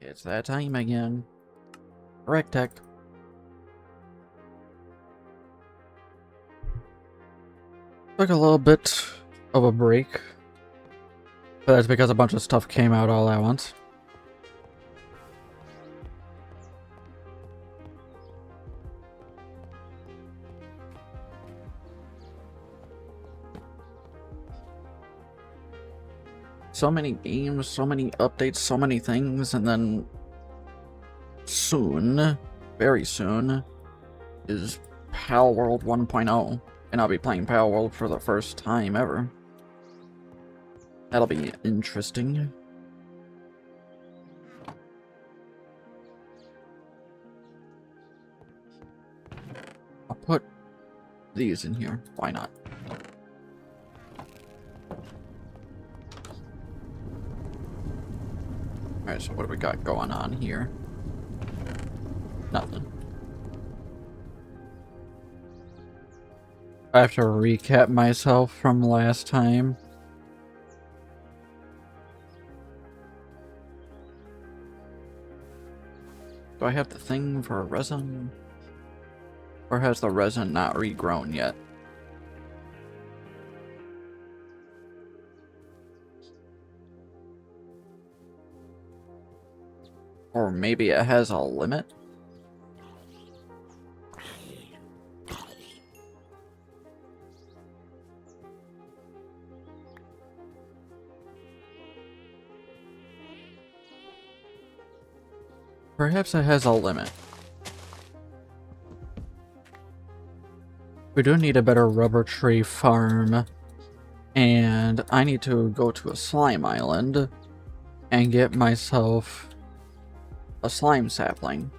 It's that time again. GregTech. Took a little bit of a break, but that's because a bunch of stuff came out all at once. So many games, so many updates, so many things, and then soon, very soon, is Pal World 1.0, and I'll be playing Pal World for the first time ever. That'll be interesting. I'll put these in here. Why not? Alright, so what do we got going on here? Nothing. I have to recap myself from last time. Do I have the thing for resin? Or has the resin not regrown yet? Or maybe it has a limit? Perhaps it has a limit. We do need a better rubber tree farm. And I need to go to a slime island and get myself a slime sapling.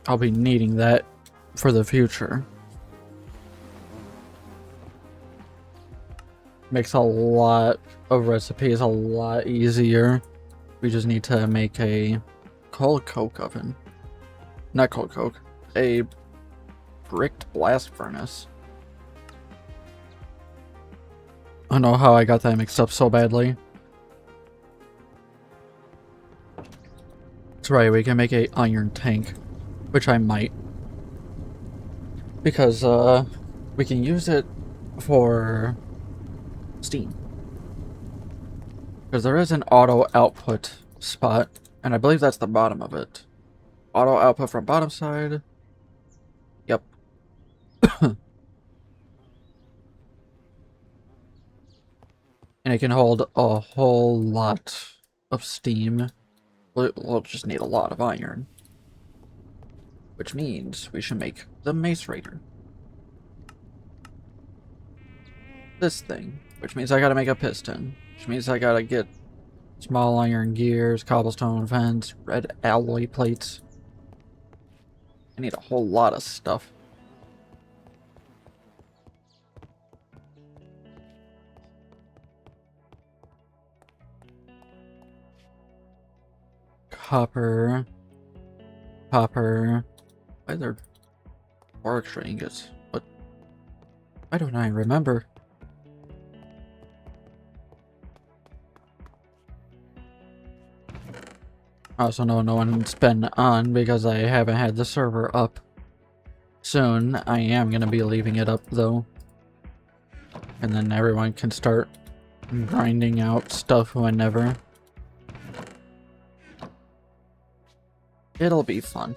I'll be needing that for the future. Makes a lot of recipes a lot easier. We just need to make a coal coke oven. Not coal coke. A bricked blast furnace. I don't know how I got that mixed up so badly. That's right, we can make a iron tank. Which I might. Because, we can use it for steam. Because there is an auto output spot, and I believe that's the bottom of it. Auto output from bottom side. Yep. And it can hold a whole lot of steam. We'll just need a lot of iron. Which means we should make the macerator. This thing. Which means I gotta make a piston. Which means I gotta get small iron gears, cobblestone vents, red alloy plates. I need a whole lot of stuff. Copper. Copper. Why are there 4 extra ingots? What? Why don't I remember? I also know no one's been on because I haven't had the server up. Soon, I am going to be leaving it up though. And then everyone can start grinding out stuff whenever. It'll be fun.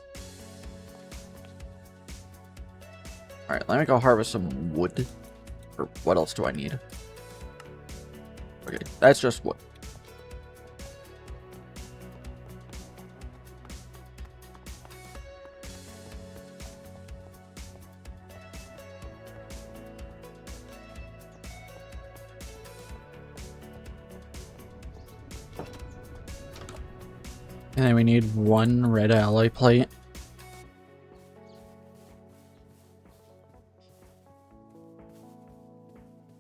Alright, let me go harvest some wood. Or what else do I need? Okay, that's just wood. And then we need 1 red alloy plate.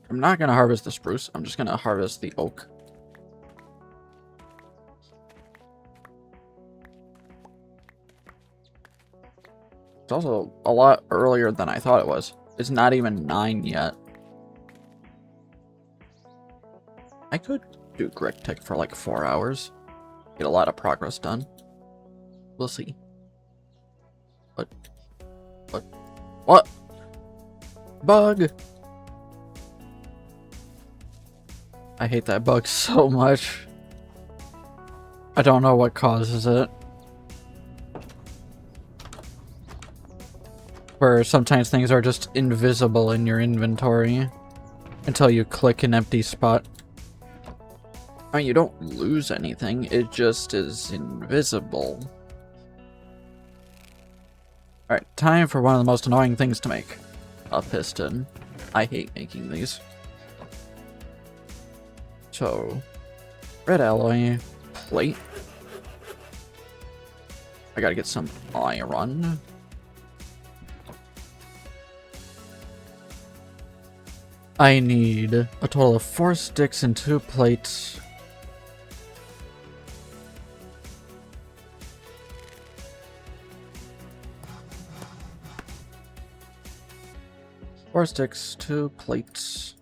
I'm not going to harvest the spruce. I'm just going to harvest the oak. It's also a lot earlier than I thought it was. It's not even 9 yet. I could do GregTech for like 4 hours. Get a lot of progress done. We'll see. What? What? Bug! I hate that bug so much. I don't know what causes it. Where sometimes things are just invisible in your inventory until you click an empty spot. I mean, you don't lose anything, it just is invisible. Alright, time for one of the most annoying things to make. A piston. I hate making these. So, red alloy plate. I gotta get some iron. I need a total of 4 sticks and 2 plates. Four sticks, 2 plates.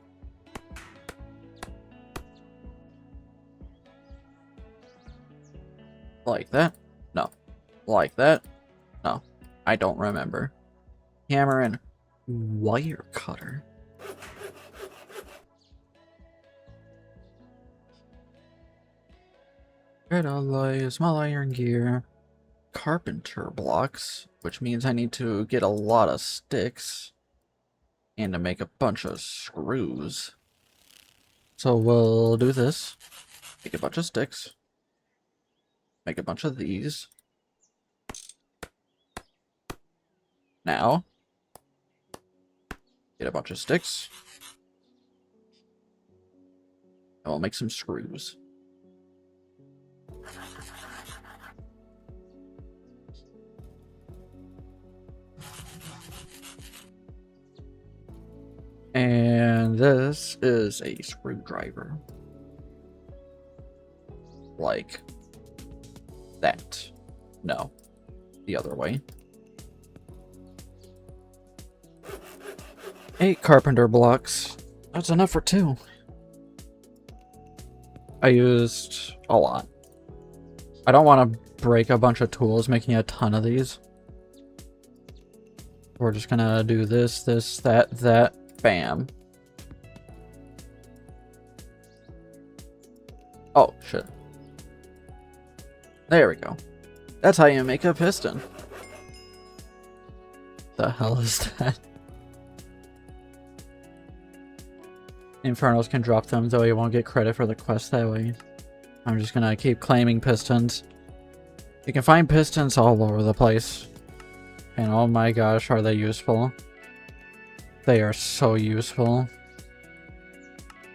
Like that? No. Like that? No. I don't remember. Hammer and wire cutter. Red alloy, small iron gear, carpenter blocks, which means I need to get a lot of sticks and to make a bunch of screws. So we'll do this. Make a bunch of sticks. Make a bunch of these. Now, get a bunch of sticks. And we'll make some screws. And this is a screwdriver. Like that. No. The other way. 8 carpenter blocks. That's enough for 2. I used a lot. I don't want to break a bunch of tools making a ton of these. We're just gonna do this, this, that. Bam. Oh, shit. There we go. That's how you make a piston. The hell is that? Infernos can drop them, though you won't get credit for the quest that way. I'm just gonna keep claiming pistons. You can find pistons all over the place. And oh my gosh, are they useful. They are so useful.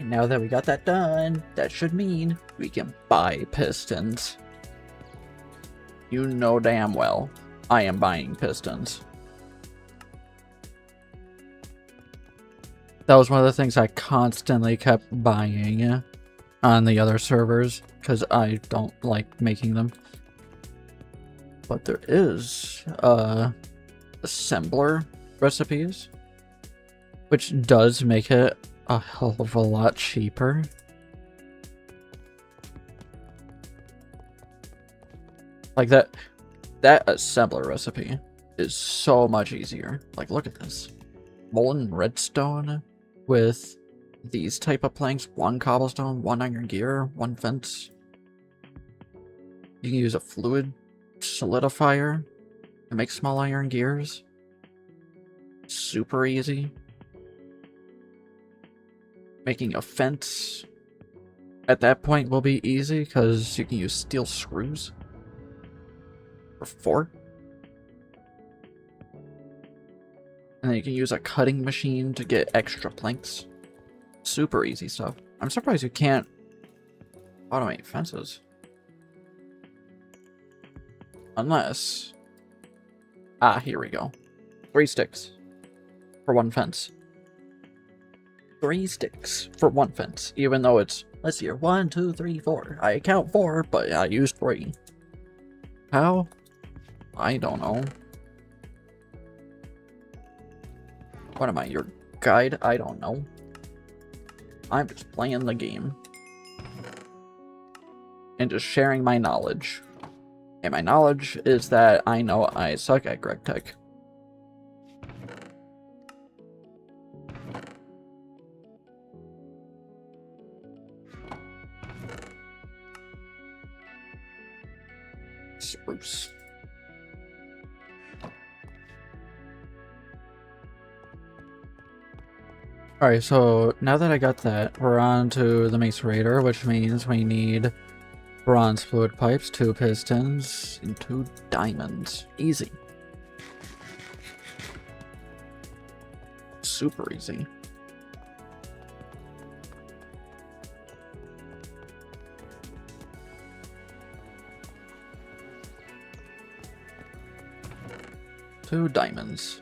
And now that we got that done, that should mean we can buy pistons. You know damn well I am buying pistons. That was one of the things I constantly kept buying on the other servers, because I don't like making them. But there is assembler recipes, which does make it a hell of a lot cheaper. Like that assembler recipe is so much easier. Like, look at this. Molten redstone with these type of planks. 1 cobblestone, 1 iron gear, 1 fence. You can use a fluid solidifier to make small iron gears. Super easy. Making a fence at that point will be easy because you can use steel screws for 4. And then you can use a cutting machine to get extra planks. Super easy stuff. I'm surprised you can't automate fences. Unless... Ah, here we go. 3 sticks for 1 fence. 3 sticks for 1 fence, even though it's, let's see here, 1, 2, 3, 4. I count 4, but I used 3. How? I don't know. What am I, your guide? I don't know. I'm just playing the game. and just sharing my knowledge. And my knowledge is that I know I suck at GregTech. Spruce. Alright, so now that I got that, we're on to the macerator, which means we need bronze fluid pipes, 2 pistons, and 2 diamonds. Easy. Super easy. Two diamonds.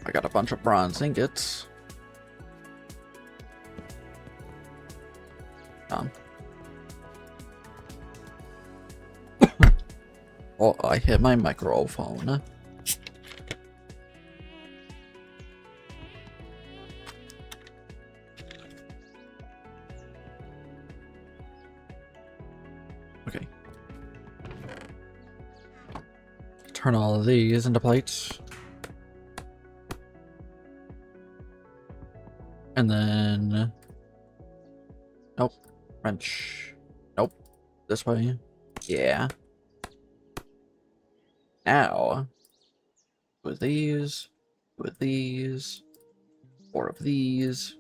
I got a bunch of bronze ingots. Oh, I hit my microphone. Okay. Turn all of these into plates. And then... Nope. Wrench. Nope. This way. Yeah. Now, with these, 4 of these,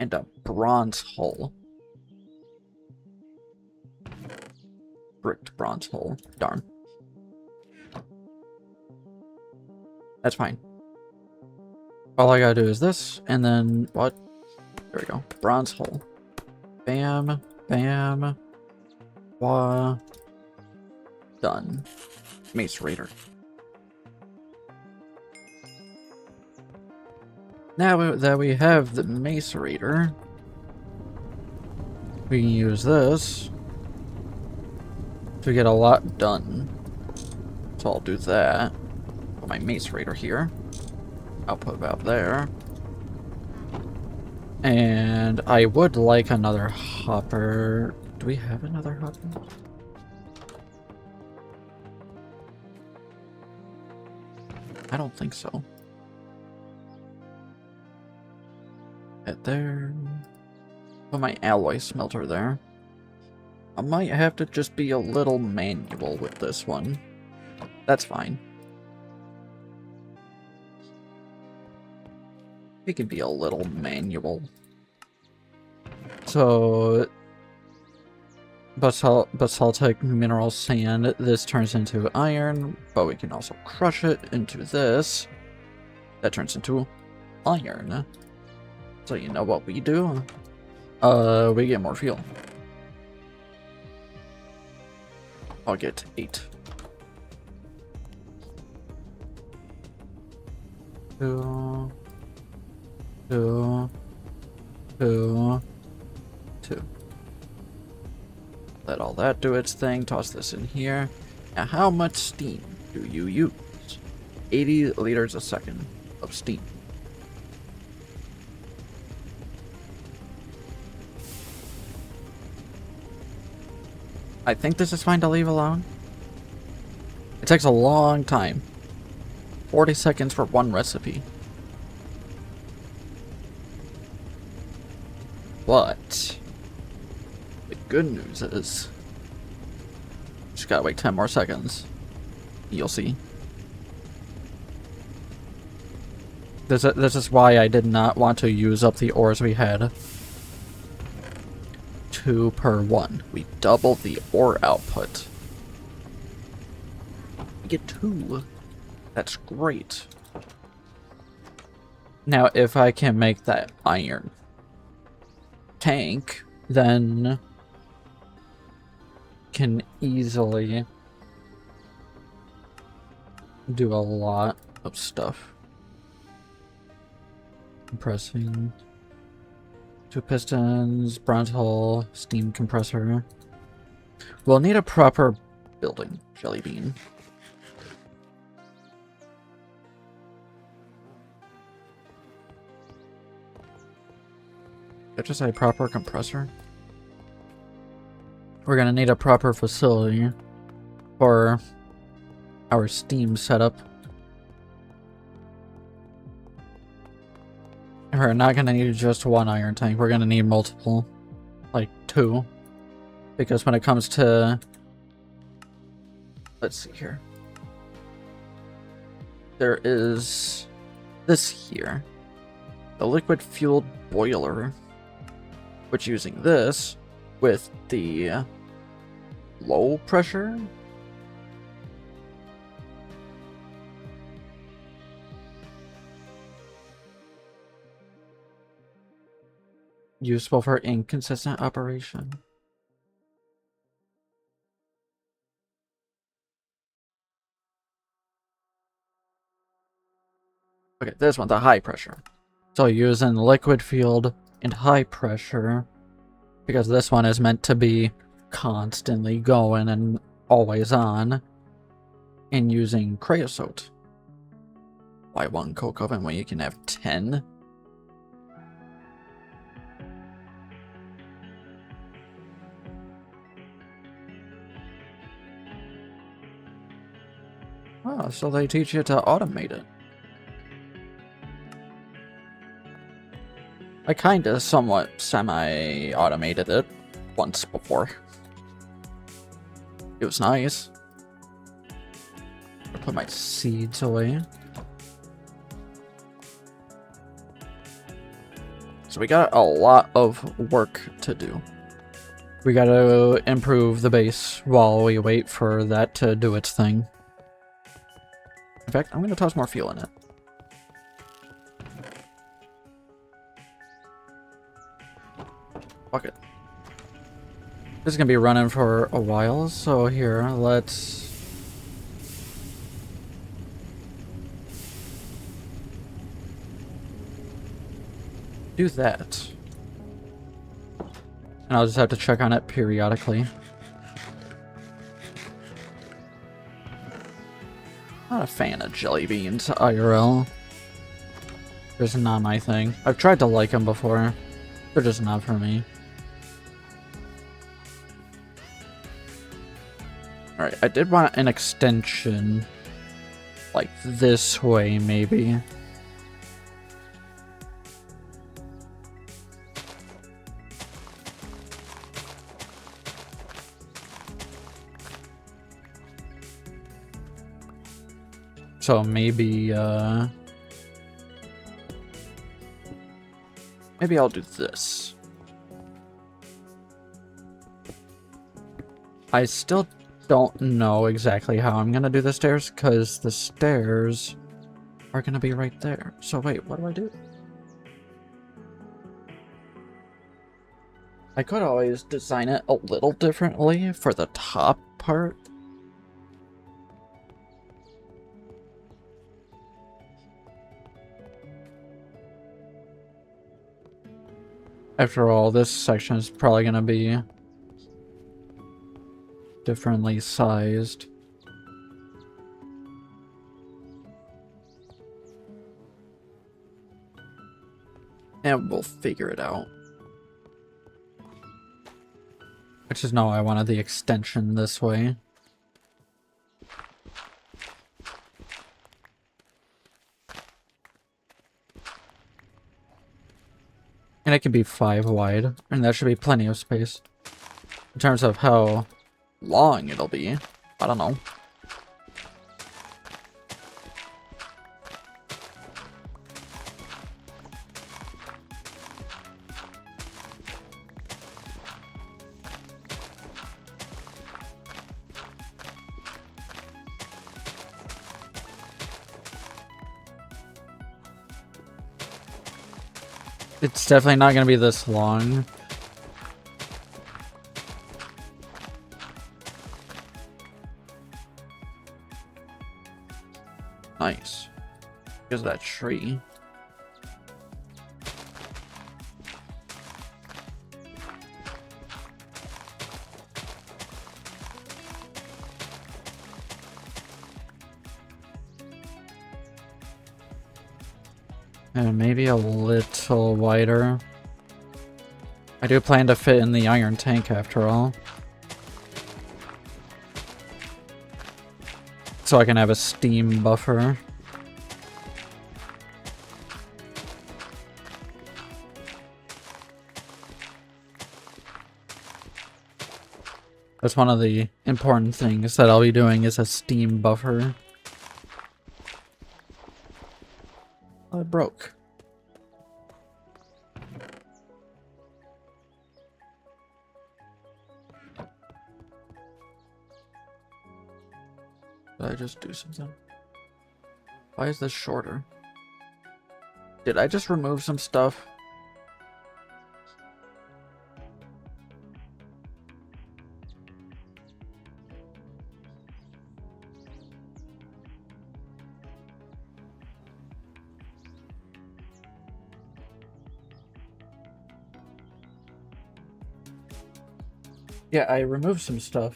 and a bronze hull. Bricked bronze hull. Darn. That's fine. All I gotta do is this, and then what? There we go. Bronze hull. Bam, bam, wah. Done. Macerator. Now that we have the macerator, we can use this to get a lot done. So I'll do that. Put my macerator here. Output valve there. And I would like another hopper. Do we have another hopper? I don't think so. At there. Put my alloy smelter there. I might have to just be a little manual with this one. That's fine. It can be a little manual. So, basaltic mineral sand, this turns into iron, but we can also crush it into this. That turns into iron. So you know what we do? We get more fuel. I'll get 8. 2, 2, 2, 2. Let all that do its thing. Toss this in here. Now, how much steam do you use? 80 liters a second of steam. I think this is fine to leave alone. It takes a long time. 40 seconds for one recipe. But the good news is, just gotta wait 10 more seconds. You'll see. This is why I did not want to use up the ores we had. 2 per 1. We doubled the ore output. We get 2. That's great. Now, if I can make that iron tank, then can easily do a lot of stuff. Compressing. 2 pistons, bronze hull, steam compressor. We'll need a proper building, jelly bean. Did I just say proper compressor? we're gonna need a proper facility for our steam setup. We're not gonna need just one iron tank, we're gonna need multiple. Like 2. Because when it comes to... Let's see here. There is this here. The liquid fueled boiler. Which using this with the low pressure. Useful for inconsistent operation. Okay, this one's a high pressure. So using liquid fueled and high pressure, because this one is meant to be constantly going and always on, and using creosote. Why one coke oven when you can have 10? Oh, so they teach you to automate it. I kinda somewhat semi-automated it once before. It was nice. I put my seeds away. So we got a lot of work to do. We gotta improve the base while we wait for that to do its thing. In fact, I'm gonna toss more fuel in it. Fuck it. This is gonna be running for a while, so here, let's... do that. And I'll just have to check on it periodically. Not a fan of jelly beans, IRL. Just not my thing. I've tried to like them before. They're just not for me. Alright, I did want an extension. Like this way, maybe. So maybe, maybe I'll do this. I still don't know exactly how I'm gonna do the stairs, because the stairs are gonna be right there. So wait, what do I do? I could always design it a little differently for the top part. After all, this section is probably going to be differently sized. And we'll figure it out. I just know I wanted the extension this way. And it can be 5 wide, and that should be plenty of space. In terms of how long it'll be, I don't know. It's definitely not going to be this long. Nice. Because of that tree. And maybe a little wider. I do plan to fit in the iron tank after all. So I can have a Steam buffer. That's one of the important things that I'll be doing is a Steam buffer. Oh, it broke. Did I just do something? Why is this shorter? Did I just remove some stuff? Yeah, I removed some stuff.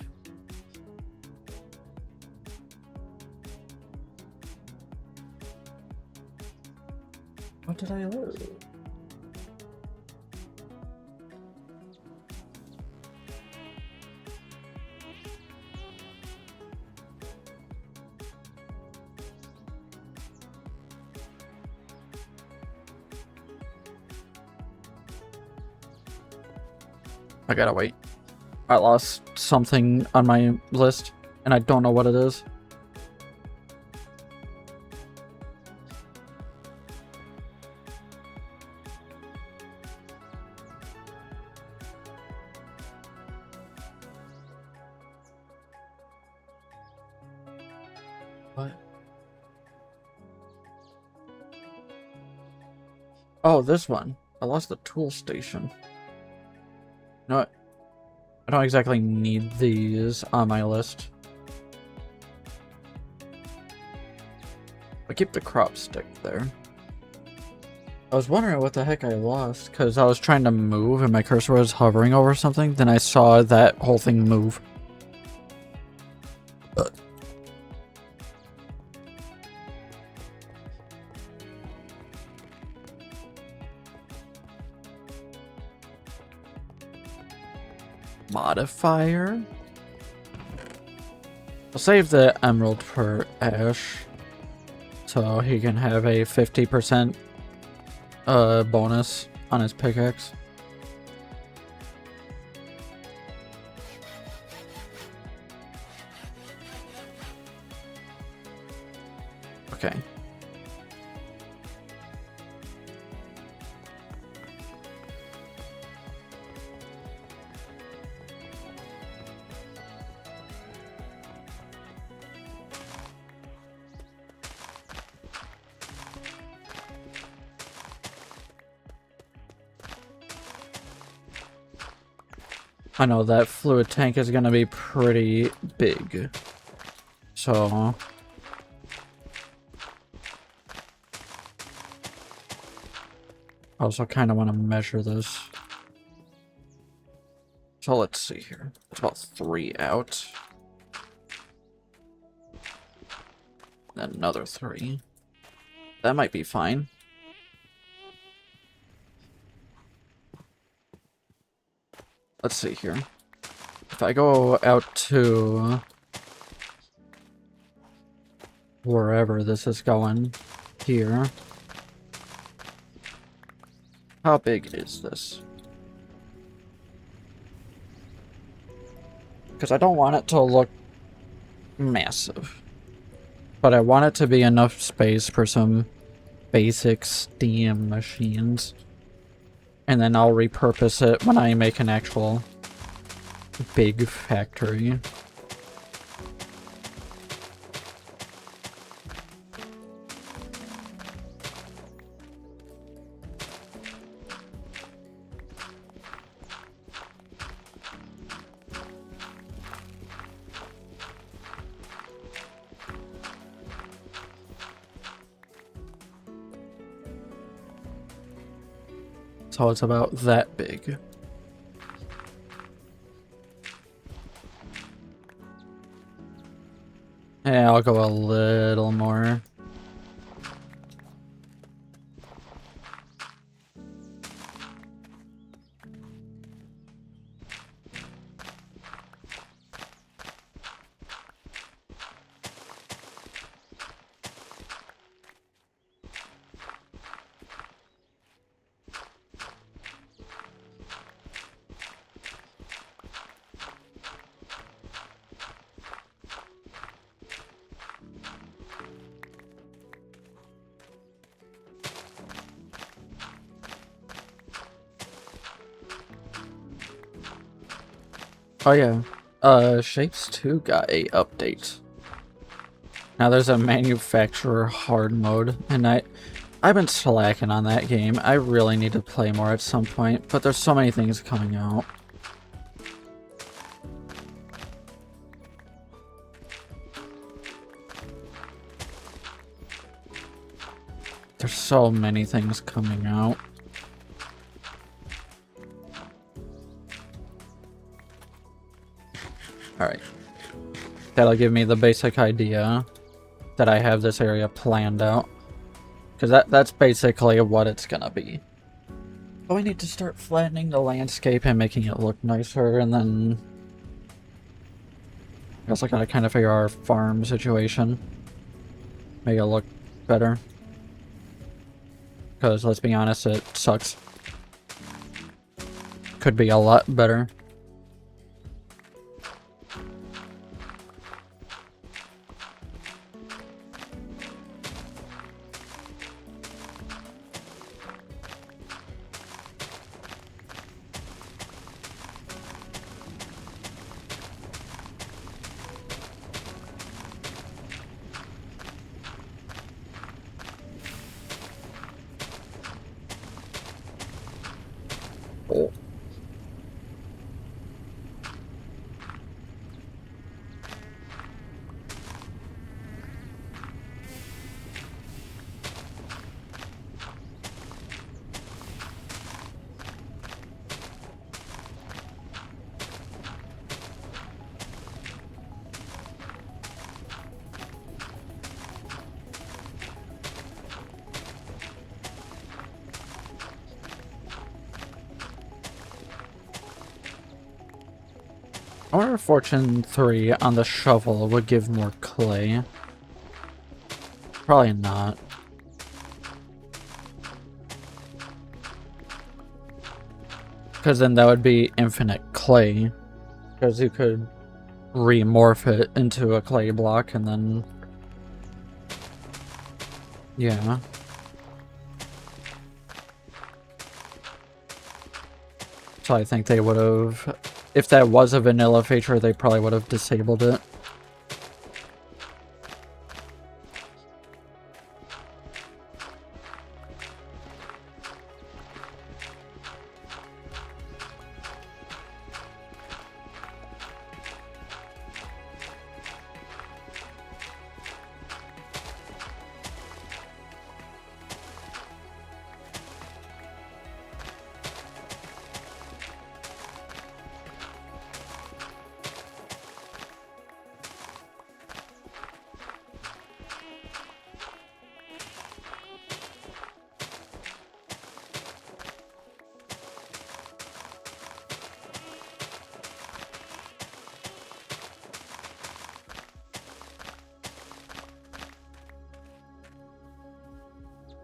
What did I lose? I gotta wait. I lost something on my list, and I don't know what it is. What? Oh, this one. I lost the tool station. You know what? I don't exactly need these on my list. I keep the crop stick there. I was wondering what the heck I lost, because I was trying to move and my cursor was hovering over something, then I saw that whole thing move. Modifier? I'll save the emerald for Ash, so he can have a 50% bonus on his pickaxe. Okay. I know that fluid tank is going to be pretty big. So I also kind of want to measure this. So let's see here. It's about 3 out. Then another 3. That might be fine. Let's see here. If I go out to wherever this is going, here. How big is this? Because I don't want it to look massive. But I want it to be enough space for some basic Steam machines. And then I'll repurpose it when I make an actual big factory. So it's about that big. Yeah, I'll go a little more. Oh yeah, Shapes 2 got a update. Now there's a manufacturer hard mode, and I've been slacking on that game. I really need to play more at some point, but there's so many things coming out. There's so many things coming out. Alright. That'll give me the basic idea that I have this area planned out. Because that's basically what it's gonna be. But we need to start flattening the landscape and making it look nicer, and then I also gotta kind of figure out our farm situation. Make it look better. Because let's be honest, it sucks. Could be a lot better. Oh. I wonder if Fortune 3 on the shovel would give more clay. Probably not. Because then that would be infinite clay. Because you could remorph it into a clay block and then... yeah. So I think they would have... if that was a vanilla feature, they probably would have disabled it.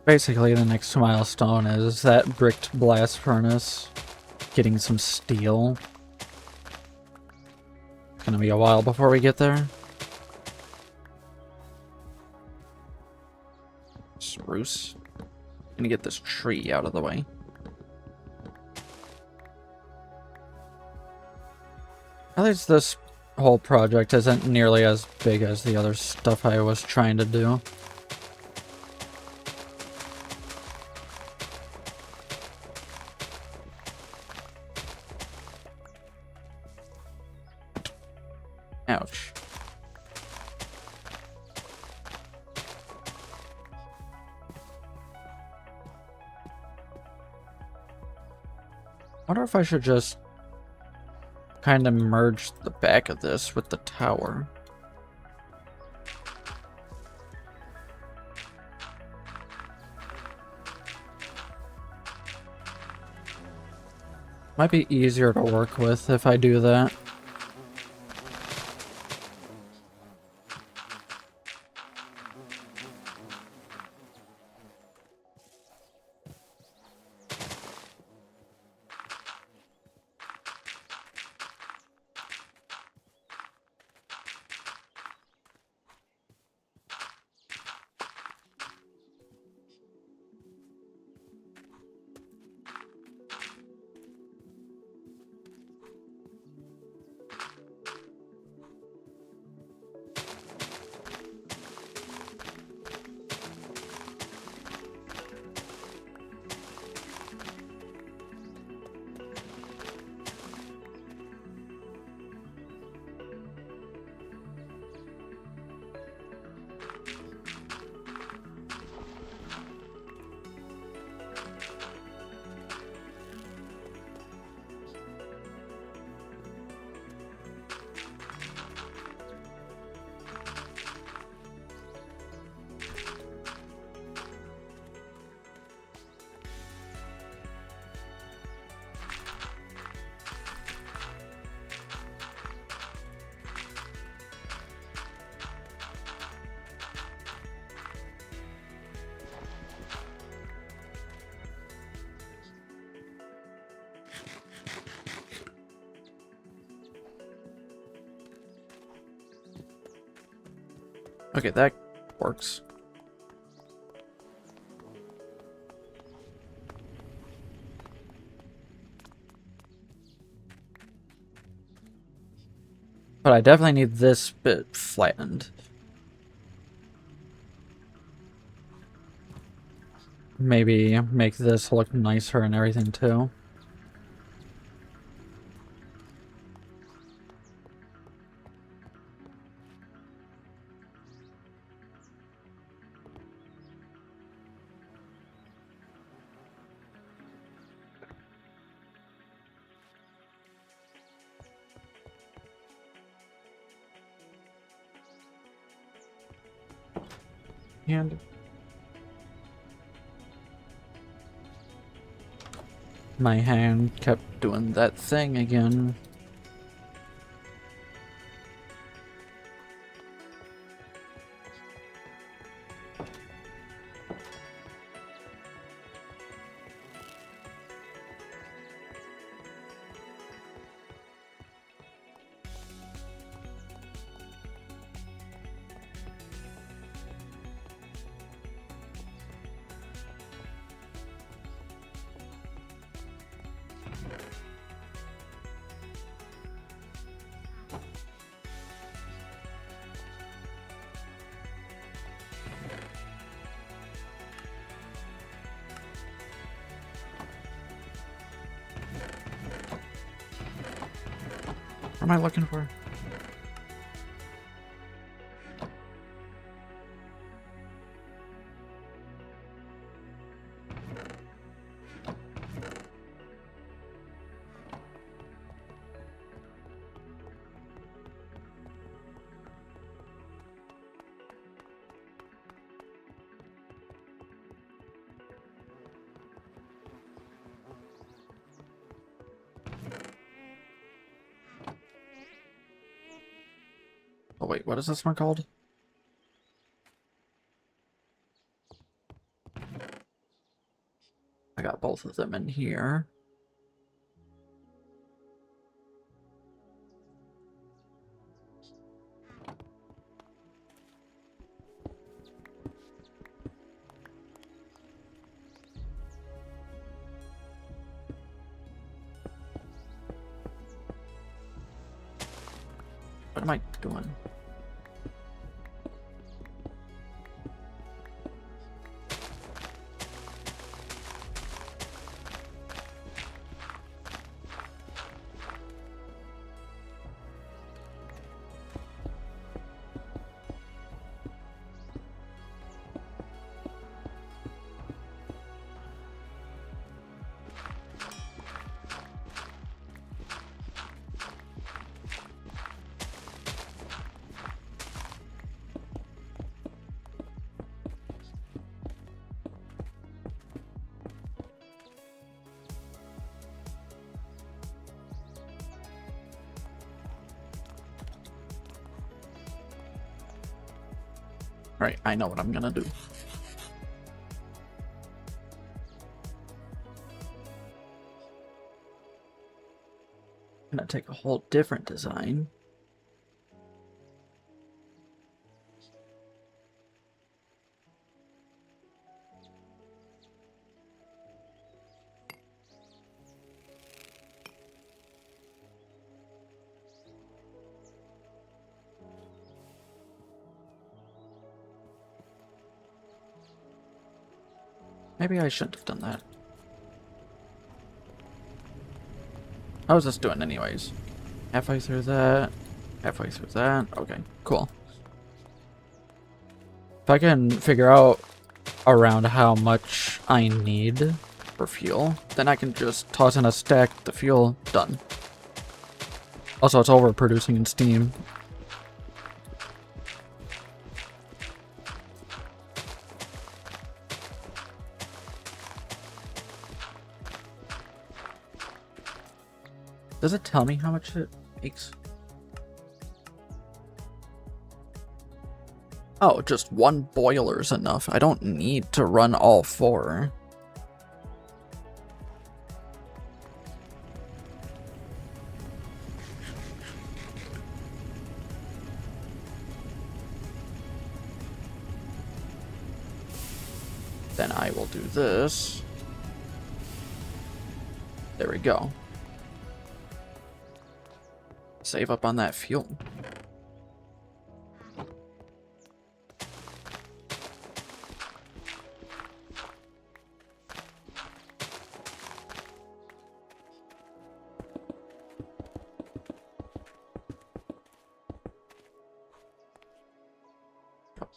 Basically, the next milestone is that bricked blast furnace. Getting some steel. It's gonna be a while before we get there. Spruce. Gonna get this tree out of the way. At least this whole project isn't nearly as big as the other stuff I was trying to do. Ouch. Wonder if I should just kind of merge the back of this with the tower. Might be easier to work with if I do that. Okay, that works. But I definitely need this bit flattened. Maybe make this look nicer and everything too. And my hand kept doing that thing again. What am I looking for? Oh wait, what is this one called? I got both of them in here. What am I doing? Right, I know what I'm gonna do. I'm gonna take a whole different design. Maybe I shouldn't have done that. How was this doing anyways? Halfway through that. Halfway through that. Okay, cool. If I can figure out around how much I need for fuel, then I can just toss in a stack, the fuel, done. Also, it's overproducing in Steam. Does it tell me how much it makes? Oh, just one boiler's enough. I don't need to run all four. Then I will do this. There we go. Save up on that fuel.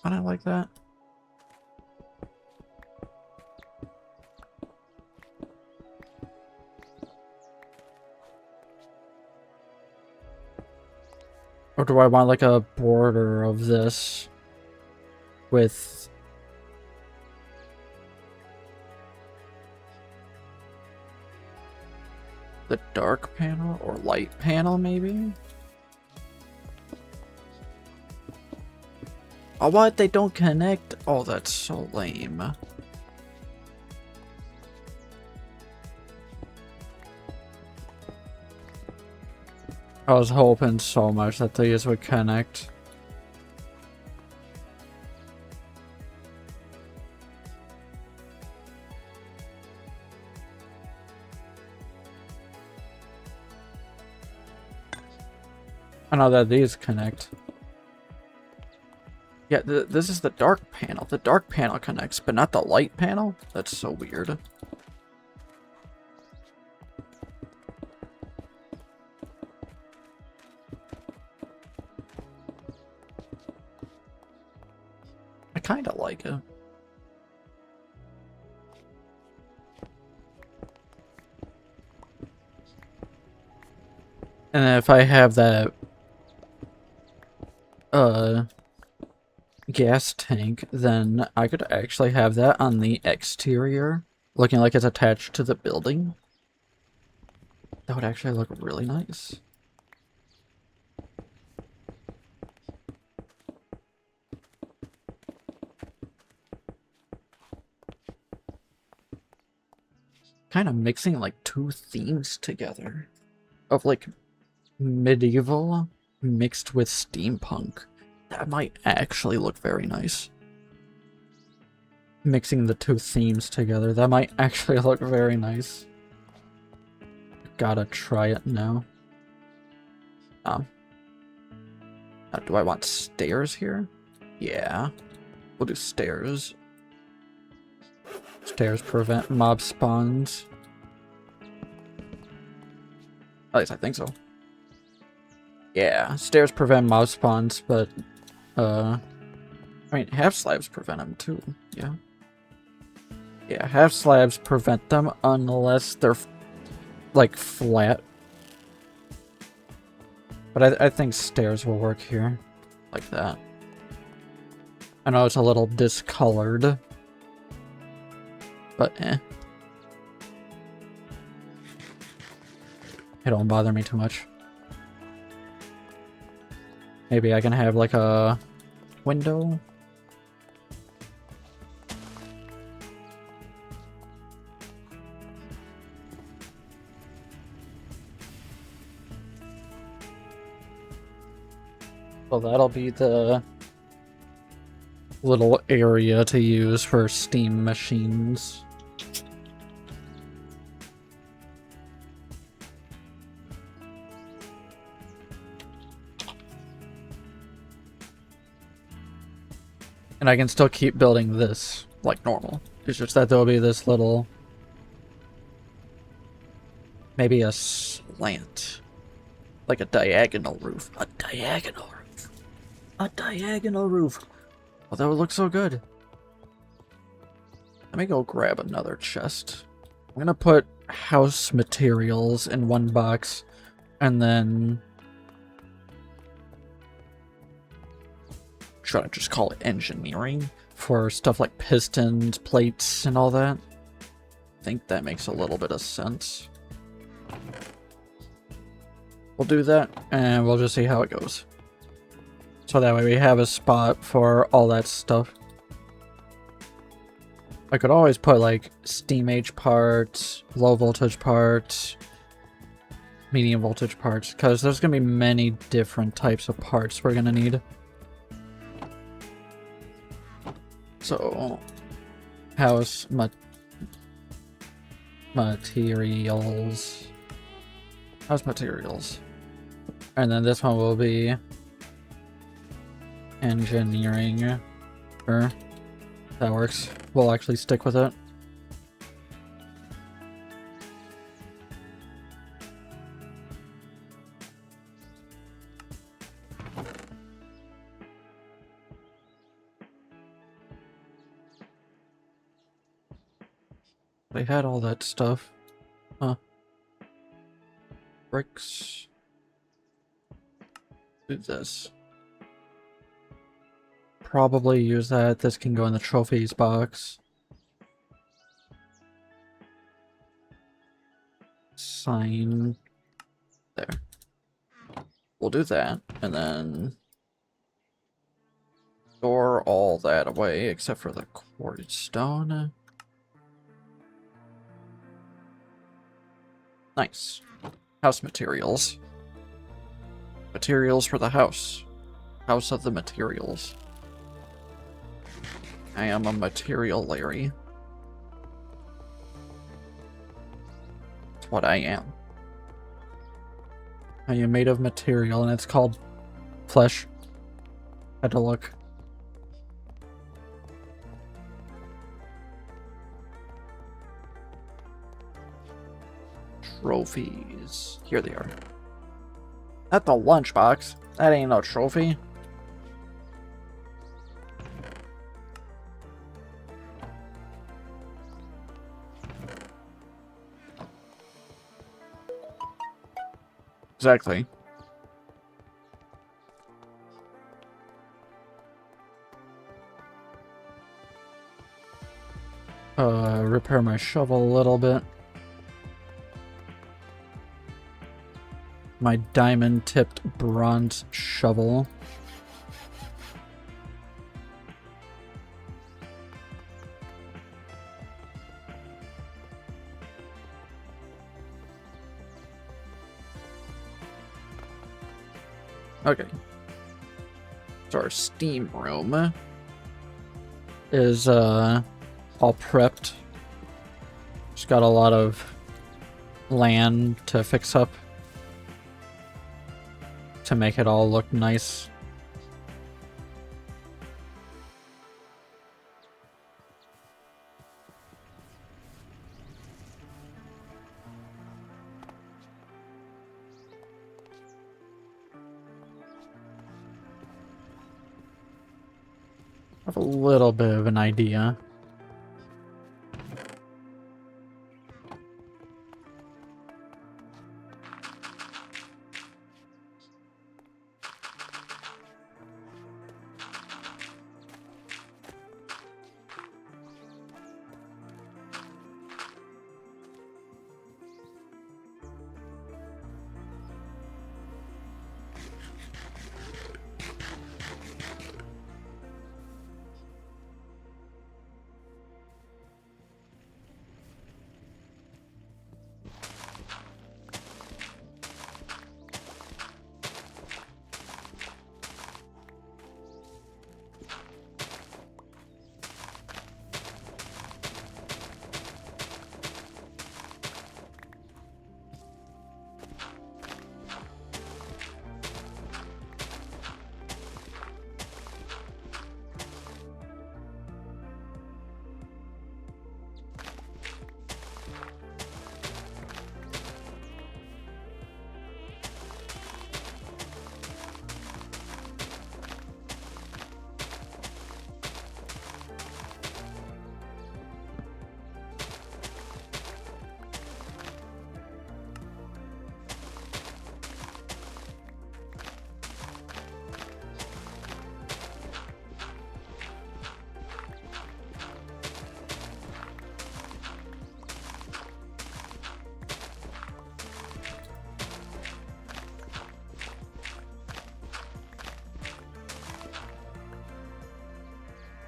Why not like that? Or do I want like a border of this with the dark panel or light panel maybe? Oh, what? They don't connect? Oh, that's so lame. I was hoping so much that these would connect. I know that these connect. Yeah, this is the dark panel. The dark panel connects, but not the light panel? That's so weird. I kinda like it. And if I have that gas tank, then I could actually have that on the exterior, looking like it's attached to the building. That would actually look really nice. Kind of mixing like two themes together of like medieval mixed with steampunk. That might actually look very nice. Mixing the two themes together, that might actually look very nice. Gotta try it now. Do I want stairs here? Yeah. We'll do stairs. Stairs prevent mob spawns. At least I think so. Yeah, stairs prevent mob spawns, but I mean, half slabs prevent them too. Yeah. Yeah, half slabs prevent them unless they're like flat. But I think stairs will work here, like that. I know it's a little discolored, but eh. It don't bother me too much. Maybe I can have like a window. So that'll be the little area to use for steam machines. And I can still keep building this like normal. It's just that there'll be this little... maybe a slant. Like a diagonal roof. A diagonal roof. A diagonal roof. Oh, that would look so good. Let me go grab another chest. I'm gonna put house materials in one box, and then try to just call it engineering for stuff like pistons, plates, and all that. I think that makes a little bit of sense. We'll do that, and we'll just see how it goes. So that way we have a spot for all that stuff. I could always put like steam age parts, low voltage parts, medium voltage parts, because there's going to be many different types of parts we're going to need. So, house materials. House materials. And then this one will be engineering. Sure. That works. We'll actually stick with it. They had all that stuff. Huh. Bricks. Do this. Probably use that. This can go in the trophies box. Sign. There. We'll do that. And then store all that away except for the quartz stone. Nice. House materials. Materials for the house. House of the materials. I am a material Larry. That's what I am. I am made of material and it's called flesh. Had to look. Trophies. Here they are. Not the lunchbox. That ain't no trophy. Exactly. Repair my shovel a little bit. My diamond-tipped bronze shovel. Okay. So our steam room is all prepped. Just got a lot of land to fix up to make it all look nice. I have a little bit of an idea.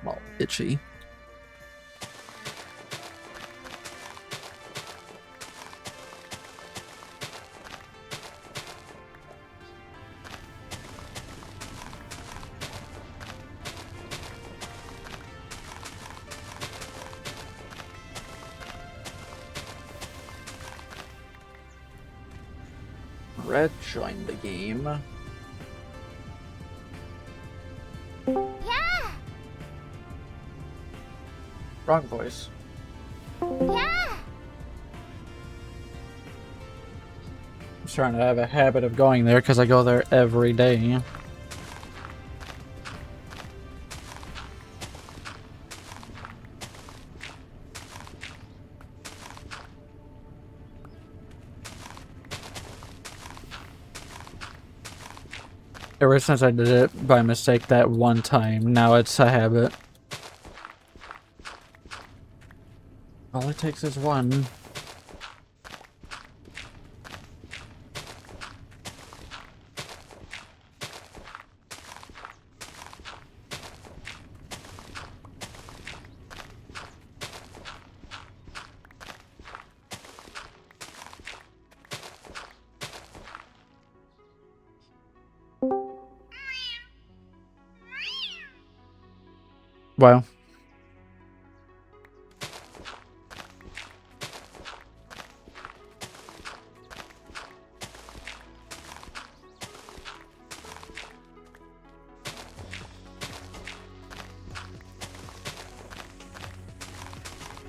Well, itchy. Red joined the game. Yeah! Wrong voice. Yeah! I'm trying to have a habit of going there because I go there every day. Ever since I did it by mistake that one time, now it's a habit. All it takes is one. Well.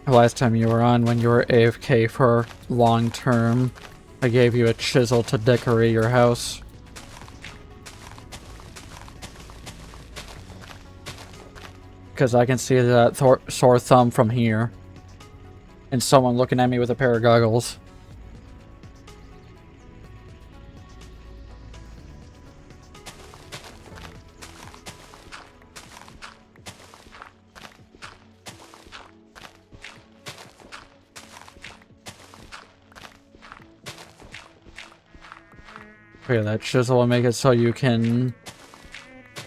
Last time you were on, when you were AFK for long term, I gave you a chisel to decorate your house. Because I can see that sore thumb from here. And someone looking at me with a pair of goggles. Okay, that chisel will make it so you can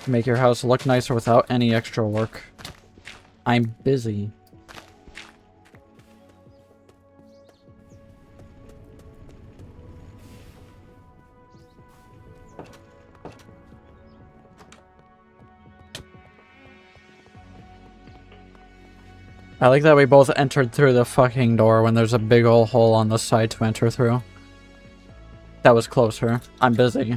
make your house look nicer without any extra work. I'm busy. I like that we both entered through the fucking door when there's a big ol' hole on the side to enter through. That was closer. I'm busy.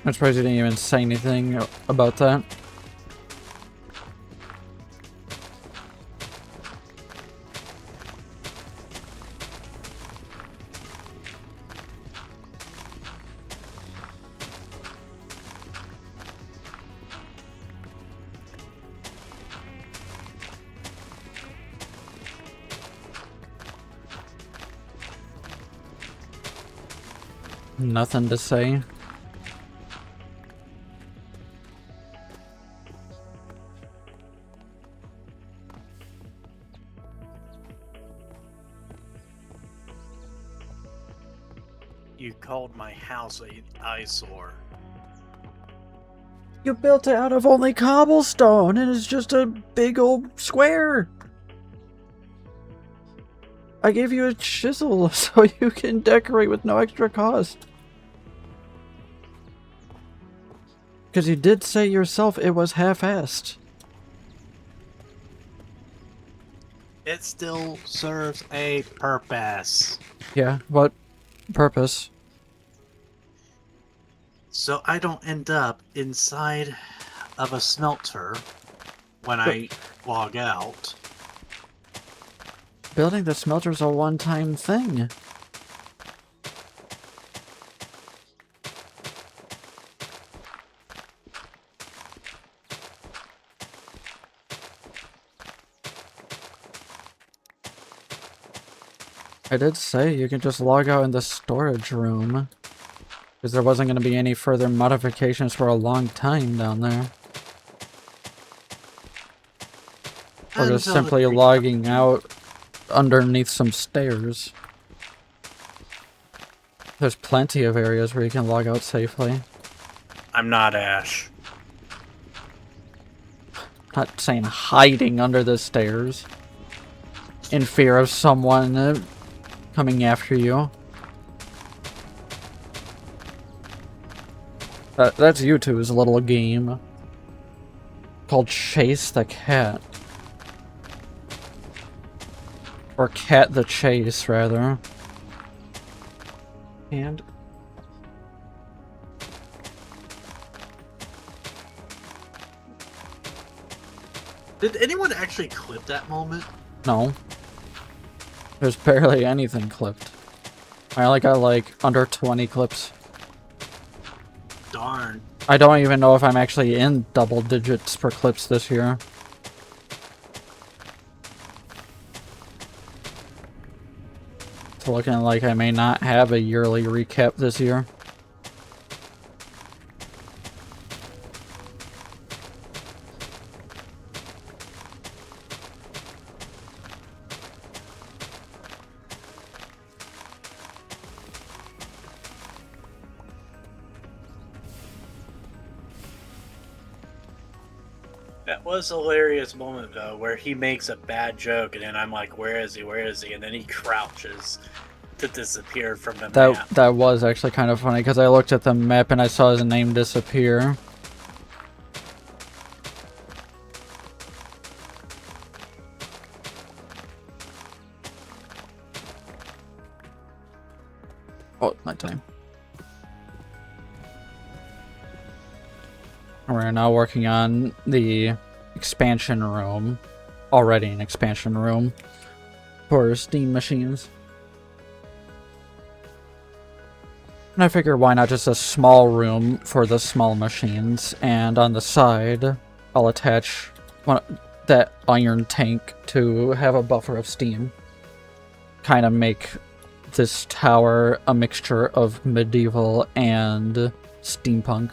I'm surprised you didn't even say anything about that. Nothing to say. You called my house an eyesore. You built it out of only cobblestone, and it's just a big old square. I gave you a chisel so you can decorate with no extra cost. Because you did say yourself it was half-assed. It still serves a purpose. Yeah, what purpose? So I don't end up inside of a smelter when I log out. Building the smelter's a one-time thing. I did say you can just log out in the storage room. Because there wasn't going to be any further modifications for a long time down there. Or just simply logging out underneath some stairs. There's plenty of areas where you can log out safely. I'm not Ash. Not saying hiding under the stairs. In fear of someone coming after you. That's YouTube's little game. Called Chase the Cat. Or Cat the Chase, rather. And... Did anyone actually clip that moment? No. There's barely anything clipped. I only got like under 20 clips. Darn. I don't even know if I'm actually in double digits for clips this year. It's looking like I may not have a yearly recap this year. That was a hilarious moment though, where he makes a bad joke and then I'm like, where is he? Where is he? And then he crouches to disappear from the map. That was actually kind of funny because I looked at the map and I saw his name disappear. Oh, nighttime. We're now working on the expansion room. Already an expansion room for Steam machines. And I figure why not just a small room for the small machines, and on the side I'll attach that iron tank to have a buffer of steam. Kind of make this tower a mixture of medieval and steampunk.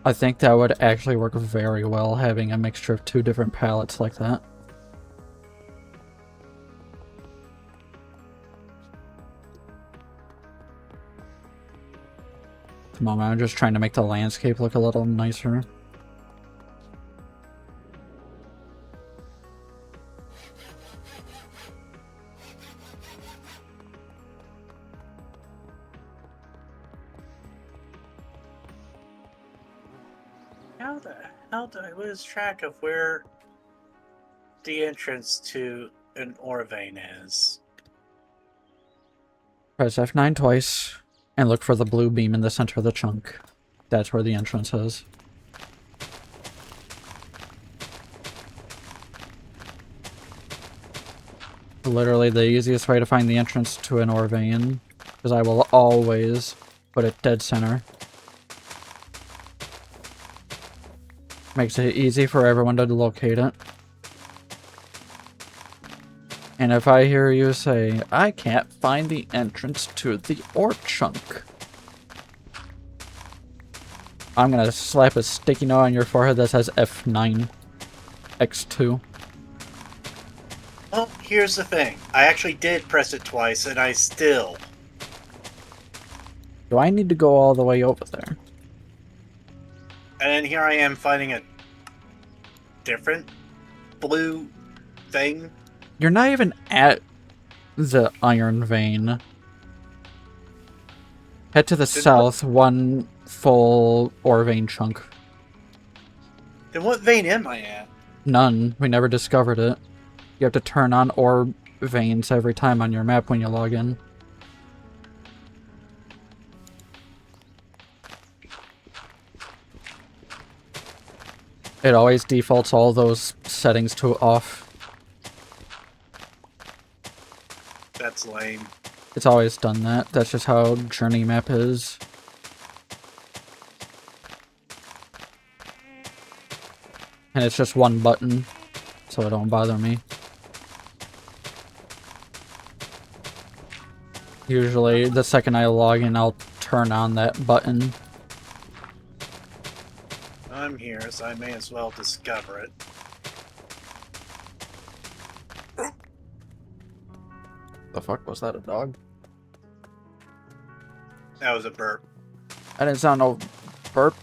I think that would actually work very well, having a mixture of two different palettes like that. At the moment, I'm just trying to make the landscape look a little nicer. How the hell do I lose track of where the entrance to an ore vein is? Press F9 twice, and look for the blue beam in the center of the chunk. That's where the entrance is. Literally the easiest way to find the entrance to an ore vein, because I will always put it dead center. Makes it easy for everyone to locate it. And if I hear you say, I can't find the entrance to the ore chunk, I'm gonna slap a sticky note on your forehead that says F9. X2. Well, here's the thing. I actually did press it twice and I still... Do I need to go all the way over there? And then here I am finding a different blue thing. You're not even at the iron vein. Head to the south, one full ore vein chunk. Then what vein am I at? None. We never discovered it. You have to turn on ore veins every time on your map when you log in. It always defaults all those settings to off. That's lame. It's always done that. That's just how Journey Map is. And it's just one button, so it don't bother me. Usually, the second I log in, I'll turn on that button. I'm here, so I may as well discover it. The fuck was that, a dog? That was a burp. I didn't sound no burp.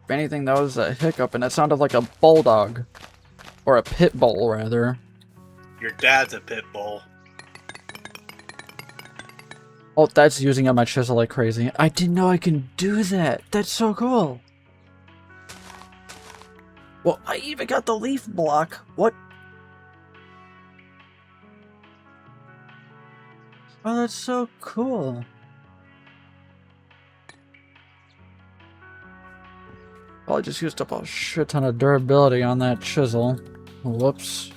If anything, that was a hiccup, and it sounded like a bulldog. Or a pit bull, rather. Your dad's a pit bull. Oh, that's using up my chisel like crazy. I didn't know I can do that. That's so cool. Well, I even got the leaf block. What? Oh, that's so cool. Well, I just used up a shit ton of durability on that chisel. Whoops.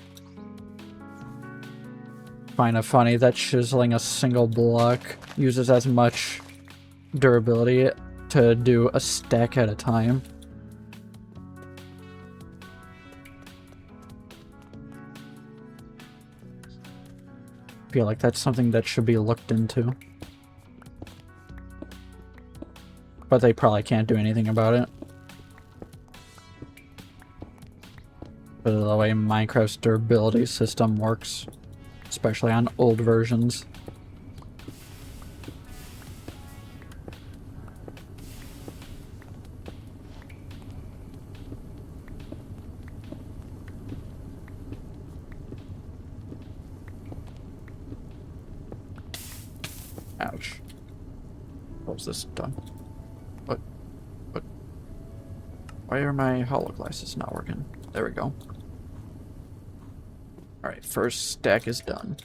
Find it funny that chiseling a single block uses as much durability to do a stack at a time. Feel like that's something that should be looked into. But they probably can't do anything about it. But of the way Minecraft's durability system works, especially on old versions. Ouch. What was this done? What? Why are my hollow glasses not working? There we go. Alright, first stack is done.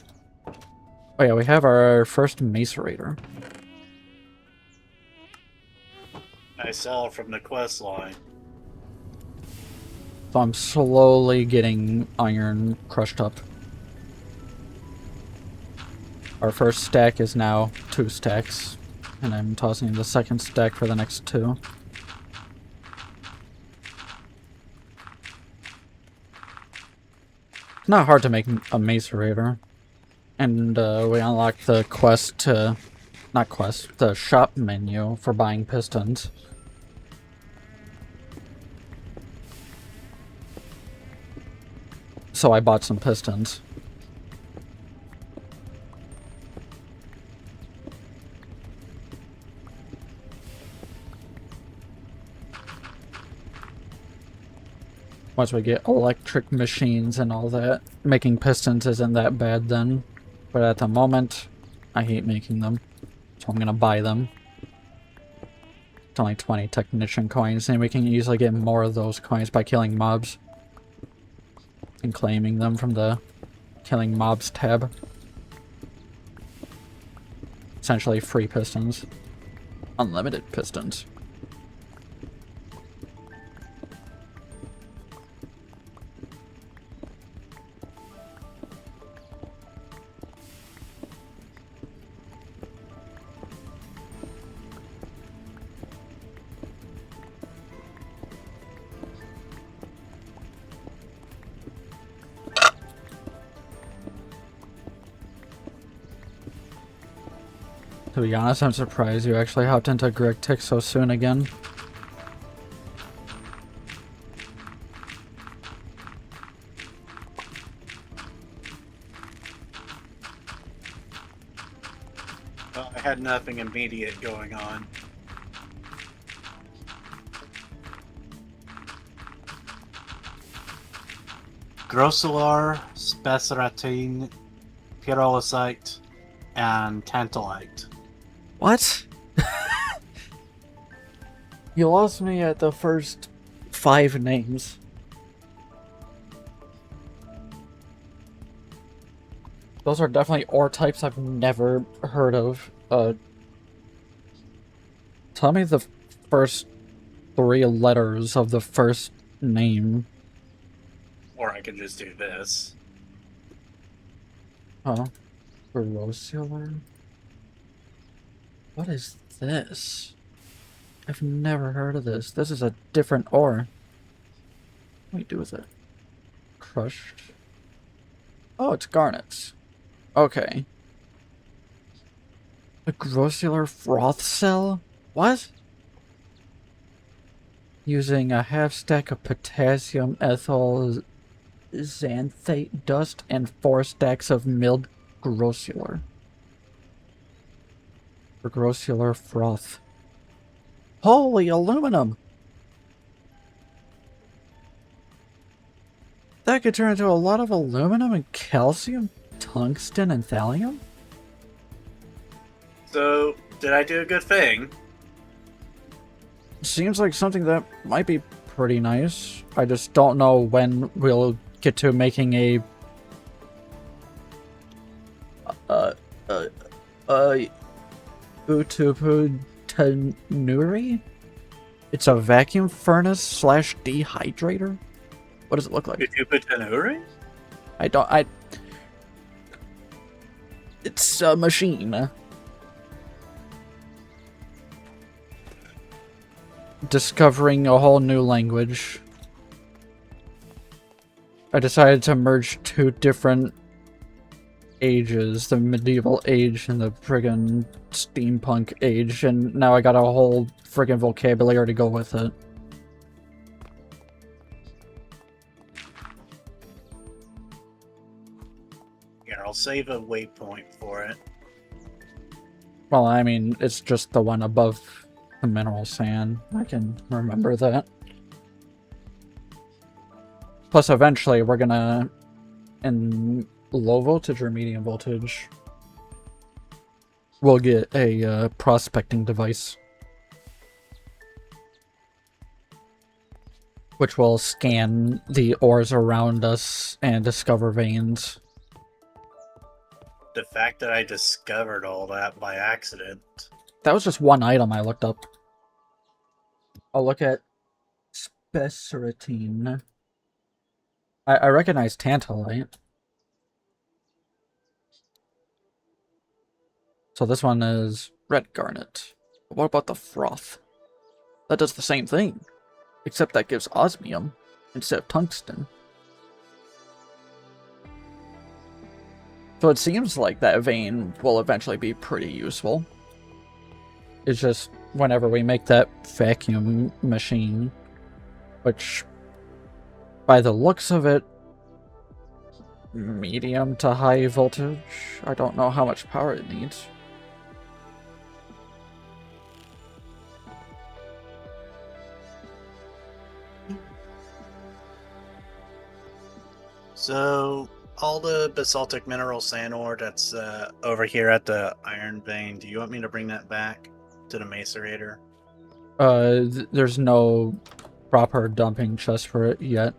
Oh yeah, we have our first macerator. I saw it from the quest line. So I'm slowly getting iron crushed up. Our first stack is now 2 stacks, and I'm tossing the second stack for the next 2. It's not hard to make a macerator. And we unlocked the quest to... not quest, the shop menu for buying pistons. So I bought some pistons. Once we get electric machines and all that, making pistons isn't that bad then. But at the moment, I hate making them. So I'm gonna buy them. It's only 20 technician coins, and we can easily get more of those coins by killing mobs. And claiming them from the killing mobs tab. Essentially free pistons. Unlimited pistons. To be honest, I'm surprised you actually hopped into GregTech so soon again. Well, I had nothing immediate going on. Grossular, Spessaratin, Pyrrolysite, and Tantalite. What? You lost me at the first 5 names. Those are definitely ore types I've never heard of. Tell me the first 3 letters of the first name. Or I can just do this. Huh? Grossular? What is this? I've never heard of this. This is a different ore. What do we do with it? Crushed. Oh, it's garnets. Okay. A grossular froth cell? What? Using a half stack of potassium ethyl xanthate dust and 4 stacks of milled grossular. For grossular froth. Holy aluminum! that could turn into a lot of aluminum and calcium, tungsten and thallium? So, did I do a good thing? Seems like something that might be pretty nice. I just don't know when we'll get to making a Utupu Tanuri? It's a vacuum furnace slash dehydrator? What does it look like? VTuber Tanuri? It's a machine. Discovering a whole new language. I decided to merge two different ages, the medieval age and the friggin' steampunk age, and now I got a whole friggin' vocabulary to go with it. Here, I'll save a waypoint for it. Well, I mean, it's just the one above the mineral sand. I can remember that. Plus, eventually, we're gonna, in low voltage or medium voltage, we'll get a prospecting device, which will scan the ores around us and discover veins. The fact that I discovered all that by accident. That was just one item I looked up. I'll look at spessartine. I recognize tantalite. So this one is red garnet. But what about the froth? That does the same thing, except that gives osmium instead of tungsten. So it seems like that vein will eventually be pretty useful. It's just whenever we make that vacuum machine, which by the looks of it, medium to high voltage. I don't know how much power it needs. So, all the basaltic mineral sand ore that's over here at the iron vein, do you want me to bring that back to the macerator? There's no proper dumping chest for it yet.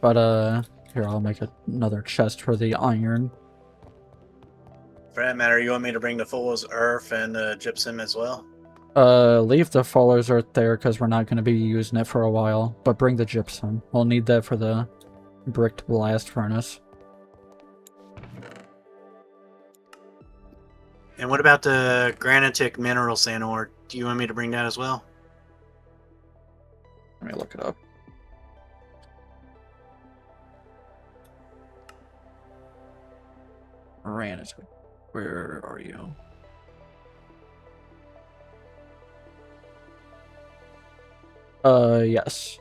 But, here, I'll make another chest for the iron. For that matter, you want me to bring the Fuller's earth and the gypsum as well? Leave the Fuller's earth there because we're not going to be using it for a while. But bring the gypsum. We'll need that for the bricked blast furnace. And what about the granitic mineral sand ore? Do you want me to bring that as well? Let me look it up. Granitic. Where are you? Yes.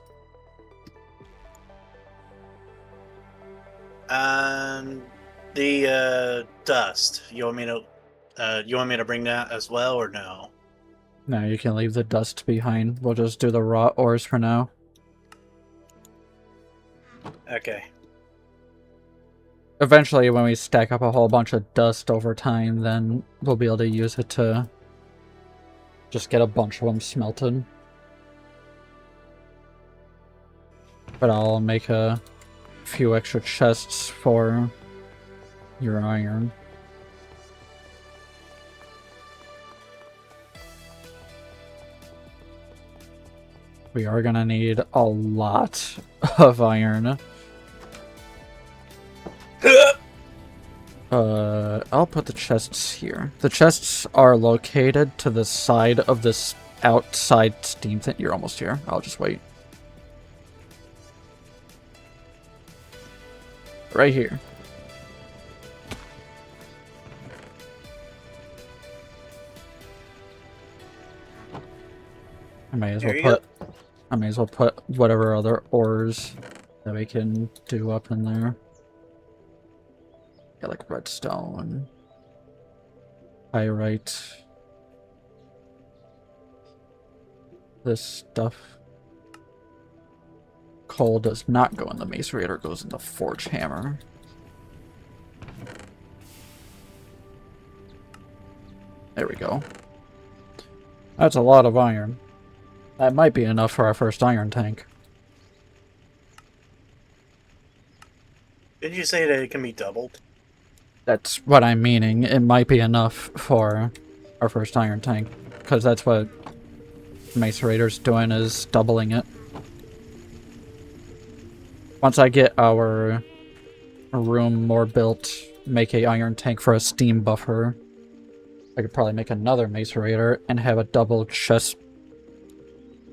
The dust. You want me to bring that as well, or no? No, you can leave the dust behind. We'll just do the raw ores for now. Okay. Eventually, when we stack up a whole bunch of dust over time, then we'll be able to use it to just get a bunch of them smelted. But I'll make a few extra chests for your iron. We are gonna need a lot of iron. I'll put the chests here. The chests are located to the side of this outside steam thing. You're almost here. I'll just wait. Right here. I may as well put whatever other ores that we can do up in there. Yeah, like redstone, pyrite, this stuff, coal does not go in the macerator, goes in the forge hammer. There we go. That's a lot of iron. That might be enough for our first iron tank. Did you say that it can be doubled? That's what I'm meaning. It might be enough for our first iron tank. Because that's what Macerator's doing, is doubling it. Once I get our room more built, make a iron tank for a steam buffer, I could probably make another Macerator and have a double chest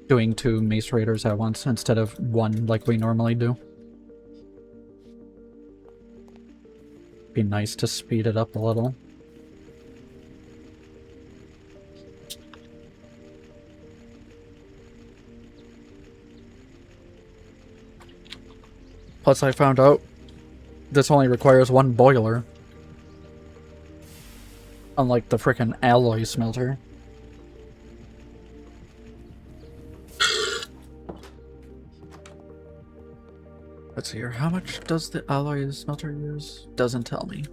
doing 2 Macerators at once instead of 1 like we normally do. Be nice to speed it up a little. Plus I found out this only requires 1 boiler. Unlike the frickin' alloy smelter. Let's see here, how much does the alloy smelter use? Doesn't tell me.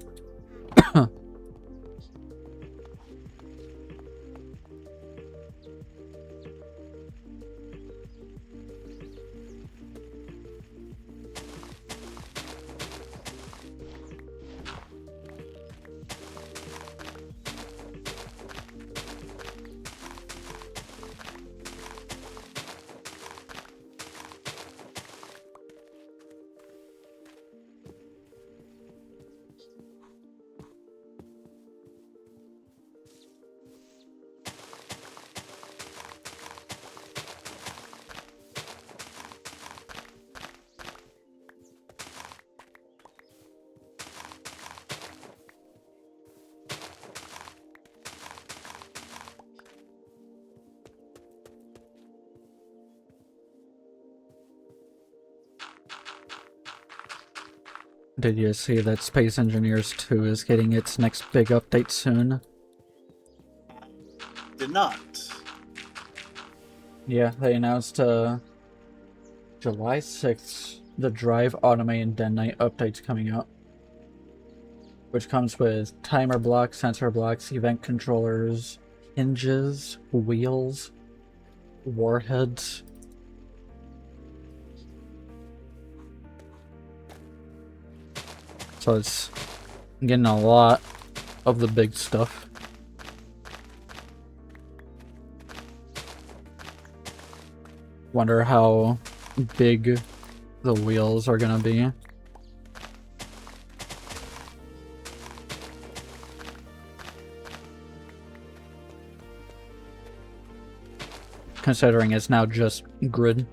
Did you see that Space Engineers 2 is getting its next big update soon? Did not. Yeah, they announced July 6th, the Drive, Automate, and Den Night updates coming out. Which comes with timer blocks, sensor blocks, event controllers, hinges, wheels, warheads. So it's getting a lot of the big stuff. Wonder how big the wheels are gonna be. Considering it's now just grid.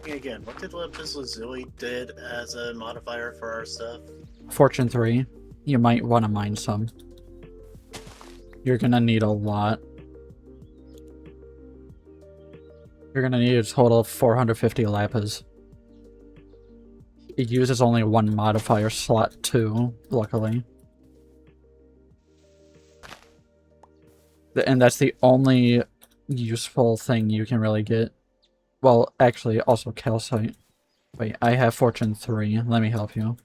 Again, what did Lapis Lazuli did as a modifier for our stuff? Fortune 3. You might want to mine some. You're gonna need a lot. You're gonna need a total of 450 lapis. It uses only 1 modifier slot too, luckily. And that's the only useful thing you can really get. Well, actually, also calcite. Wait, I have Fortune 3. Let me help you.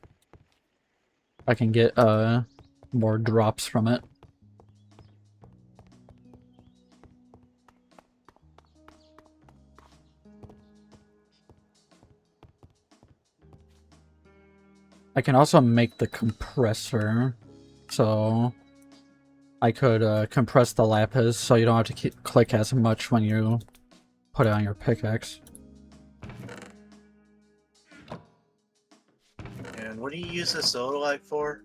I can get, more drops from it. I can also make the compressor, so I could, compress the lapis so you don't have to click as much when you put it on your pickaxe. And what do you use the sodalite for?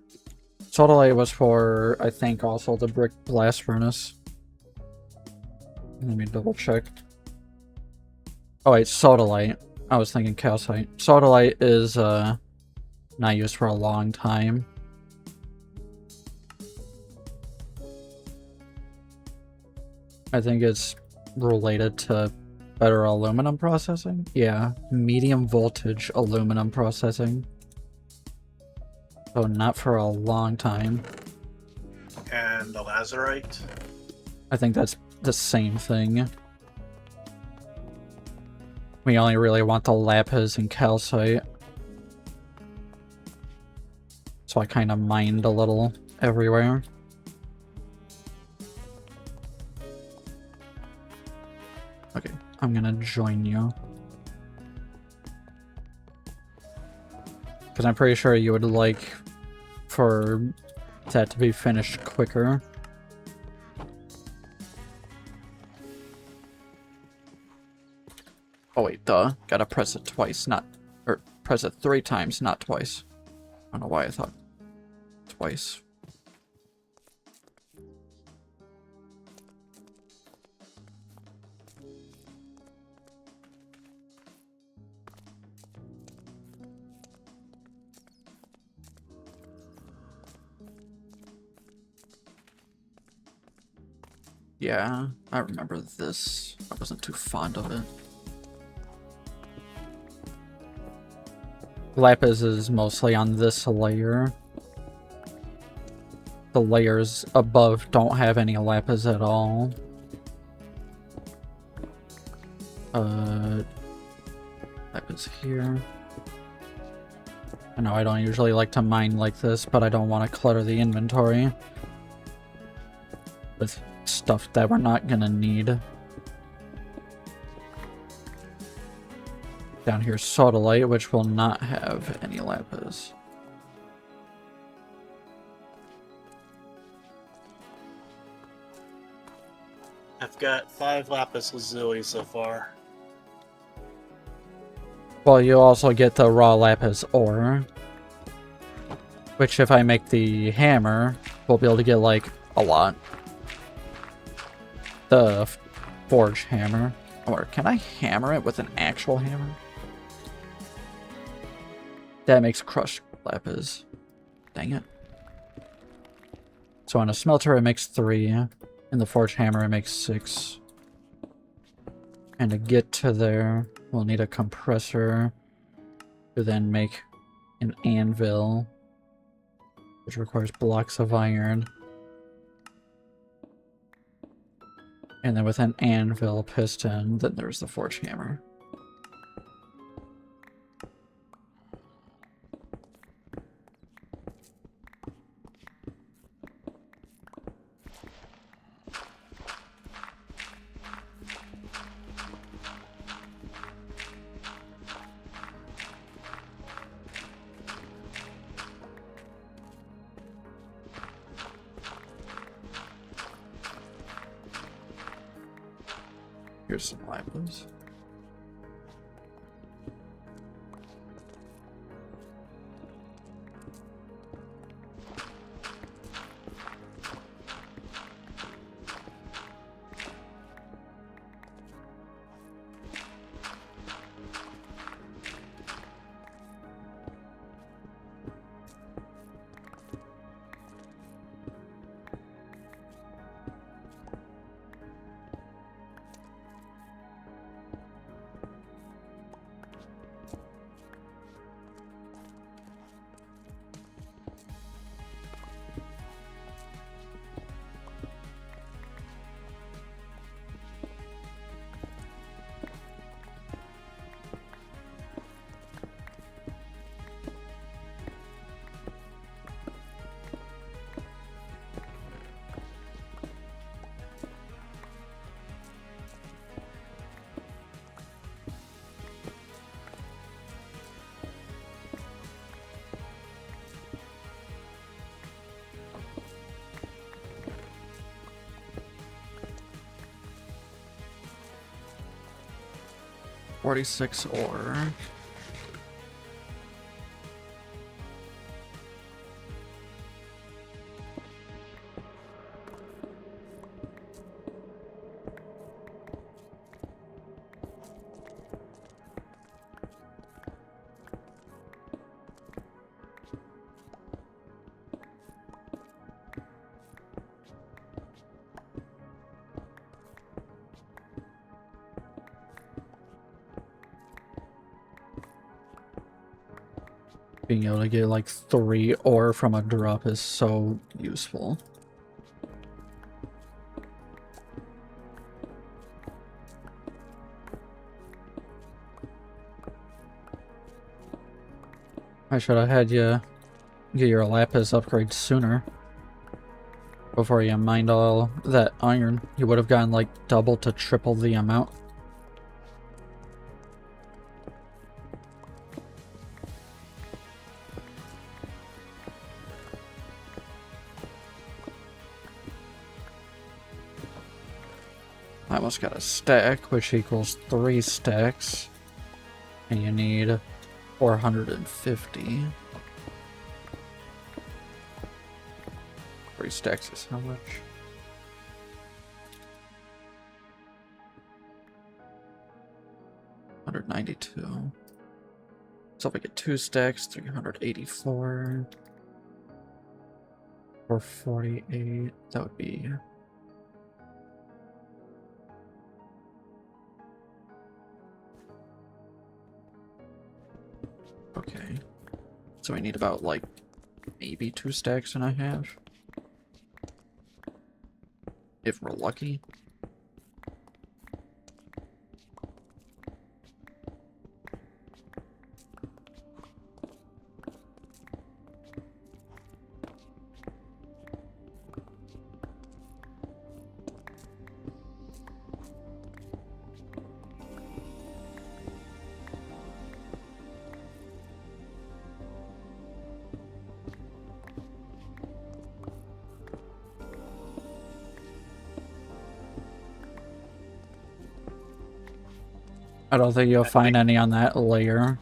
Sodalite was for, I think, also the brick blast furnace. Let me double check. Oh wait, sodalite. I was thinking calcite. Sodalite is, not used for a long time. I think it's related to better aluminum processing. Yeah, medium voltage aluminum processing. So not for a long time. And the lazerite. I think that's the same thing. We only really want the lapis and calcite. So I kind of mined a little everywhere. Okay, I'm gonna join you. Because I'm pretty sure you would like for that to be finished quicker. Oh wait, duh. Gotta press it twice, not... Or press it 3 times, not twice. I don't know why I thought twice. Yeah, I remember this. I wasn't too fond of it. Lapis is mostly on this layer. The layers above don't have any lapis at all. Lapis here. I know I don't usually like to mine like this, but I don't want to clutter the inventory with stuff that we're not gonna need. Down here, sodalite, which will not have any lapis. I've got 5 lapis lazuli so far. Well, you also get the raw lapis ore, which if I make the hammer, we'll be able to get, like, a lot. The forge hammer. Or can I hammer it with an actual hammer? That makes crushed lapis. Dang it. So on a smelter it makes 3, and the forge hammer it makes 6. And to get to there, we'll need a compressor to then make an anvil, which requires blocks of iron. And then with an anvil piston, then there's the forge hammer. Here's some lapis. $46 ore. Being able to get like 3 ore from a drop is so useful. I should have had you get your lapis upgrade sooner. Before you mined all that iron, you would have gotten like double to triple the amount. I almost got a stack, which equals 3 stacks. And you need 450. 3 stacks is how much? $192. So if I get 2 stacks, 384. 448. That would be. Okay. So I need about like maybe 2 stacks and a half. If we're lucky. I don't think you'll find any on that layer.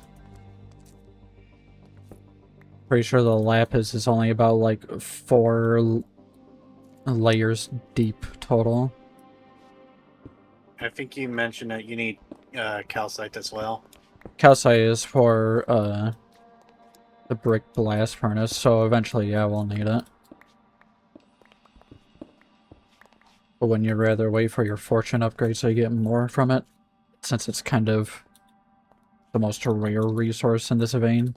Pretty sure the lapis is only about like 4 layers deep total. I think you mentioned that you need calcite as well. Calcite is for the brick blast furnace, so eventually, yeah, we'll need it. But wouldn't you rather wait for your fortune upgrade so you get more from it? Since it's kind of the most rare resource in this vein.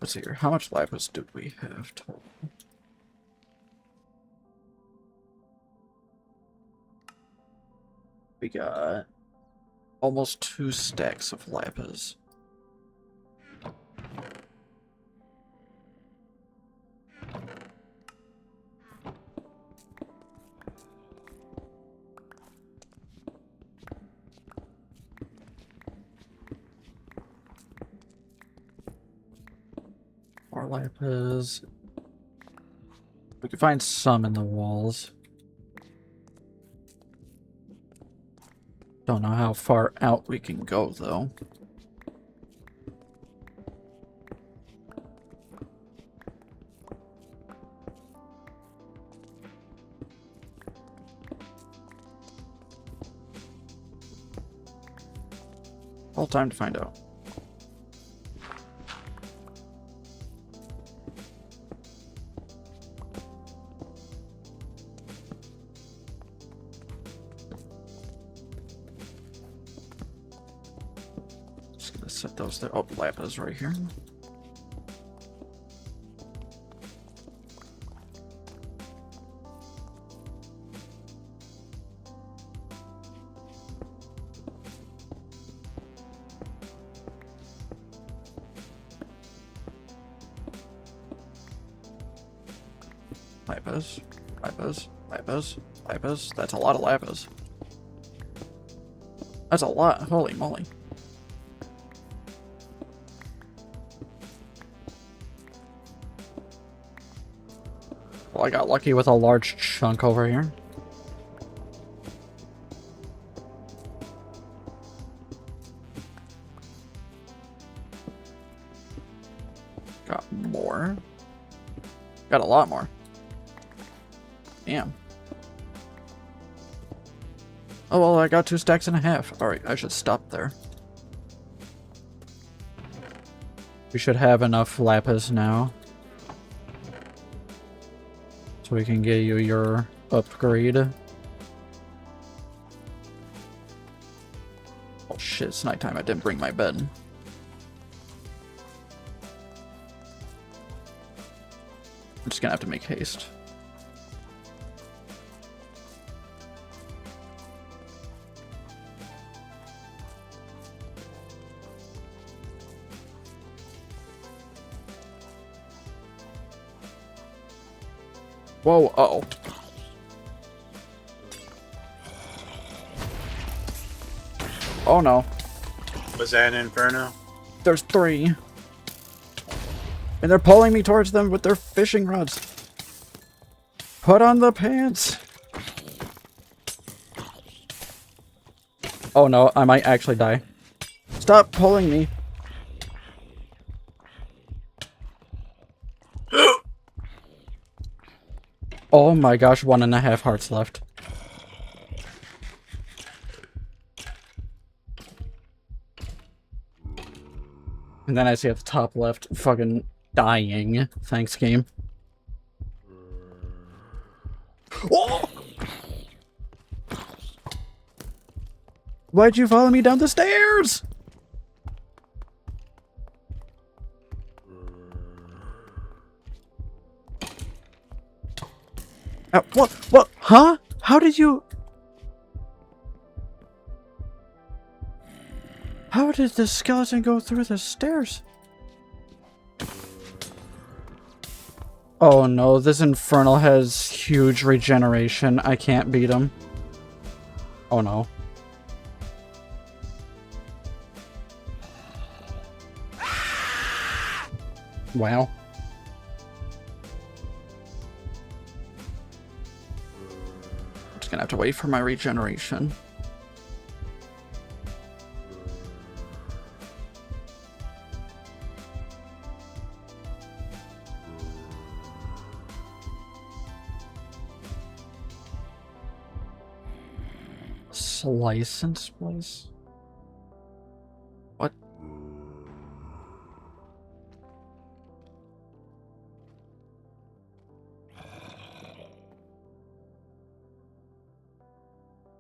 Let's see here. How much lapis do we have total? We got almost 2 stacks of lapis. More lapis. We can find some in the walls. Don't know how far out we can go, though. All time to find out. Just gonna set those there. Oh, lapis right here. Lapis, lapis, lapis, lapis. That's a lot of lapis. That's a lot. Holy moly. Well, I got lucky with a large chunk over here. Got more. Got a lot more. Damn. Oh, well, I got 2 stacks and a half. Alright, I should stop there. We should have enough lapis now. So we can get you your upgrade. Oh shit, it's nighttime. I didn't bring my bed. I'm just gonna have to make haste. Whoa, uh-oh. Oh no. Was that an inferno? There's 3. And they're pulling me towards them with their fishing rods. Put on the pants. Oh no, I might actually die. Stop pulling me. Oh my gosh, 1.5 hearts left. And then I see at the top left, fucking dying. Thanks, game. Oh! Why'd you follow me down the stairs? What? What? Huh? How did you... How did the skeleton go through the stairs? Oh no, this infernal has huge regeneration. I can't beat him. Oh no. Wow. I'm just gonna have to wait for my regeneration. Slice and splice? What?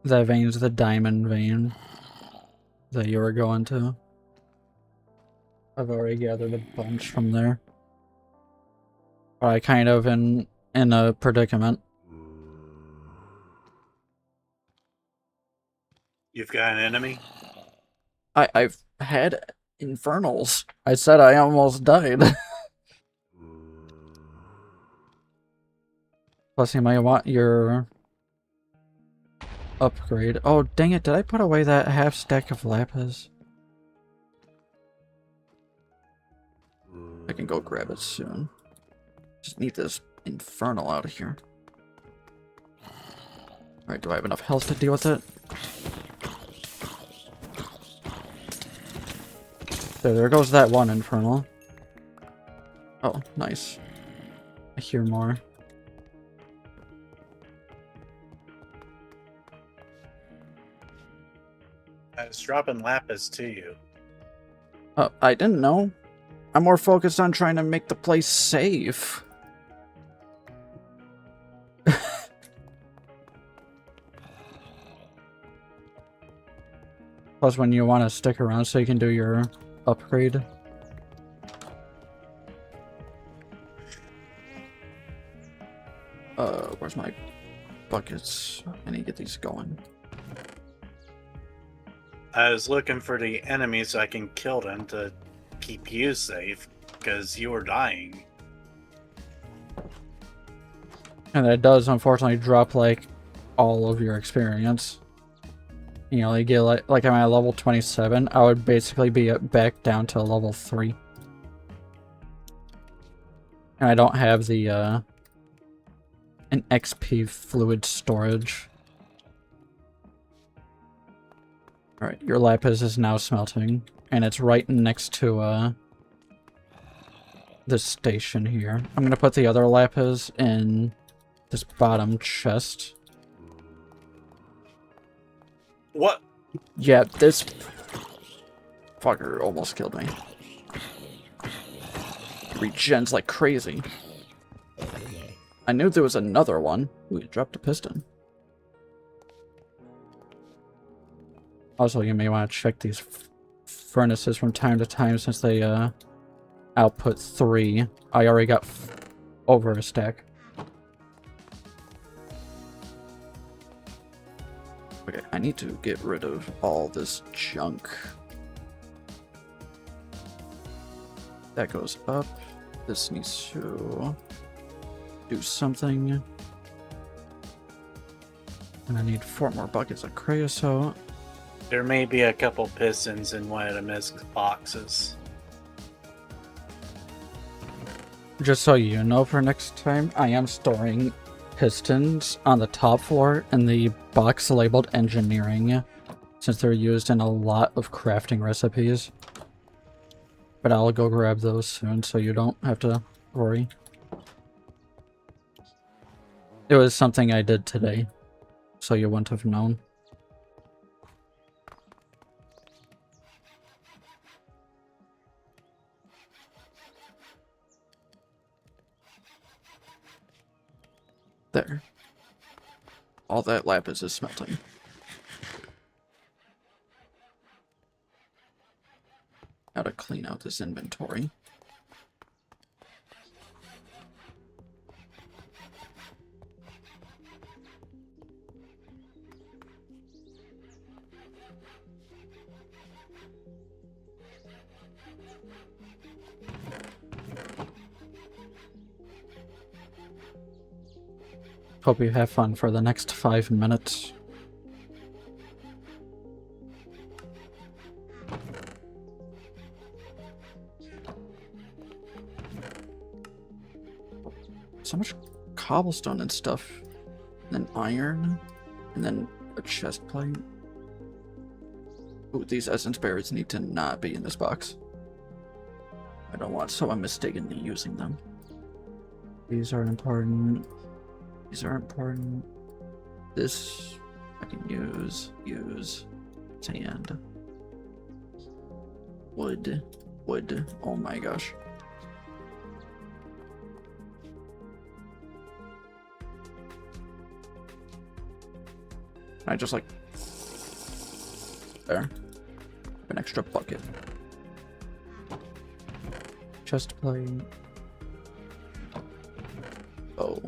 That vein's the diamond vein that you were going to. I've already gathered a bunch from there. But I kind of in a predicament. You've got an enemy? I've had infernals. I said I almost died. Plus you might want your upgrade. Oh dang it, did I put away that half stack of lapis? I can go grab it soon. Just need this infernal out of here. Alright, do I have enough health to deal with it? There goes that one infernal. Oh, nice. I hear more. I was dropping lapis to you. I didn't know. I'm more focused on trying to make the place safe. Plus when you want to stick around so you can do your upgrade. Where's my buckets? I need to get these going. I was looking for the enemy so I can kill them to keep you safe, because you were dying. And that does unfortunately drop like all of your experience. You know, you get like I'm at level 27, I would basically be back down to level 3. And I don't have the an XP fluid storage. Alright, your lapis is now smelting, and it's right next to this station here. I'm gonna put the other lapis in this bottom chest. What? Yeah, this fucker almost killed me. Regens like crazy. I knew there was another one. Ooh, he dropped a piston. Also, you may want to check these furnaces from time to time since they output 3. I already got over a stack. Okay, I need to get rid of all this junk. That goes up. This needs to do something. And I need 4 more buckets of creosote. There may be a couple pistons in one of the missed boxes. Just so you know, for next time, I am storing pistons on the top floor in the box labeled engineering, since they're used in a lot of crafting recipes. But I'll go grab those soon, so you don't have to worry. It was something I did today, so you wouldn't have known. There. All that lapis is smelting. How to clean out this inventory. Hope you have fun for the next 5 minutes. So much cobblestone and stuff. And then iron. And then a chest plate. Ooh, these essence berries need to not be in this box. I don't want someone mistakenly using them. These are important. These are important. This I can use. Sand. Wood. Oh my gosh. I just like there. An extra bucket. Chest plate. Oh.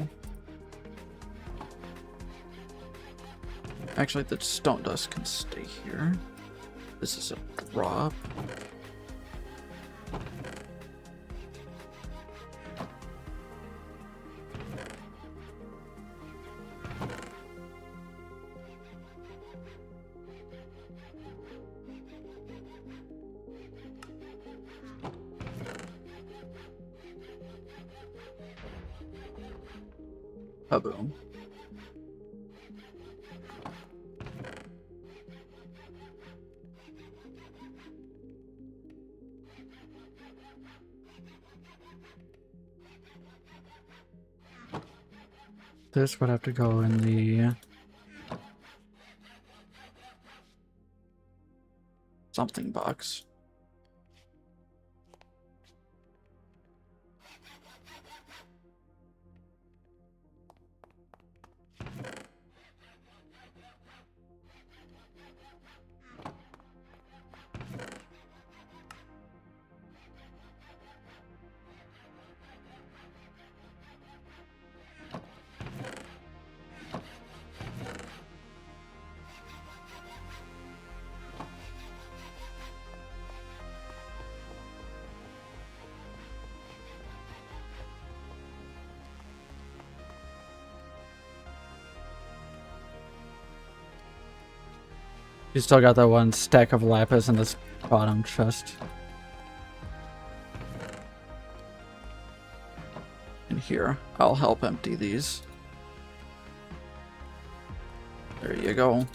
Actually, the stone dust can stay here. This is a drop. Boom. This would have to go in the something box. You still got that one stack of lapis in this bottom chest. And here, I'll help empty these. There you go.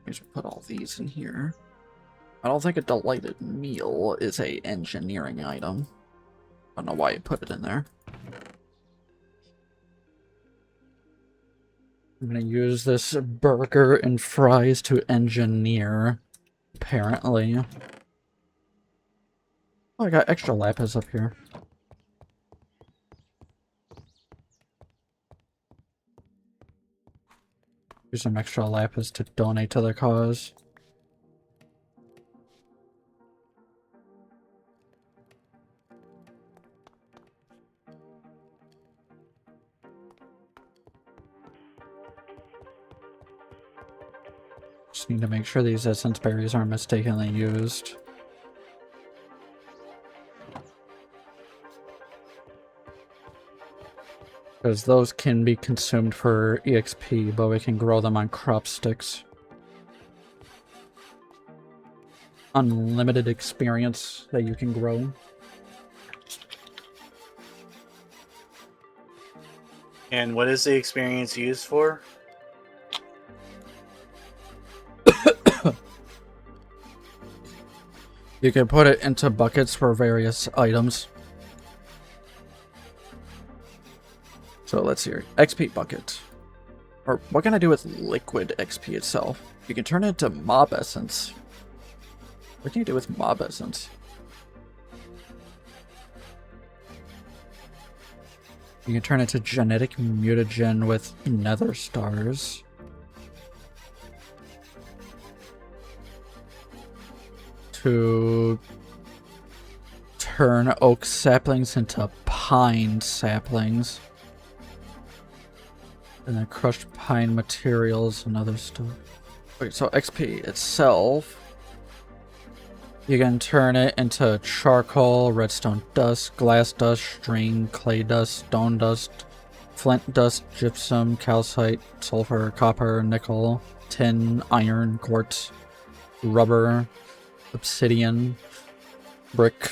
Just put all these in here. I don't think a delighted meal is a engineering item. I don't know why you put it in there. I'm gonna use this burger and fries to engineer, apparently. Oh, I got extra lapis up here. Use some extra lapis to donate to the cause. Just need to make sure these essence berries aren't mistakenly used. Because those can be consumed for EXP, but we can grow them on crop sticks. Unlimited experience that you can grow. And what is the experience used for? You can put it into buckets for various items. So let's see here. XP bucket. Or what can I do with liquid XP itself? You can turn it into mob essence. What can you do with mob essence? You can turn it to genetic mutagen with nether stars. To turn oak saplings into pine saplings. And then crushed pine materials and other stuff. Wait, so XP itself, you can turn it into charcoal, redstone dust, glass dust, string, clay dust, stone dust, flint dust, gypsum, calcite, sulfur, copper, nickel, tin, iron, quartz, rubber, obsidian, brick,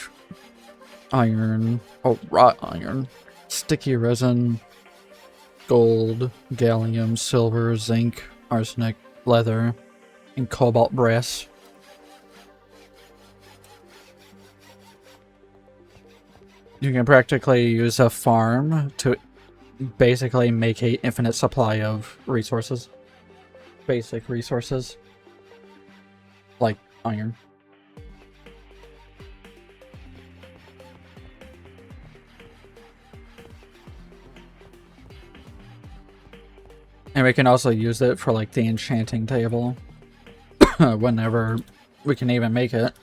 iron, oh, wrought iron, sticky resin, gold, gallium, silver, zinc, arsenic, leather, and cobalt brass. You can practically use a farm to basically make an infinite supply of resources. Basic resources. Like iron. And we can also use it for like the enchanting table. Whenever we can even make it.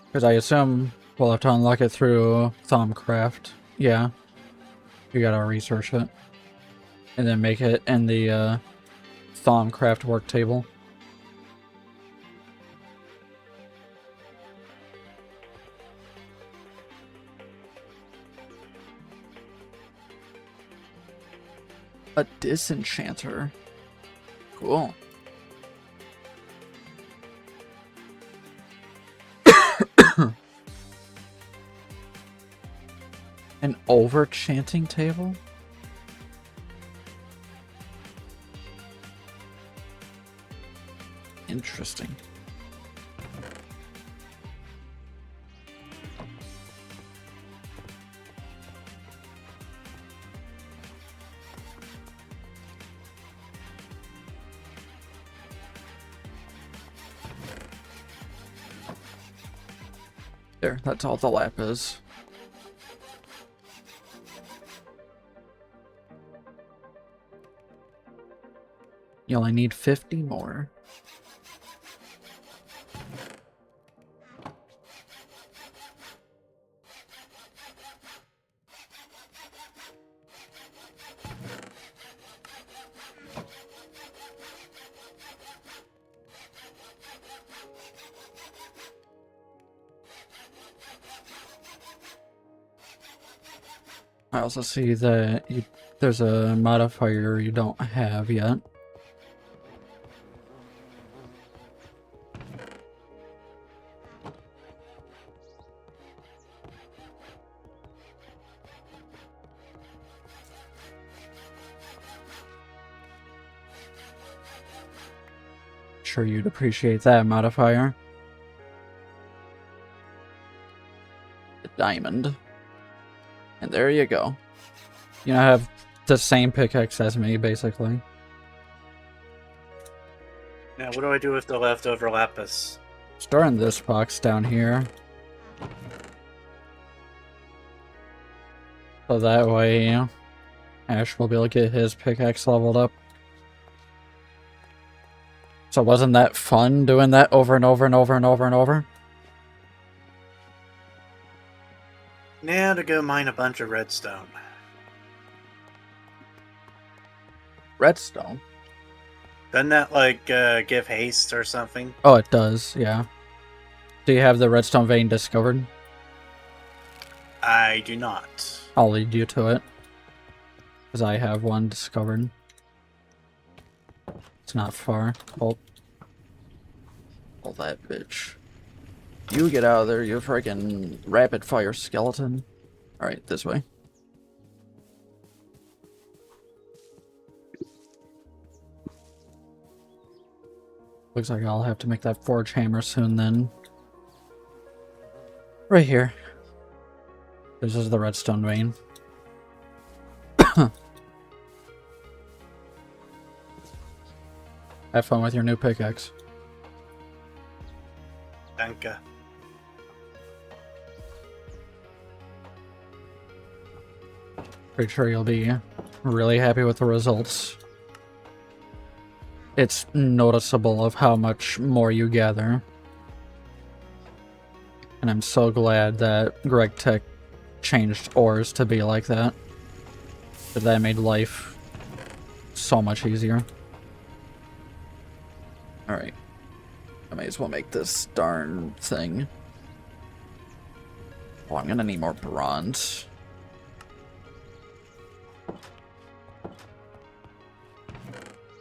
Because I assume we'll have to unlock it through Thaumcraft. Yeah. You gotta research it. And then make it in the Thaumcraft work table. A disenchanter. Cool. An over-chanting table? Interesting. There, that's all the lapis. You only need 50 more. I also see that there's a modifier you don't have yet. Sure you'd appreciate that modifier. The diamond. And there you go. You now have The same pickaxe as me, basically. Now, what do I do with the leftover lapis? Store in this box down here. So that way, Ash will be able to get his pickaxe leveled up. So wasn't that fun doing that over and over and over and over and over? Now to go mine a bunch of redstone. Redstone? Doesn't that, like, give haste or something? Oh, it does, yeah. Do you have the redstone vein discovered? I do not. I'll lead you to it. Because I have one discovered. It's not far. Oh. Oh, that bitch. You get out of there, you friggin' rapid fire skeleton. Alright, this way. Looks like I'll have to make that forge hammer soon then. Right here. This is the redstone vein. Have fun with your new pickaxe. Danke. Pretty sure you'll be really happy with the results. It's noticeable of how much more you gather. And I'm so glad that GregTech changed ores to be like that. That made life so much easier. Alright. I may as well make this darn thing. Oh, I'm gonna need more bronze.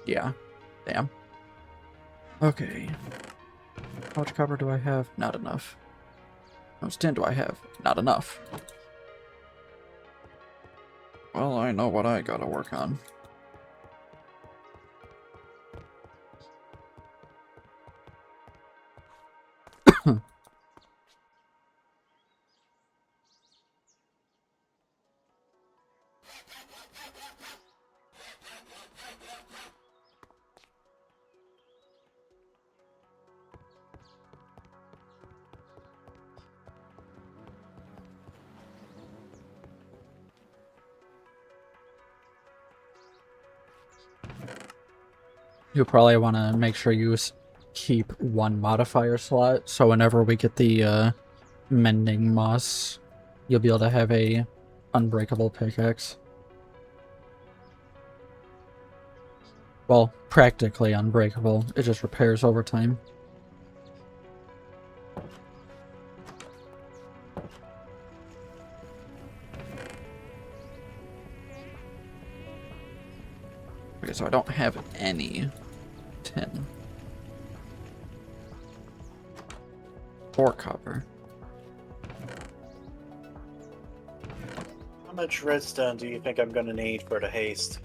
Yeah. Damn. Okay. How much copper do I have? Not enough. How much tin do I have? Not enough. Well, I know what I gotta work on. You probably want to make sure you keep one modifier slot, so whenever we get the mending moss, you'll be able to have a unbreakable pickaxe. Well, practically unbreakable. It just repairs over time. Okay, so I don't have any tin. Or copper. How much redstone do you think I'm gonna need for the haste?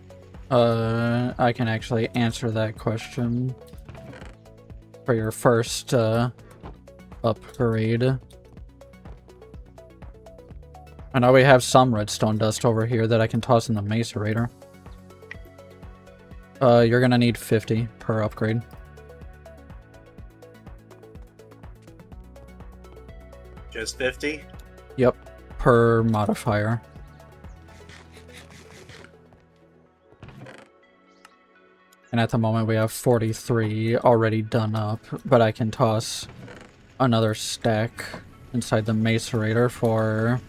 I can actually answer that question for your first, upgrade. I know we have some redstone dust over here that I can toss in the macerator. You're gonna need 50 per upgrade. Just 50? Yep, per modifier. And at the moment we have 43 already done up, but I can toss another stack inside the macerator for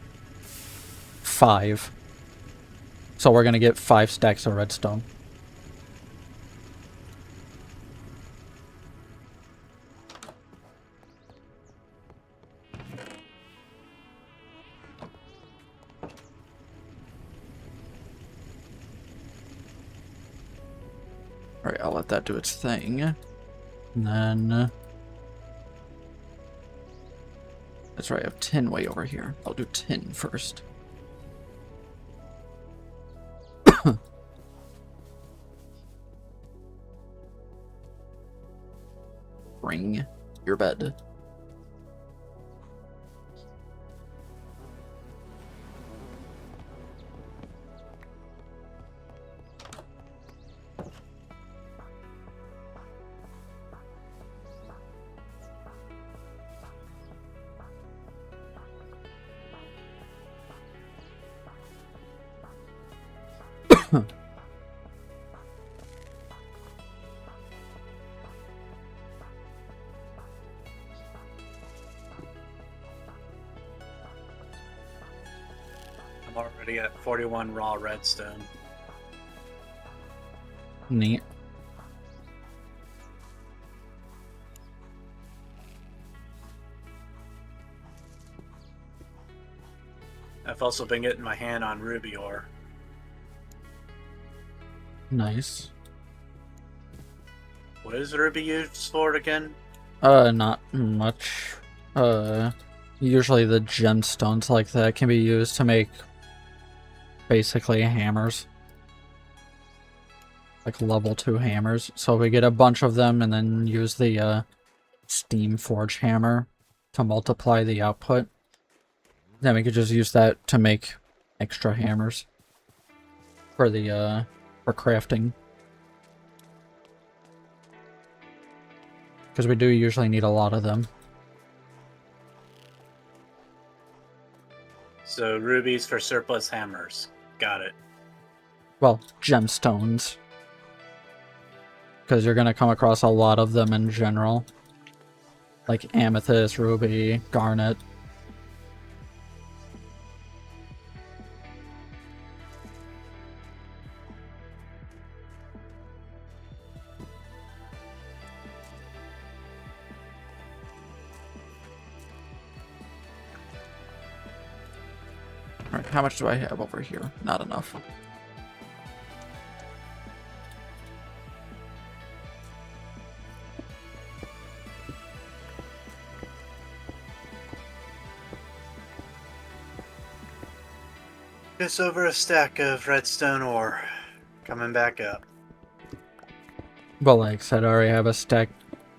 5. So we're gonna get 5 stacks of redstone. Alright, I'll let that do its thing. And then... that's right, I have tin way over here. I'll do tin first. Bring your bed. I'm already at 41 raw redstone. Neat. I've also been getting my hand on ruby ore. Nice. What is ruby used for again? Not much. Usually the gemstones like that can be used to make basically hammers. Like level 2 hammers. So we get a bunch of them and then use the steam forge hammer to multiply the output. Then we could just use that to make extra hammers for the for crafting. Because we do usually need a lot of them. So rubies for surplus hammers. Got it. Well, gemstones. Because you're going to come across a lot of them in general. Like amethyst, ruby, garnet. Alright, how much do I have over here? Not enough. Just over a stack of redstone ore. Coming back up. Well, like I said, I already have a stack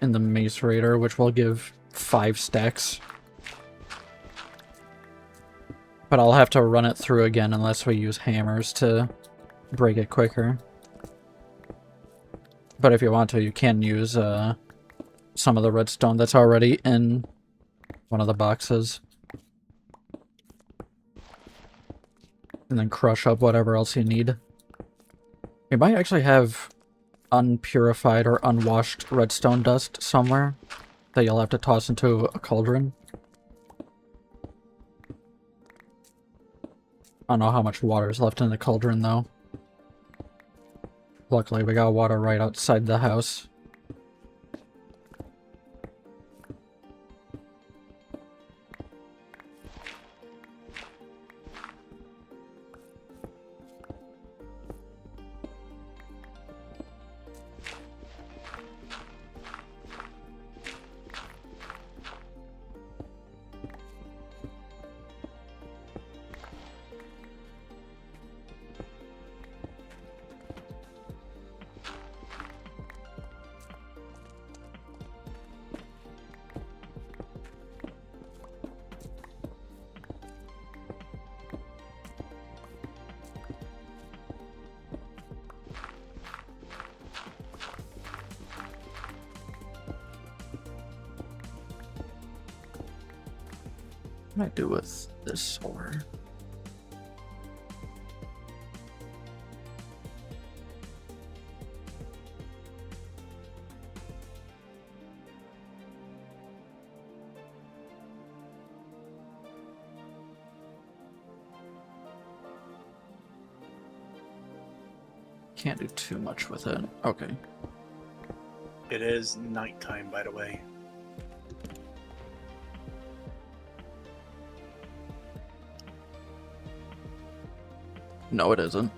in the macerator, which will give 5 stacks. But I'll have to run it through again unless we use hammers to break it quicker. But if you want to, you can use some of the redstone that's already in one of the boxes. And then crush up whatever else you need. You might actually have unpurified or unwashed redstone dust somewhere that you'll have to toss into a cauldron. I don't know how much water is left in the cauldron, though. Luckily, we got water right outside the house. What do I do with this ore? Can't do too much with it. Okay. It is nighttime, by the way. No, it isn't.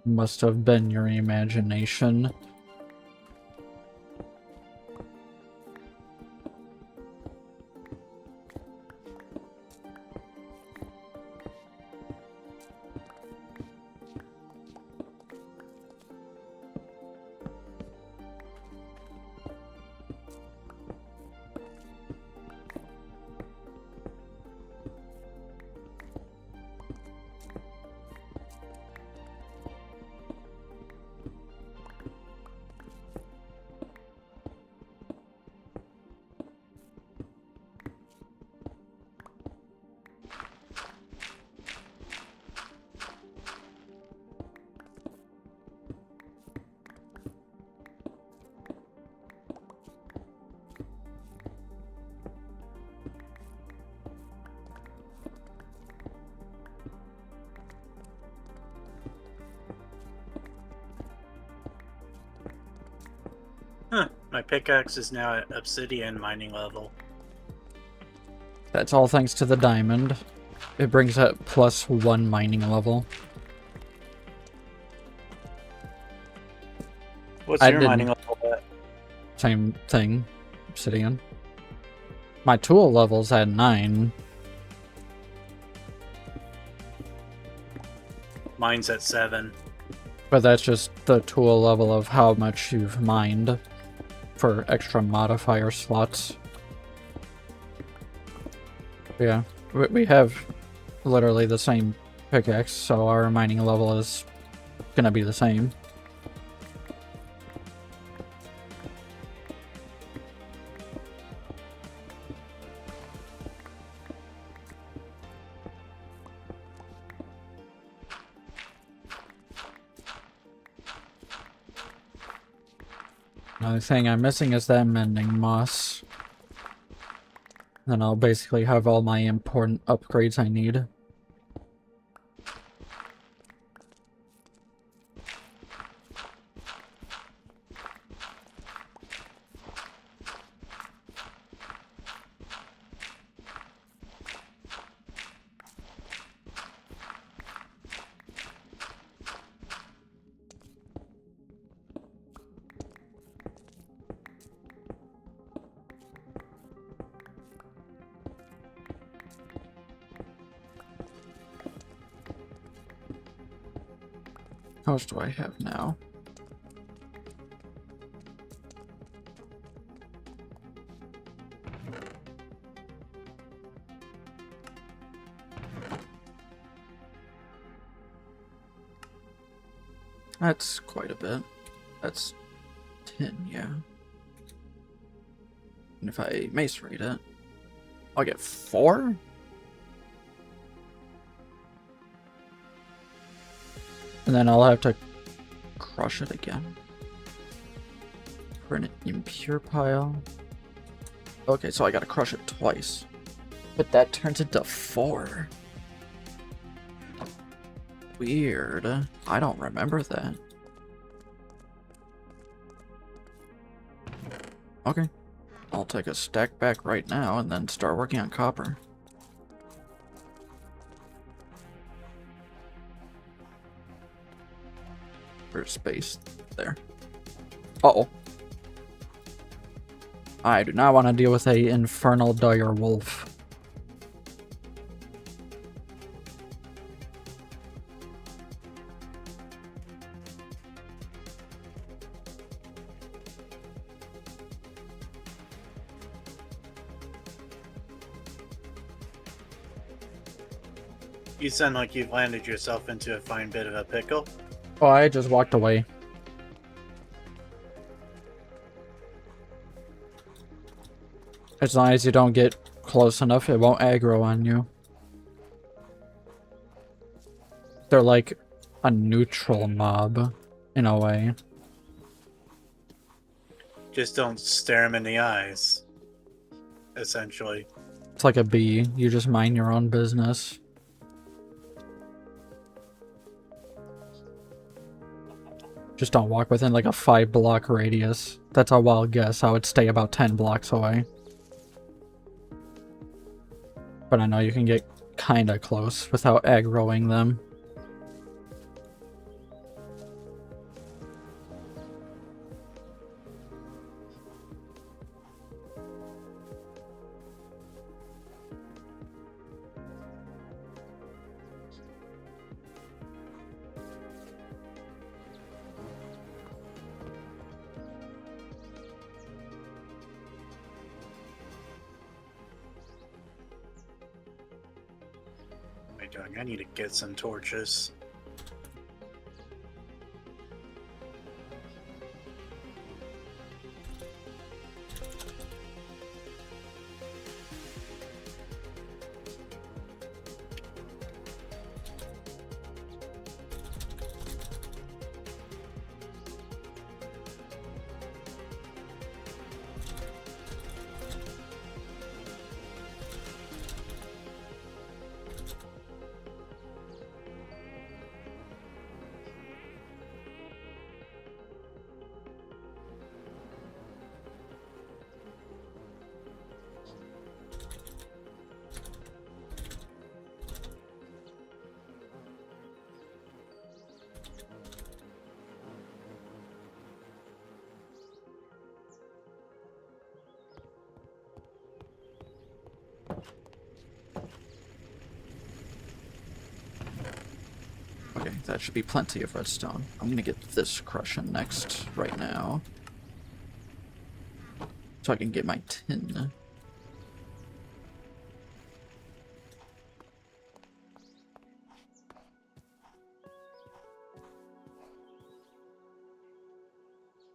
Must have been your imagination. My pickaxe is now at obsidian mining level. That's all thanks to the diamond. It brings up +1 mining level. What's I your didn't- mining level at? Same thing. Obsidian. My tool level's at 9. Mine's at 7. But that's just the tool level of how much you've mined for extra modifier slots. Yeah, we have literally the same pickaxe, so our mining level is gonna be the same. Another thing I'm missing is that mending moss. Then I'll basically have all my important upgrades I need. How much do I have now? That's quite a bit. That's 10, yeah. And if I macerate it, I'll get 4? And then I'll have to crush it again. For an impure pile. Okay, so I gotta crush it twice. But that turns into 4. Weird. I don't remember that. Okay. I'll take a stack back right now and then start working on copper. There's space there. Uh-oh. I do not want to deal with a infernal dire wolf. You sound like you've landed yourself into a fine bit of a pickle. Oh, I just walked away. As long as you don't get close enough, it won't aggro on you. They're like a neutral mob, in a way. Just don't stare them in the eyes, essentially. It's like a bee. You just mind your own business. Just don't walk within like a 5-block radius. That's a wild guess. I would stay about 10 blocks away. But I know you can get kinda close without aggroing them. What am I doing? I need to get some torches. that should be plenty of redstone. I'm gonna get this crushing next right now. So I can get my tin.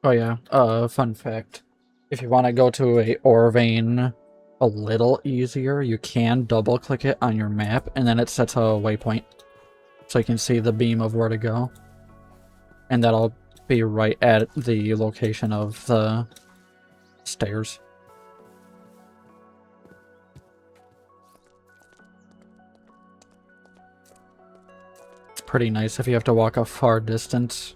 Oh yeah, fun fact. If you want to go to a ore vein a little easier, you can double click it on your map and then it sets a waypoint. So you can see the beam of where to go. And that'll be right at the location of the stairs. It's pretty nice if you have to walk a far distance.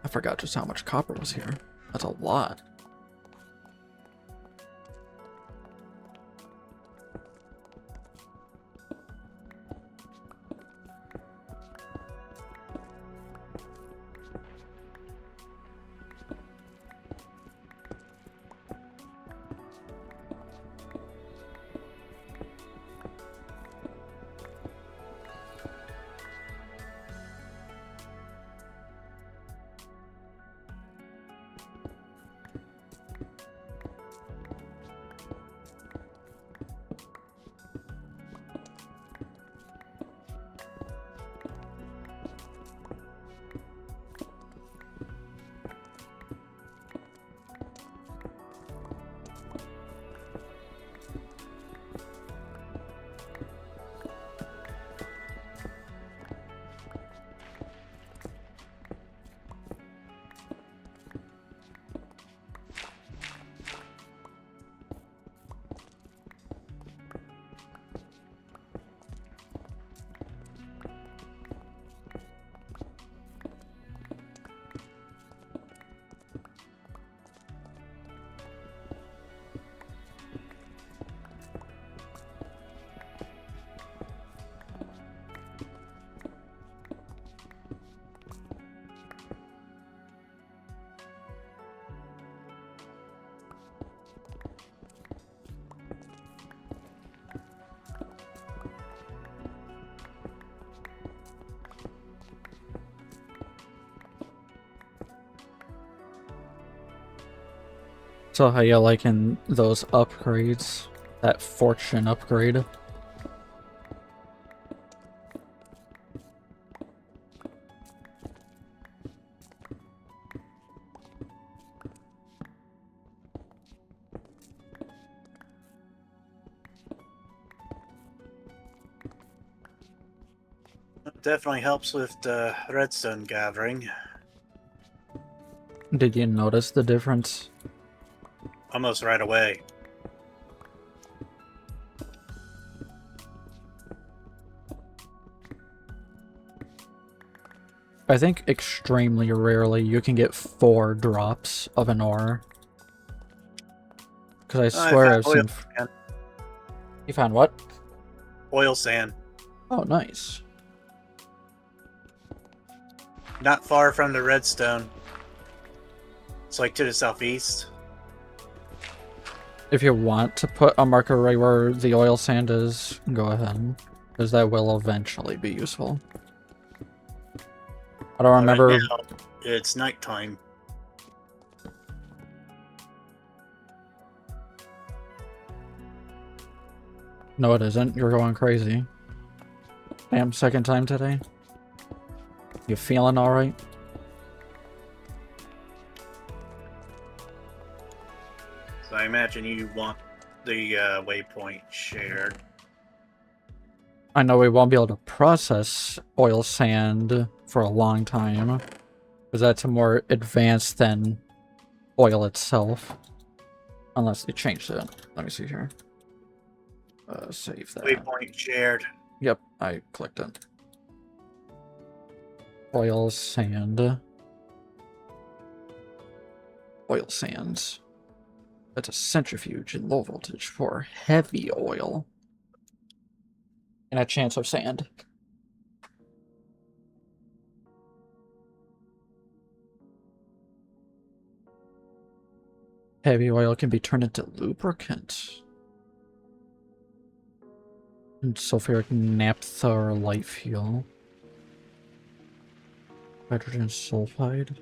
I forgot just how much copper was here. That's a lot. So how you liking those upgrades? That fortune upgrade? Definitely helps with redstone gathering. Did you notice the difference? Almost right away. I think extremely rarely you can get 4 drops of an ore. Because I swear I've seen... Sand. You found what? Oil sand. Oh, nice. Not far from the redstone. It's like to the southeast. If you want to put a marker right where the oil sand is, go ahead. Because that will eventually be useful. I don't remember... Right now, it's nighttime. No, it isn't. You're going crazy. Damn, second time today. You feeling alright? So I imagine you want the waypoint shared. I know we won't be able to process oil sand for a long time. Because that's more advanced than oil itself. Unless they changed it. Let me see here. Save that. Waypoint shared. Yep, I clicked it. Oil sand. Oil sands. That's a centrifuge in low voltage for heavy oil. And a chance of sand. Heavy oil can be turned into lubricant. And sulfuric naphtha or light fuel. Hydrogen sulfide.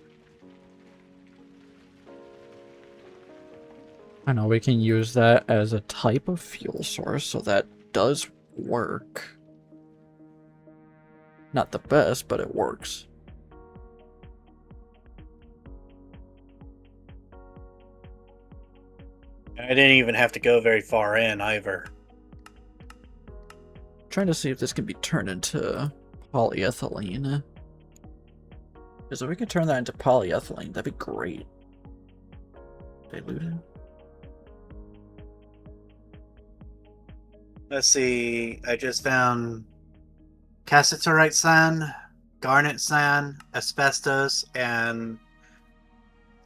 I know we can use that as a type of fuel source, so that does work. Not the best, but it works. I didn't even have to go very far in either. Trying to see if this can be turned into polyethylene. Because if we could turn that into polyethylene, that'd be great. Diluted. Let's see. I just found cassiterite sand, garnet sand, asbestos, and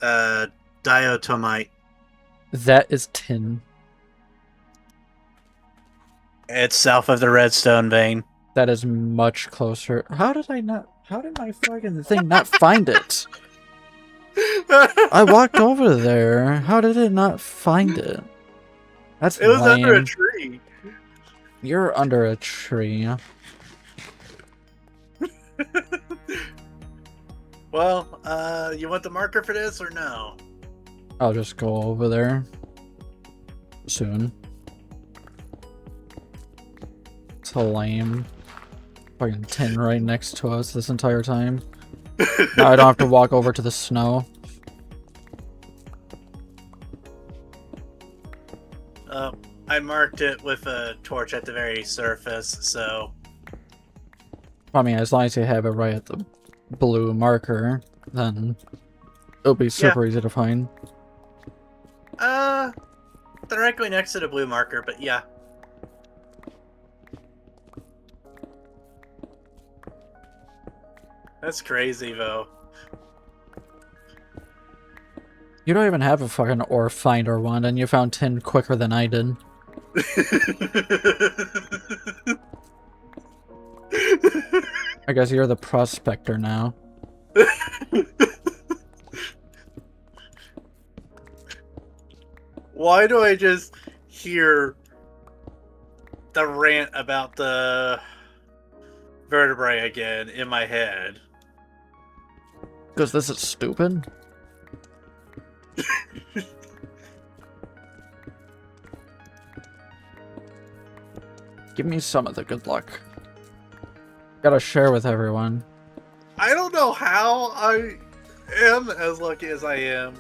diatomite. That is tin. It's south of the redstone vein. That is much closer. How did my fucking thing not find it? I walked over there. How did it not find it? That's It was lame. under a tree. You're under a tree. Well, you want the marker for this or no? I'll just go over there soon. It's lame. Fucking tin right next to us this entire time. Now I don't have to walk over to the snow. I marked it with a torch at the very surface, so... I mean, as long as you have it right at the blue marker, then it'll be super easy to find. Directly next to the blue marker, but yeah. That's crazy, though. You don't even have a fucking ore finder one, and you found tin quicker than I did. I guess you're the prospector now. Why do I just hear the rant about the vertebrae again in my head? Because this is stupid? Give me some of the good luck. Gotta share with everyone. I don't know how I am as lucky as I am.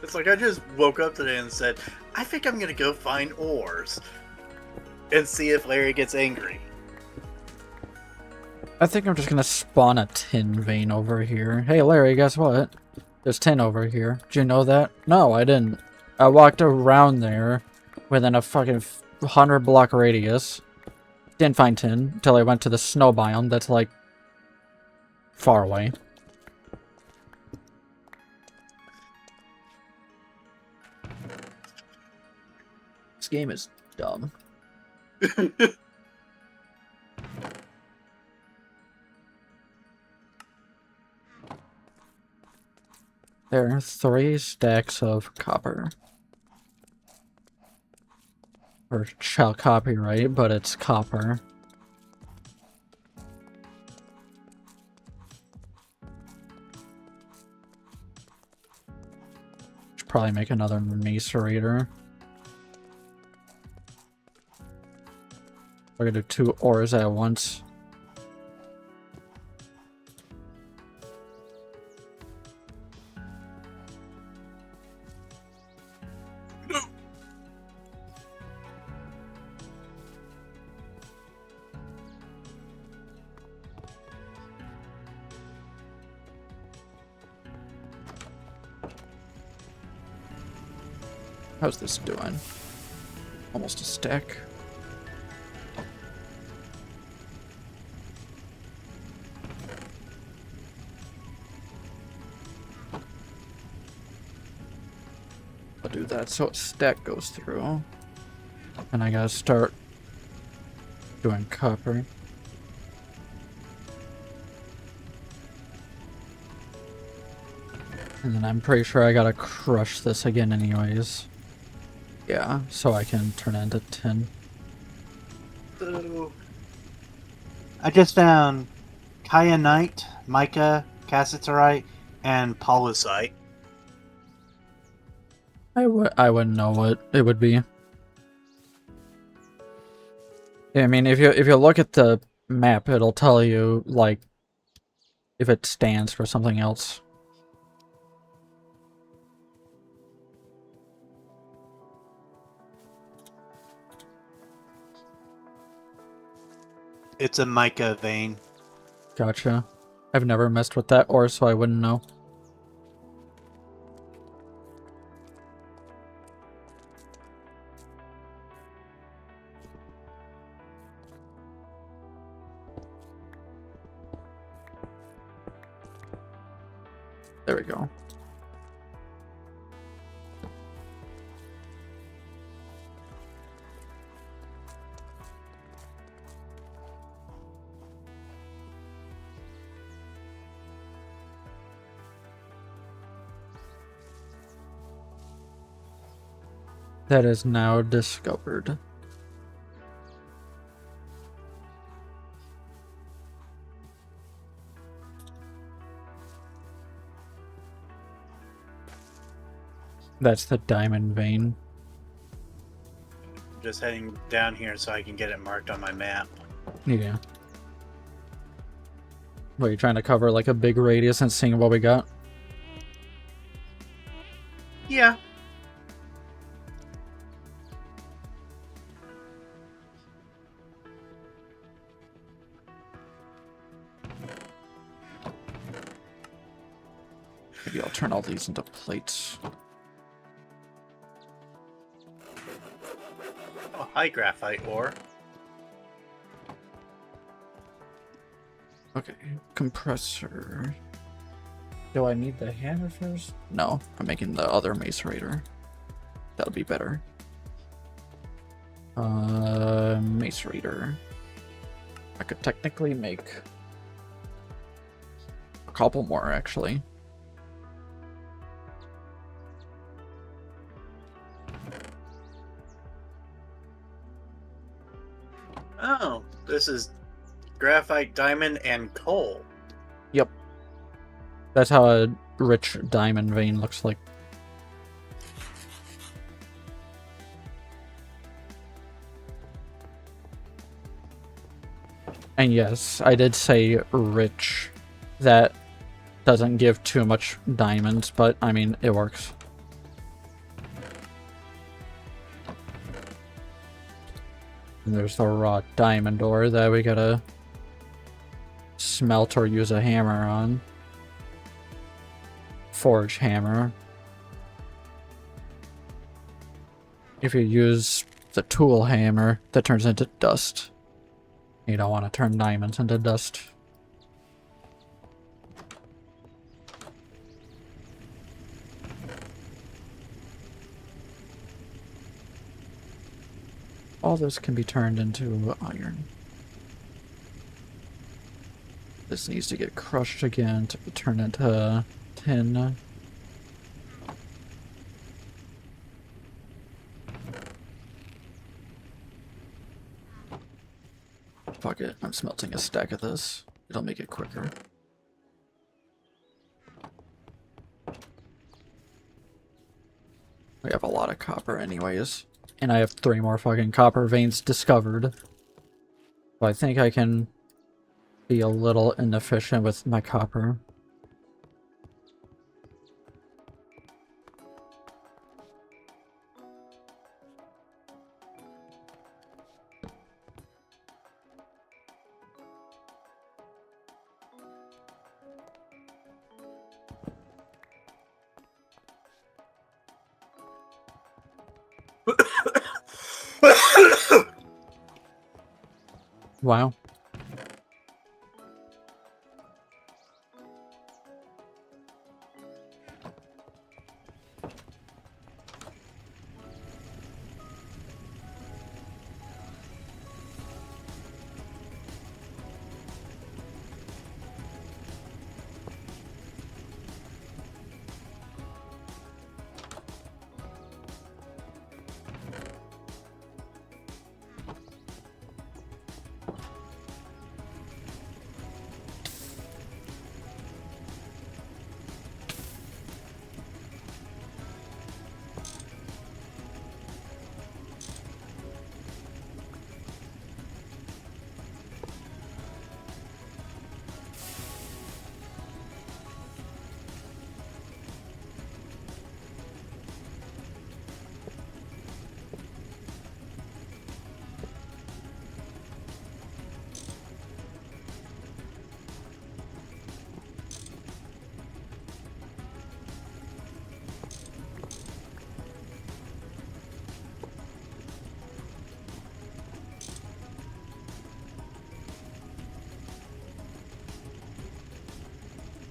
It's like I just woke up today and said, I think I'm gonna go find ores and see if Larry gets angry. I think I'm just gonna spawn a tin vein over here. Hey Larry, guess what? There's tin over here. Did you know that? No, I didn't. I walked around there within a fucking 100-block radius. Didn't find tin until I went to the snow biome that's like far away. This game is dumb. There are 3 stacks of copper. Or shall copyright, but it's copper. Should probably make another macerator. We're gonna do 2 ores at once. How's this doing? Almost a stack. I'll do do that so a stack goes through. And I gotta start doing copper. And then I'm pretty sure I gotta crush this again anyways. Yeah, so I can turn it into tin. So, I just found kyanite, mica, cassiterite, and polysite. I wouldn't know what it would be. Yeah, I mean, if you look at the map, it'll tell you, like, if it stands for something else. It's a mica vein. Gotcha. I've never messed with that ore, so I wouldn't know. There we go. That is now discovered. That's the diamond vein. I'm just heading down here so I can get it marked on my map. Yeah. What, you trying to cover like a big radius and seeing what we got? Yeah. Maybe I'll turn all these into plates. Oh, hi, graphite ore. Okay, compressor. Do I need the hammer first? No, I'm making the other macerator. That'll be better. Macerator. I could technically make a couple more, actually. Oh, this is graphite, diamond, and coal. Yep. That's how a rich diamond vein looks like. And yes, I did say rich. That doesn't give too much diamonds, but I mean, it works. And there's the raw diamond ore that we gotta smelt or use a hammer on. Forge hammer. If you use the tool hammer, that turns into dust. You don't want to turn diamonds into dust. All this can be turned into iron. This needs to get crushed again to turn into tin. Fuck it, I'm smelting a stack of this. It'll make it quicker. We have a lot of copper anyways. And I have 3 more fucking copper veins discovered. So I think I can be a little inefficient with my copper. Wow.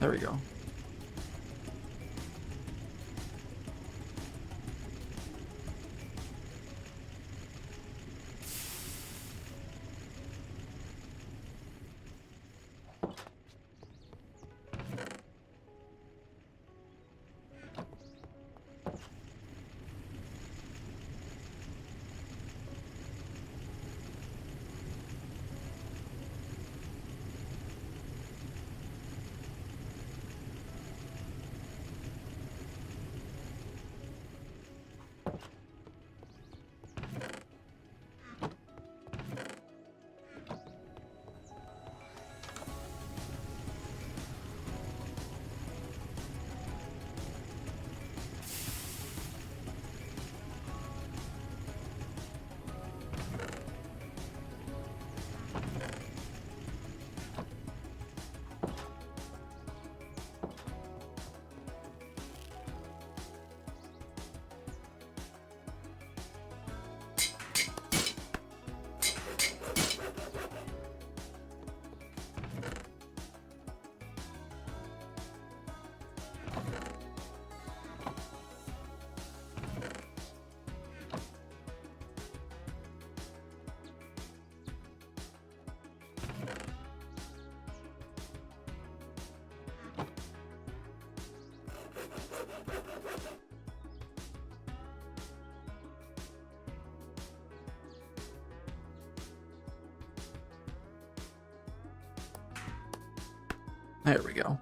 There we go. There we go.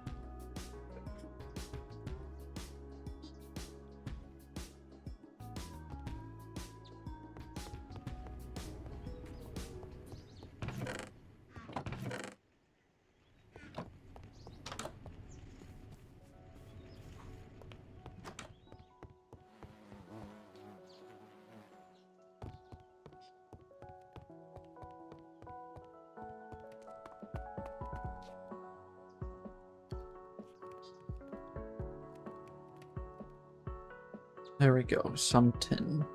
There we go. Some tin.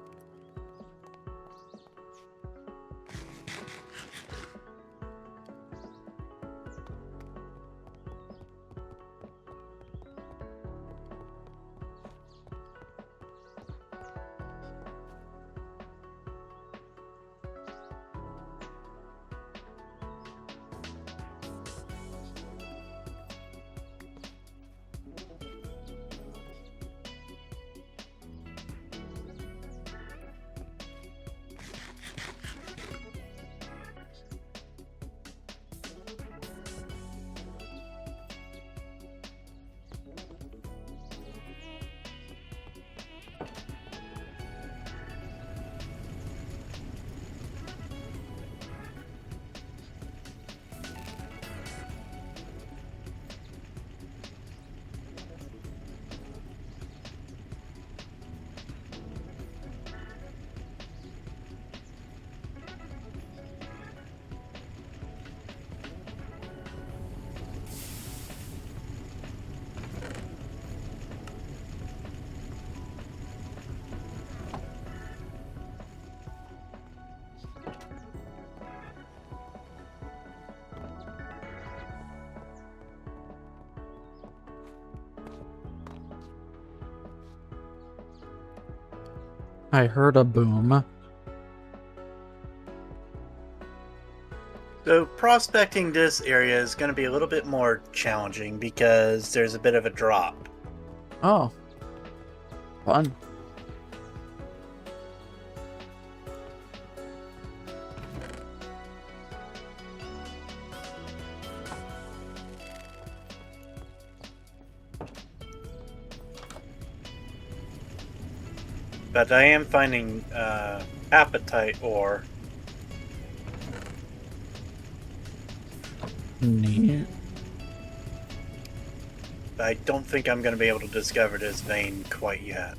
I heard a boom. So prospecting this area is going to be a little bit more challenging because there's a bit of a drop. Oh. Fun. But I am finding appetite ore. Neat. But I don't think I'm going to be able to discover this vein quite yet.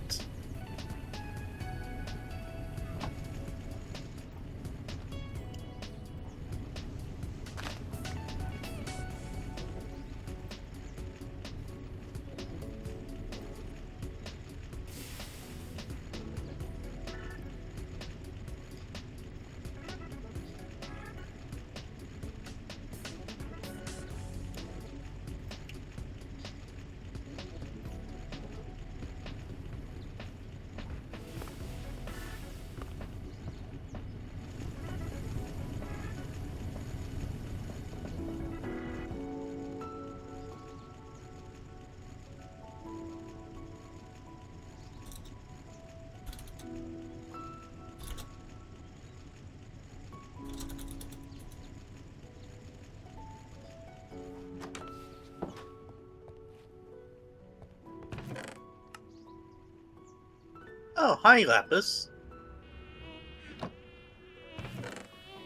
Oh, hi, Lapis.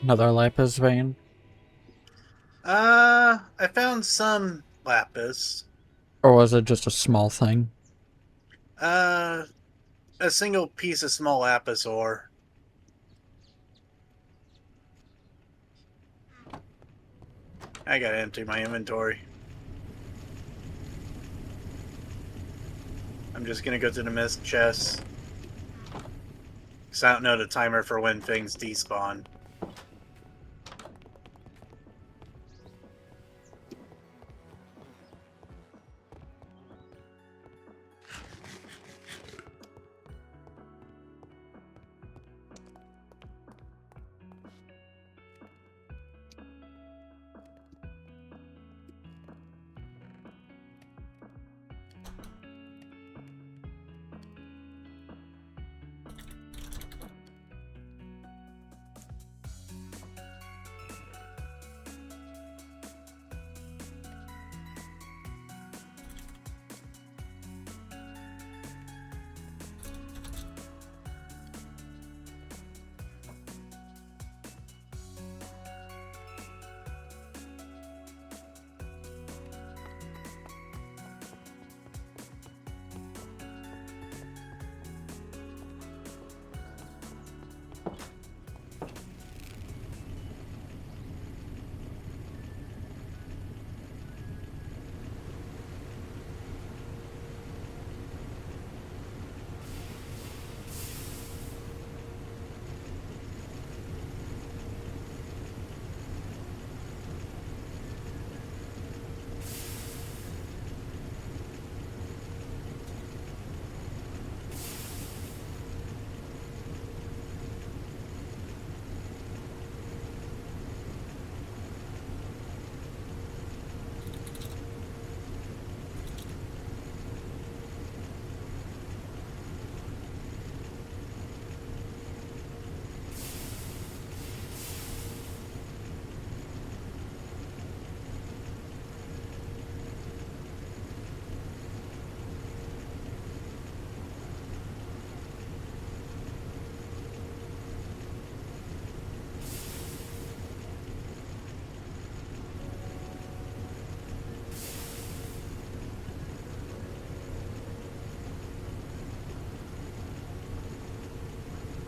Another lapis vein. I found some Lapis. Or was it just a small thing? Uh, a single piece of small Lapis ore. I gotta empty my inventory. I'm just gonna go to the mist chest. Because I don't know the timer for when things despawn.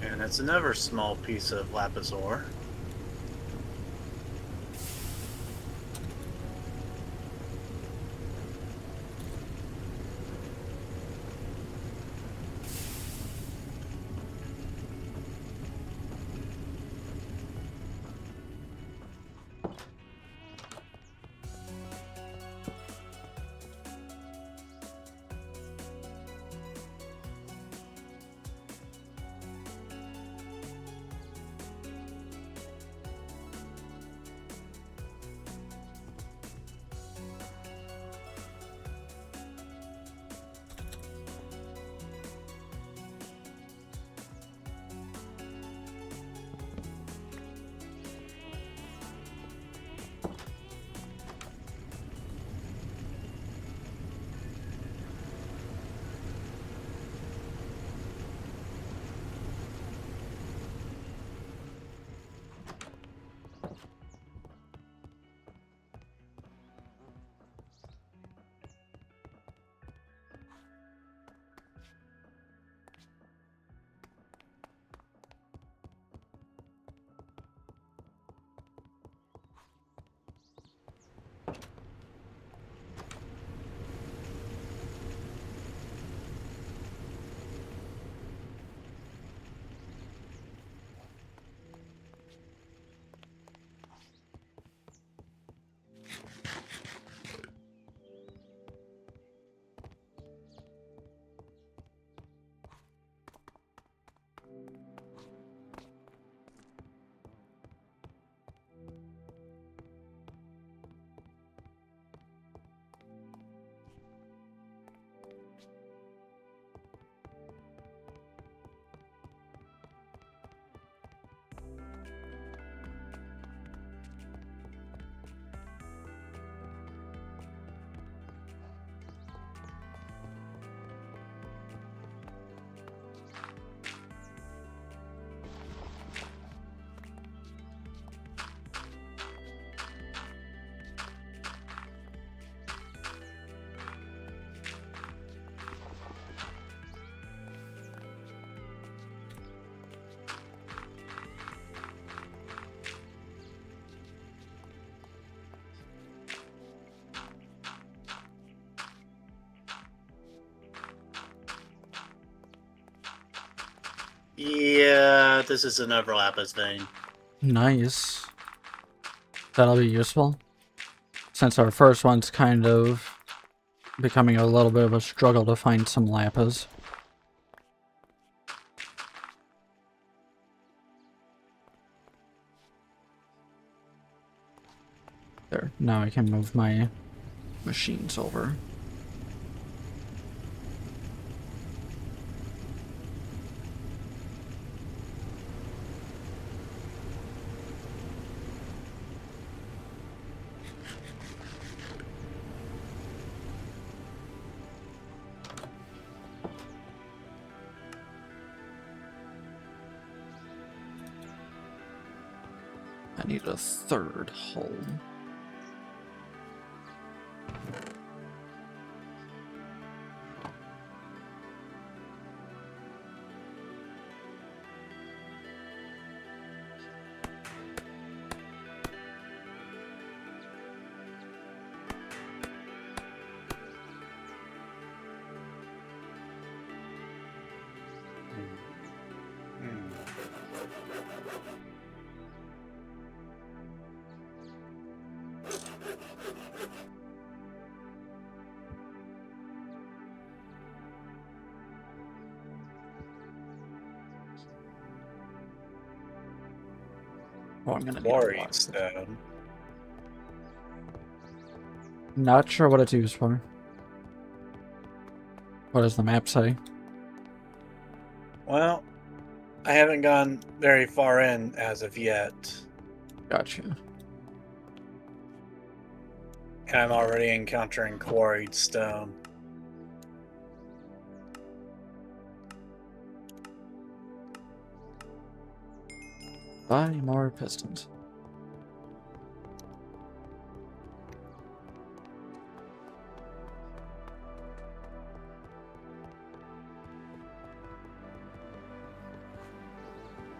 And it's another small piece of Lapis ore. Yeah, this is an overlap as vein. Nice. That'll be useful. Since our first one's kind of becoming a little bit of a struggle to find some lapis. There, now I can move my machines over. I need a third hole. Oh, I'm gonna need a Quarry lot. stone. Not sure what it's used for. What does the map say? Well, I haven't gone very far in as of yet, Gotcha. and I'm already encountering quarried stone. Buy more pistons.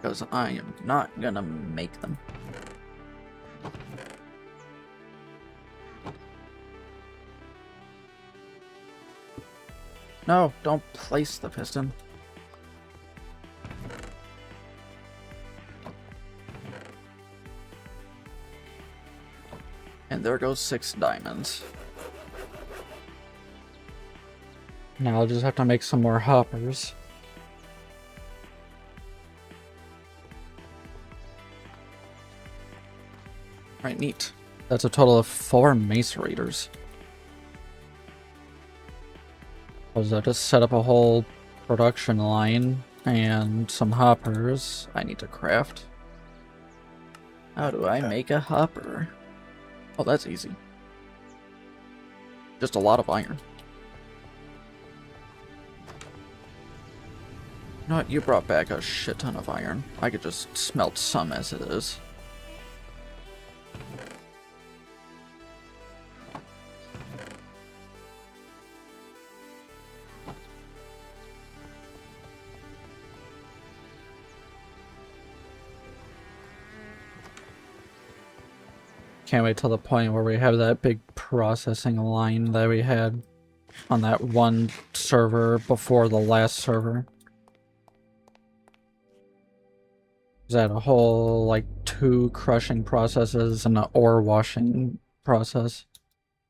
Because I am not gonna make them. No, don't place the piston. And there goes 6 diamonds. Now I'll just have to make some more hoppers. Right, neat. That's a total of 4 macerators. Was I just set up a whole production line and some hoppers I need to craft? How do I make a hopper? Oh, that's easy. Just a lot of iron. You know what? You brought back a shit ton of iron. I could just smelt some as it is. Can't wait till the point where we have that big processing line that we had on that one server before the last server. Is that a whole, like, 2 crushing processes and an ore washing process?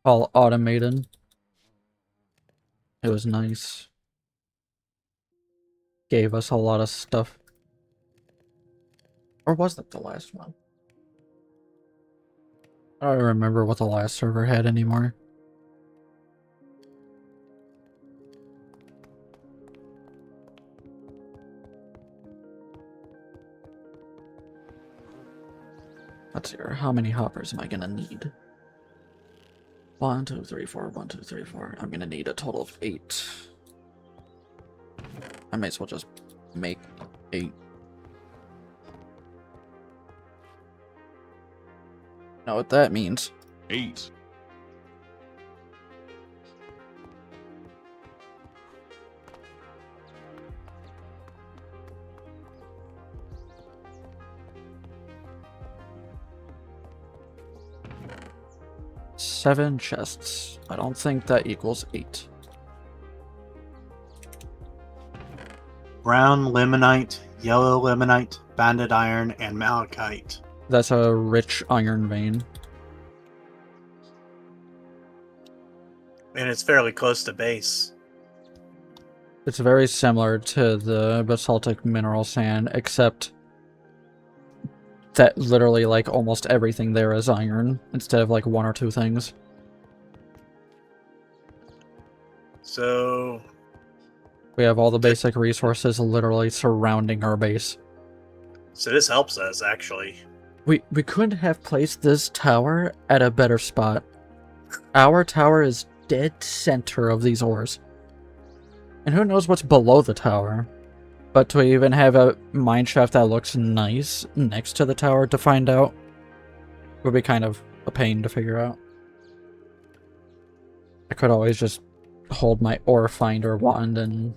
All automated. It was nice. Gave us a lot of stuff. Or was that the last one? I don't remember what the last server had anymore. Let's see here. How many hoppers am I gonna need? 1, 2, 3, 4, 1, 2, 3, 4. I'm gonna need a total of 8. I might as well just make 8. Know what that means? 8. Seven chests. I don't think that equals 8. Brown limonite, yellow limonite, banded iron, and malachite. That's a rich iron vein. And it's fairly close to base. It's very similar to the basaltic mineral sand, except that literally, like, almost everything there is iron, instead of, like, one or two things. So We have all the basic resources literally surrounding our base. So this helps us, actually. We couldn't have placed this tower at a better spot. Our tower is dead center of these ores. And who knows what's below the tower. But to even have a mineshaft that looks nice next to the tower to find out would be kind of a pain to figure out. I could always just hold my ore finder wand and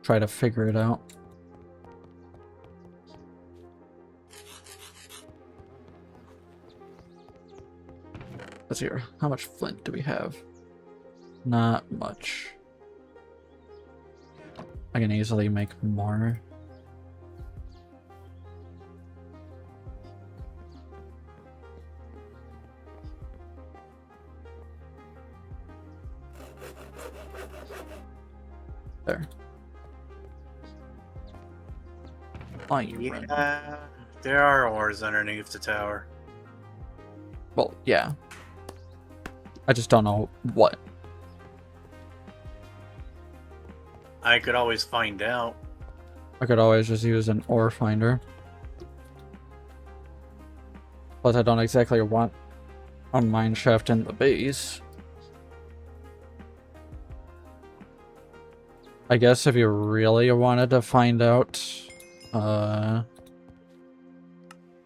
try to figure it out. Let's see here. How much flint do we have? Not much. I can easily make more. There. Yeah, there are ores underneath the tower. Well, yeah. I just don't know what. I could always find out. I could always just use an ore finder. But I don't exactly want a mine shaft in the base. I guess if you really wanted to find out, buy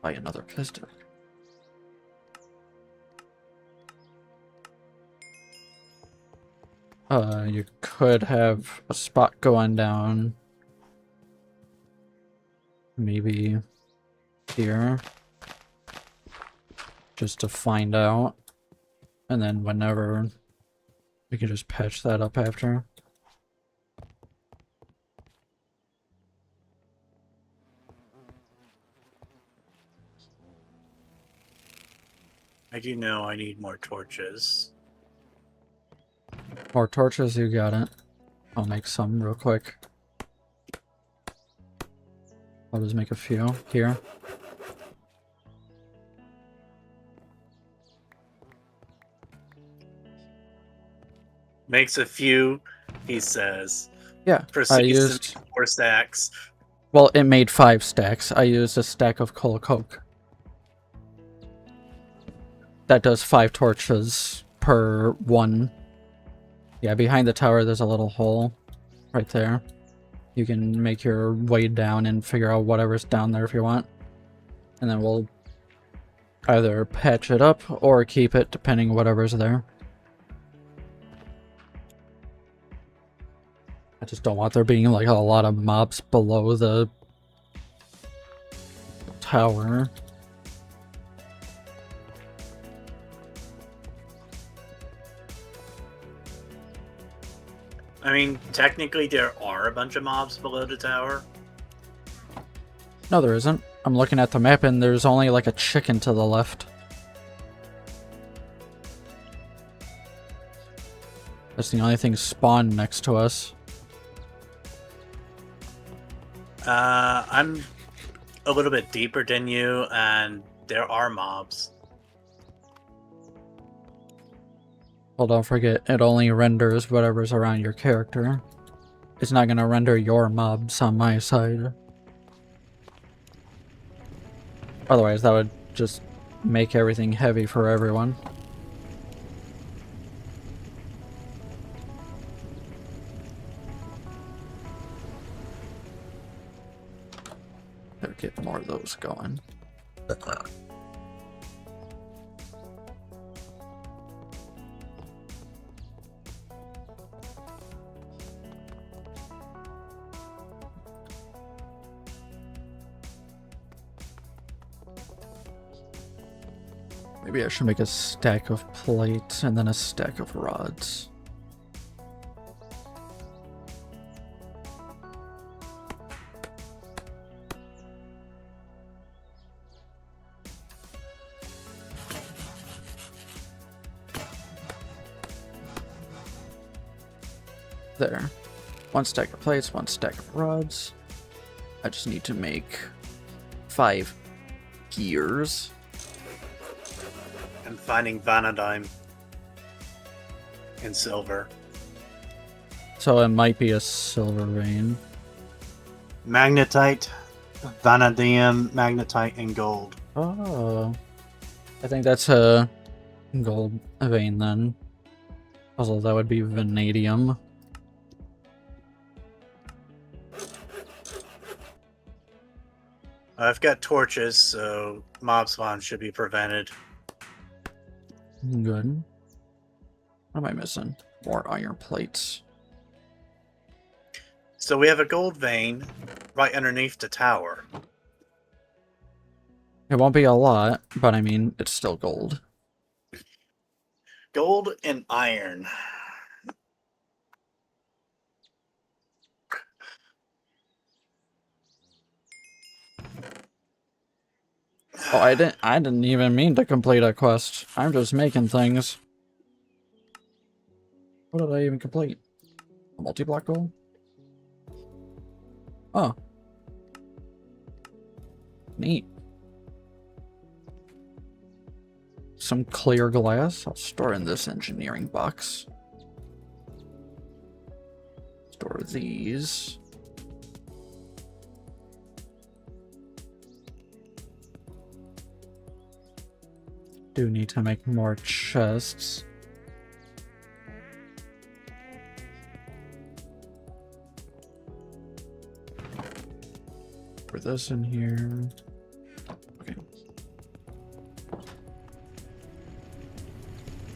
another piston. You could have a spot going down. Maybe here. Just to find out. And then whenever, we can just patch that up after. I do know I need more torches. More torches, you got it. I'll make some real quick. I'll just make a few here. Makes a few, he says. Yeah, I Proceeds used... to make 4 stacks. Well, it made 5 stacks. I used a stack of coal coke. That does 5 torches per one. Yeah, behind the tower there's a little hole right there. You can make your way down and figure out whatever's down there if you want. And then we'll either patch it up or keep it depending whatever's there. I just don't want there being like a lot of mobs below the tower. I mean, technically there are a bunch of mobs below the tower. No, there isn't. I'm looking at the map and there's only like a chicken to the left. That's the only thing spawned next to us. I'm a little bit deeper than you, and there are mobs. Well, don't forget, it only renders whatever's around your character. It's not gonna render your mobs on my side. Otherwise, that would just make everything heavy for everyone. Better get more of those going. Maybe I should make a stack of plates and then a stack of rods. There. 1 stack of plates, 1 stack of rods. I just need to make 5 gears. I'm finding vanadium and silver. So it might be a silver vein. Magnetite, vanadium, magnetite, and gold. Oh. I think that's a gold vein then. Although that would be vanadium. I've got torches, so mob spawn should be prevented. Good. What am I missing? More iron plates. So we have a gold vein right underneath the tower. It won't be a lot, but I mean, it's still gold. Gold and iron. Oh, I didn't even mean to complete a quest. I'm just making things. What did I even complete? A multi-block goal? Oh. Neat. Some clear glass. I'll store in this engineering box. Store these. Do need to make more chests. Put this in here. Okay.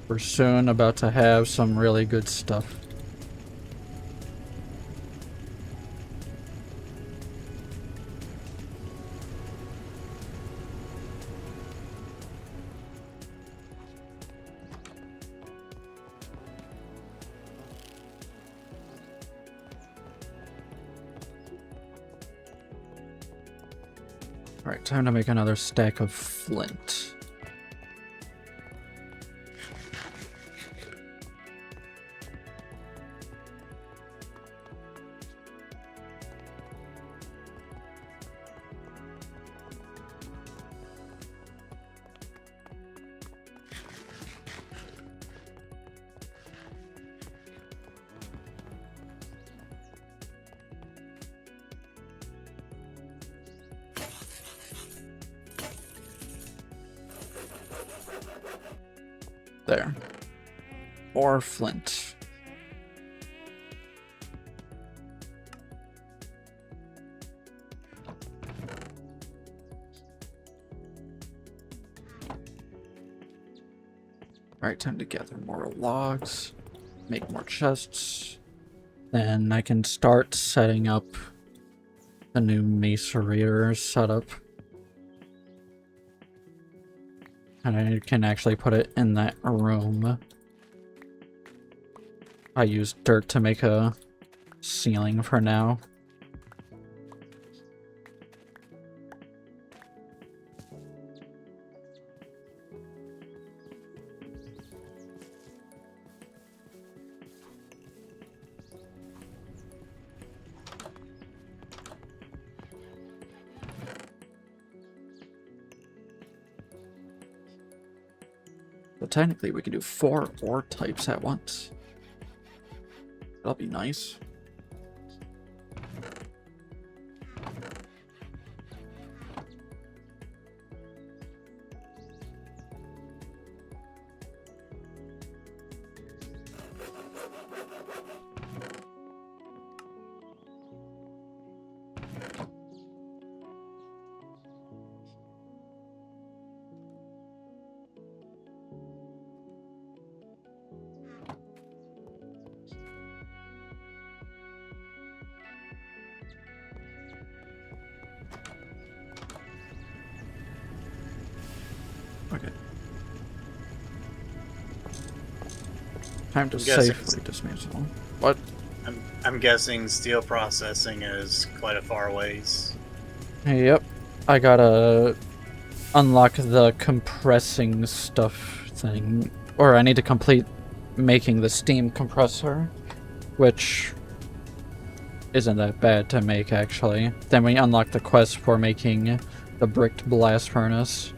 We're soon about to have some really good stuff. Alright, time to make another stack of flint. There. More flint. Alright, time to gather more logs, make more chests. Then I can start setting up the new macerator setup. And I can actually put it in that room. I used dirt to make a ceiling for now. But technically we can do 4 ore types at once. That'll be nice. Okay. Time to safely dismantle. What? I'm guessing steel processing is quite a far ways. Yep. I gotta unlock the compressing stuff thing. Or I need to complete making the steam compressor. which isn't that bad to make, actually. Then we unlock the quest for making the bricked blast furnace.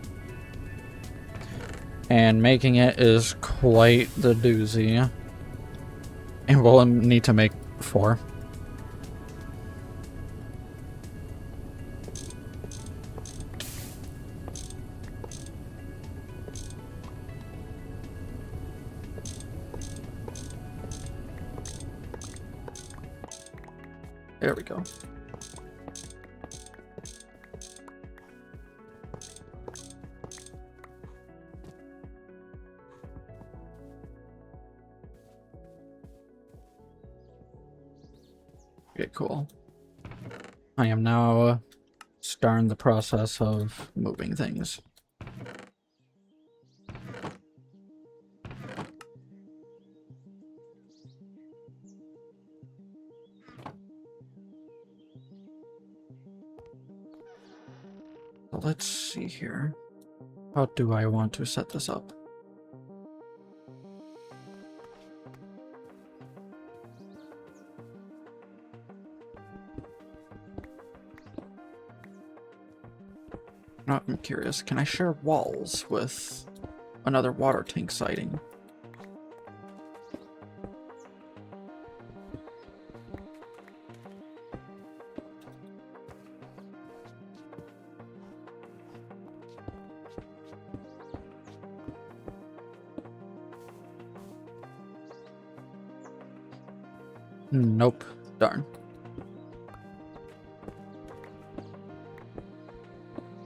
And making it is quite the doozy. And we'll need to make 4. There we go. Okay, cool. I am now starting the process of moving things. So let's see here. How do I want to set this up? Now I'm curious, can I share walls with another water tank sighting? Nope. Darn.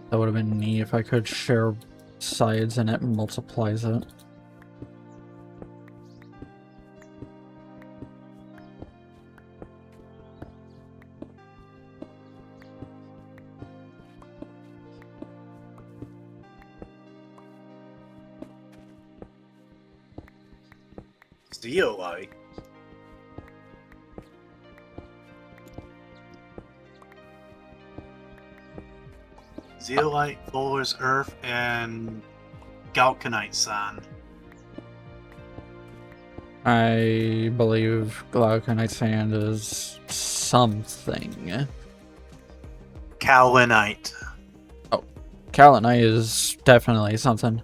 That would have been neat if I could share sides and it multiplies it. Zeolite. Zeolite, Fuller's Earth, and Galcanite sand. I believe glauconite sand is something. Kaolinite. Oh, kaolinite is definitely something.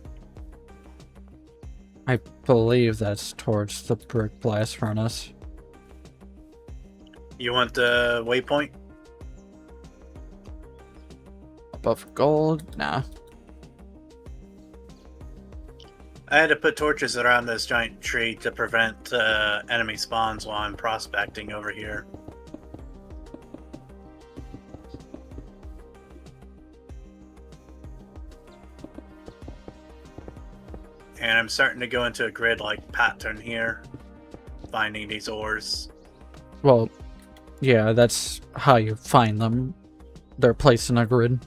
I believe that's towards the brick blast furnace. You want the waypoint? Above gold? Nah. I had to put torches around this giant tree to prevent enemy spawns while I'm prospecting over here. And I'm starting to go into a grid-like pattern here, finding these ores. Well, yeah, that's how you find them. They're placed in a grid.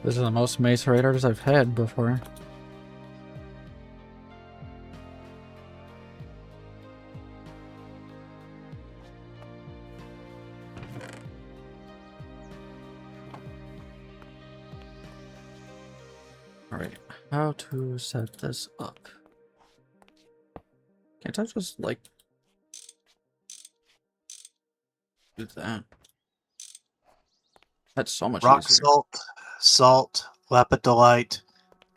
This is the most macerators I've had before. Alright, how to set this up? Can't I just, like, do that? That's so much Rock easier. salt, lapidolite,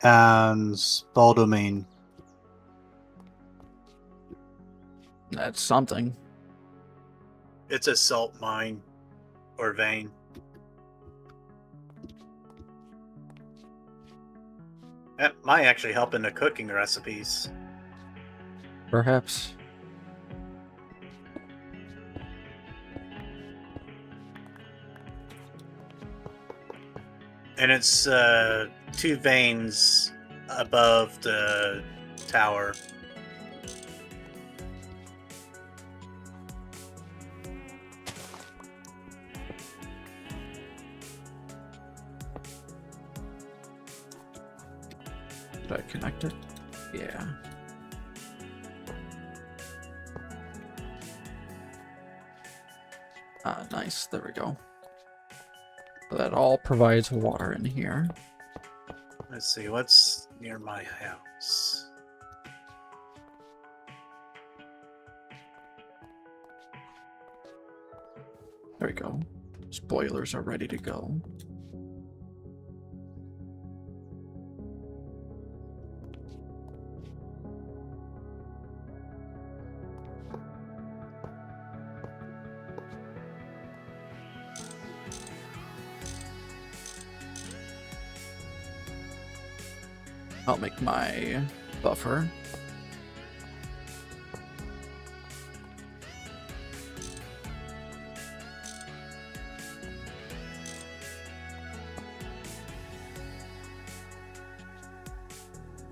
and spodumene. That's something. It's a salt mine or vein. That might actually help in the cooking recipes. Perhaps. And it's 2 veins above the tower. Did I connect it? Yeah. Ah, nice. There we go. So that all provides water in here. Let's see, what's near my house? There we go. Spoilers are ready to go. I'll make my buffer.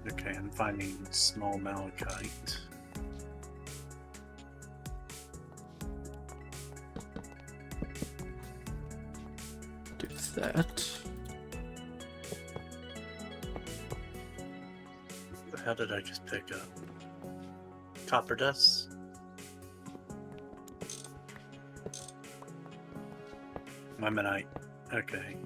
Okay, I'm finding small malachite. Do that. How did I just pick up? Copper dust? Limonite. Okay.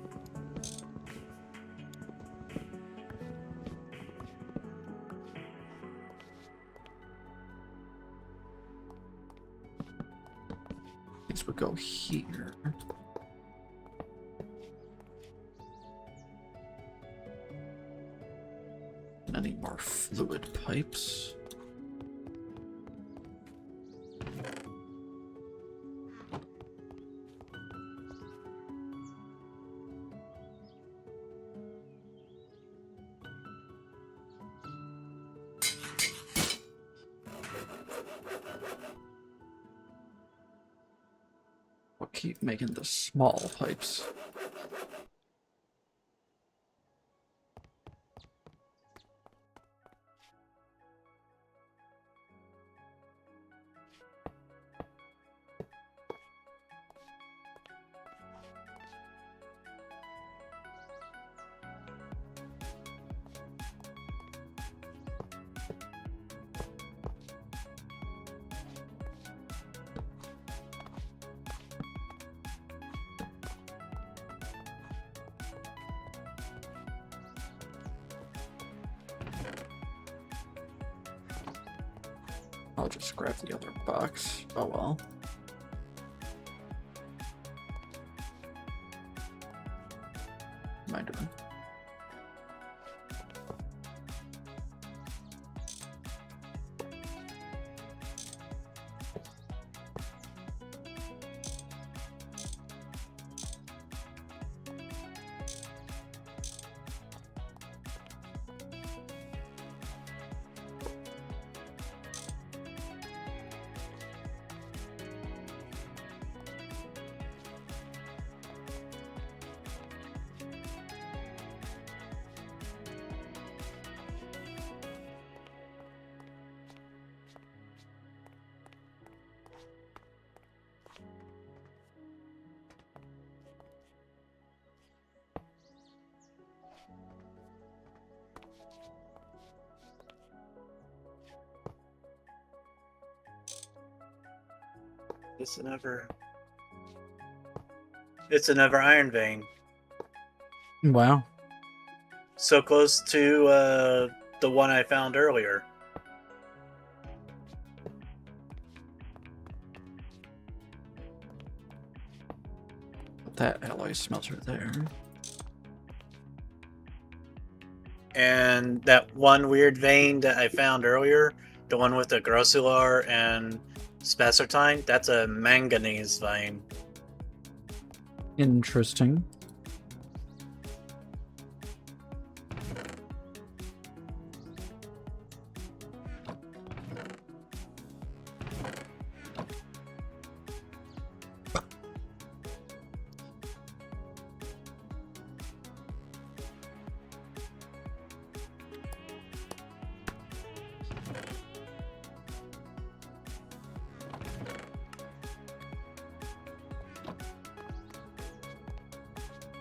These would go here. And I need more fluid pipes. We'll keep making the small pipes. I'll just grab the other box. Oh well. What am I doing? It's another iron vein. Wow. So close to the one I found earlier. that alloy smelter there. And that one weird vein that I found earlier, the one with the grossular and spessartine, that's a manganese vein. Interesting.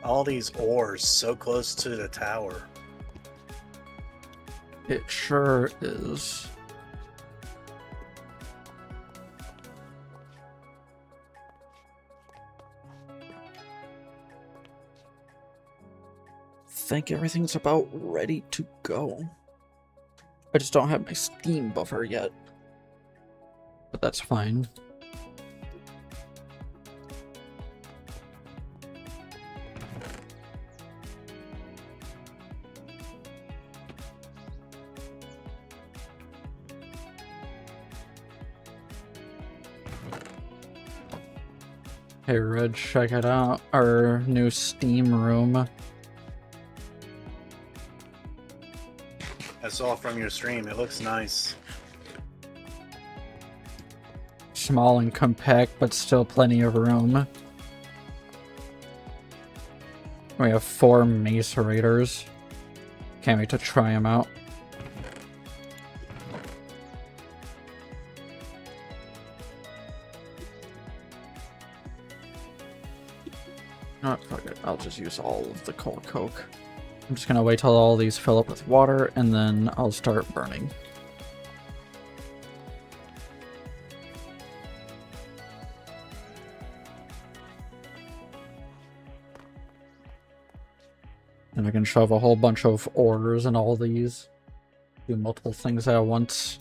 All these ores so close to the tower. It sure is. Think everything's about ready to go. I just don't have my Steam buffer yet. But that's fine. Hey Red, check it out. Our new Steam room. I saw from your stream. It looks nice. Small and compact, but still plenty of room. We have 4 macerators. Can't wait to try them out. Oh, fuck it. I'll just use all of the coal coke. I'm just gonna wait till all these fill up with water, and then I'll start burning. And I can shove a whole bunch of ores in all these. Do multiple things at once.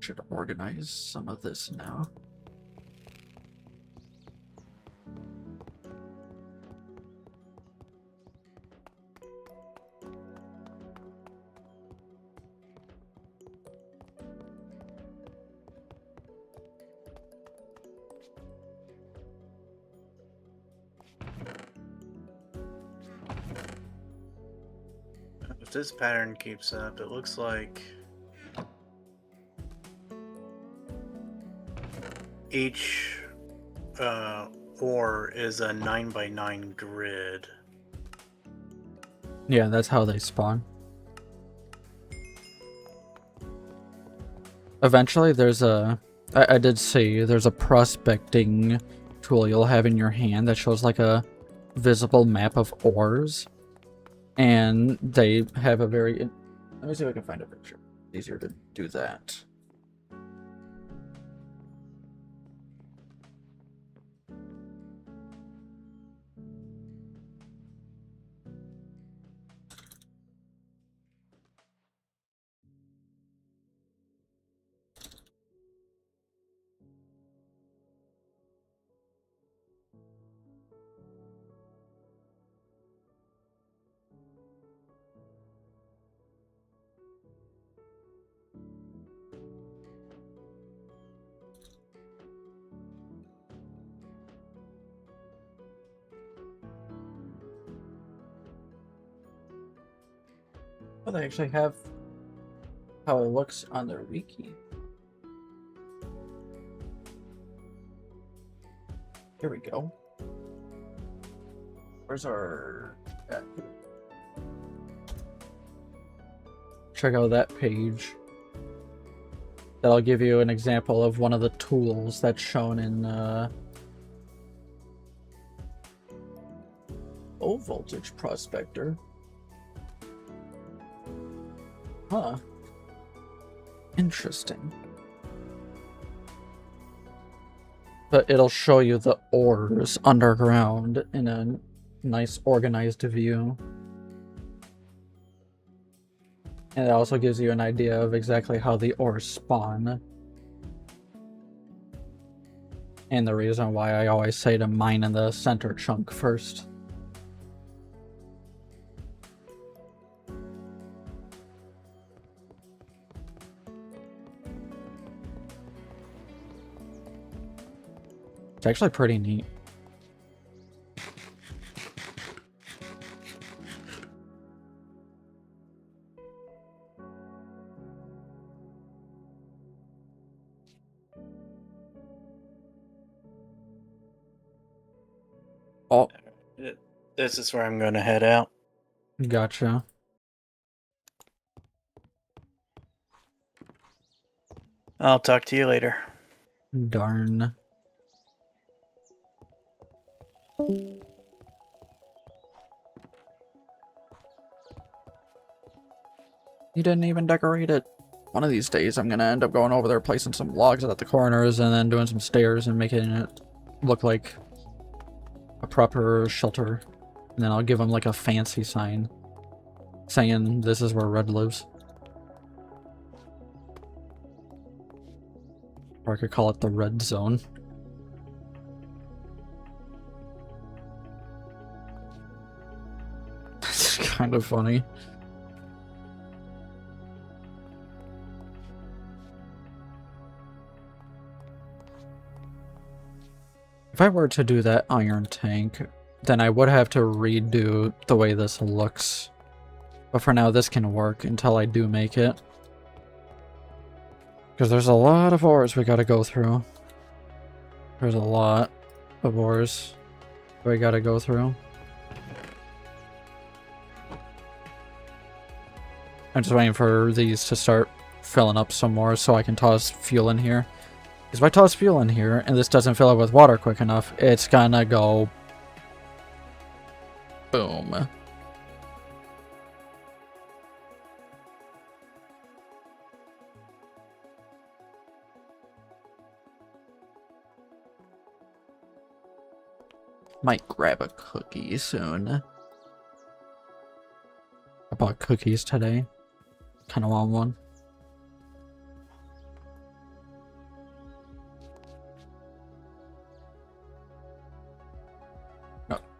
Should organize some of this now. If this pattern keeps up, it looks like each ore is a 9x9 grid. Yeah, that's how they spawn. Eventually there's a... I did see there's a prospecting tool you'll have in your hand that shows like a visible map of ores. And they have a very... Let me see if I can find a picture. Easier to do that. Oh, they actually have how it looks on their wiki. Here we go. Where's our... Check out that page. that'll give you an example of one of the tools that's shown in low voltage prospector. Huh. Interesting. But it'll show you the ores underground in a nice organized view. And it also gives you an idea of exactly how the ores spawn. And the reason why I always say to mine in the center chunk first. It's actually pretty neat. Oh, This is where I'm going to head out. gotcha. I'll talk to you later. Darn. You didn't even decorate it. One of these days, I'm gonna end up going over there, placing some logs at the corners, and then doing some stairs and making it look like a proper shelter. And then I'll give them like a fancy sign saying this is where Red lives. Or I could call it the Red Zone. That's kind of funny. If I were to do that iron tank, then I would have to redo the way this looks. But for now, this can work until I do make it. Because there's a lot of ores we gotta go through. There's a lot of ores we gotta go through. I'm just waiting for these to start filling up some more so I can toss fuel in here. Because if I toss fuel in here and this doesn't fill up with water quick enough, it's gonna go boom. Might grab a cookie soon. I bought cookies today. Kind of want one.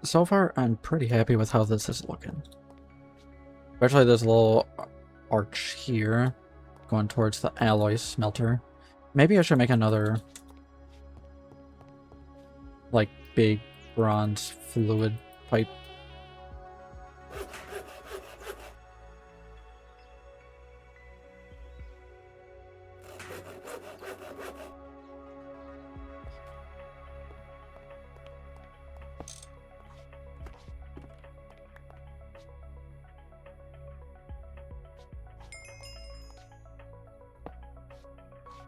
So far, I'm pretty happy with how this is looking. Especially this little arch here, going towards the alloy smelter. Maybe I should make another, like, big bronze fluid pipe.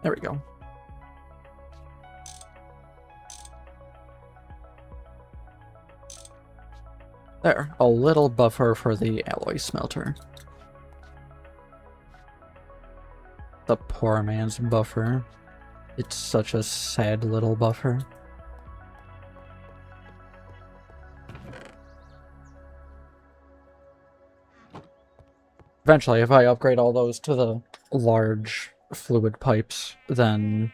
There we go. There, a little buffer for the alloy smelter. The poor man's buffer. It's such a sad little buffer. Eventually, if I upgrade all those to the large fluid pipes, then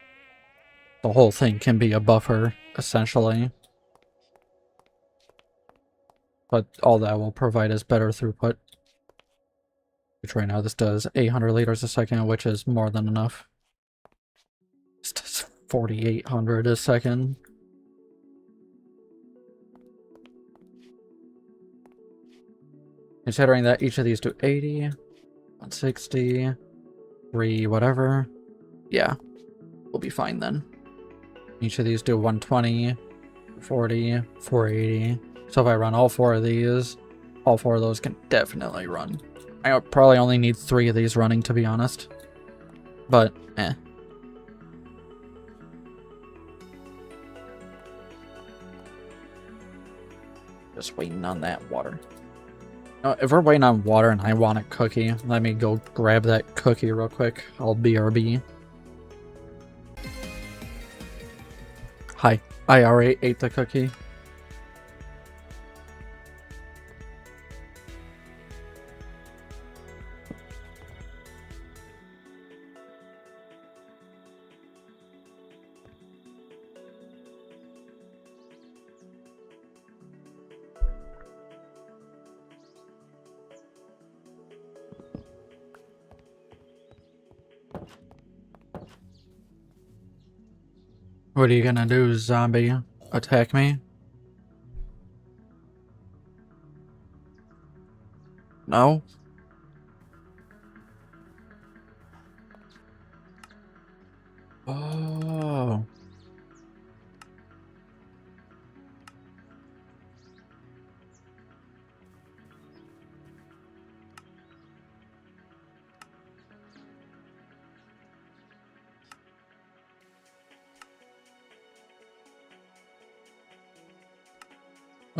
the whole thing can be a buffer, essentially. But all that will provide is better throughput. Which right now this does 800 liters a second, which is more than enough. This does 4,800 a second. Considering that each of these do 80, 160, 3, whatever. Yeah, we'll be fine then. Each of these do 120, 40, 480. So if I run all 4 of these, all 4 of those can definitely run. I probably only need 3 of these running, to be honest. But, Just waiting on that water. If we're waiting on water and I want a cookie, let me go grab that cookie real quick. I'll BRB. Hi, I already ate the cookie. What are you gonna do, zombie? Attack me? No? Oh.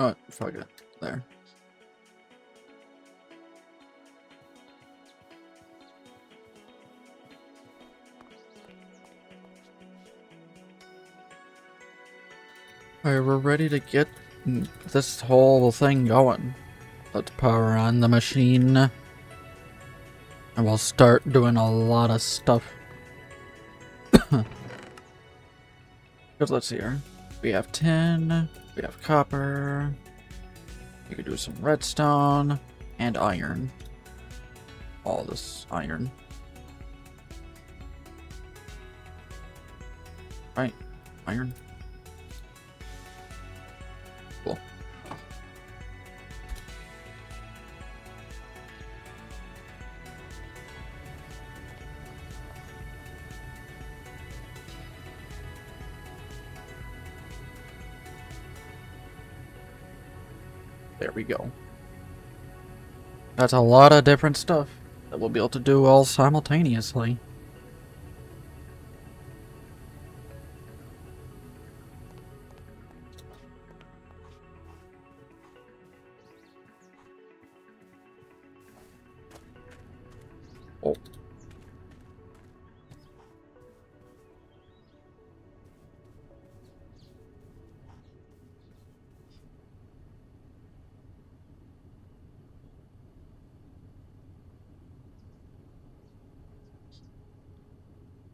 Oh, fuck it. There. Alright, we're ready to get this whole thing going. Let's power on the machine. And we'll start doing a lot of stuff. Because let's see here. We have tin, we have copper, we could do some redstone, and iron. All this iron. Right, iron. Cool. There we go. That's a lot of different stuff that we'll be able to do all simultaneously. Oh.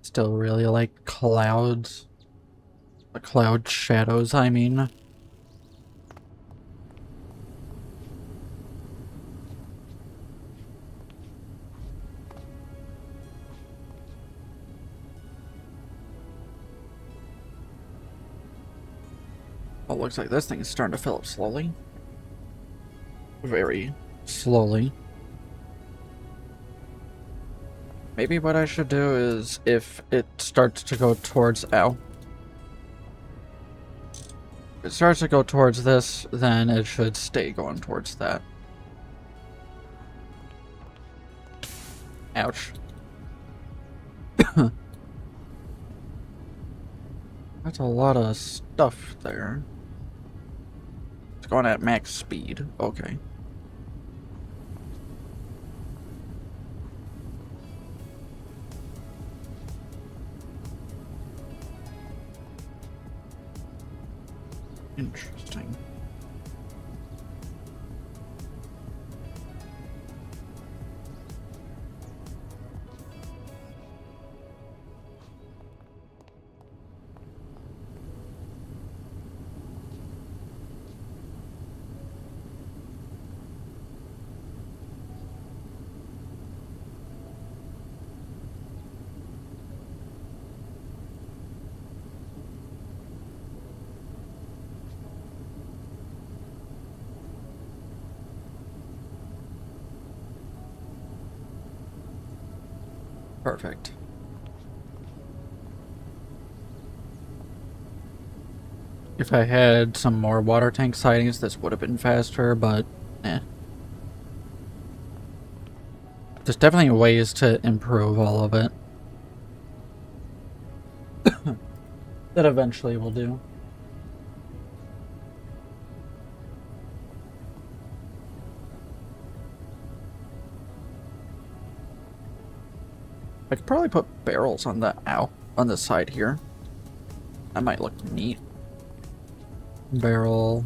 Still really like clouds. The cloud shadows, I mean. Oh, looks like this thing is starting to fill up slowly. Very slowly. Maybe what I should do is, if it starts to go towards... Ow. If it starts to go towards this, then it should stay going towards that. Ouch. That's a lot of stuff there. It's going at max speed. Okay. Interesting. Perfect. If I had some more water tank sightings, this would have been faster, but eh. There's definitely ways to improve all of it. That eventually we'll do. I could probably put barrels on the on the side here. That might look neat. Barrels.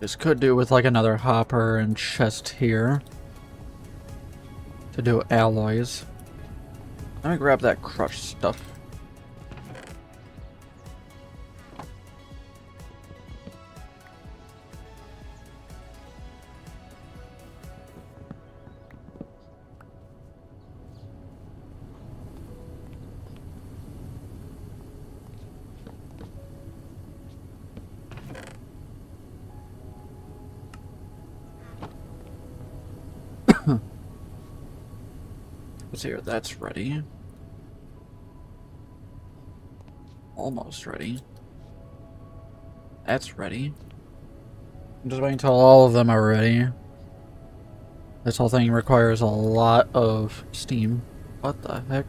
This could do with like another hopper and chest here to do alloys. Let me grab that crushed stuff. Let's see here, that's ready. Almost ready. That's ready. I'm just waiting until all of them are ready. This whole thing requires a lot of steam. What the heck?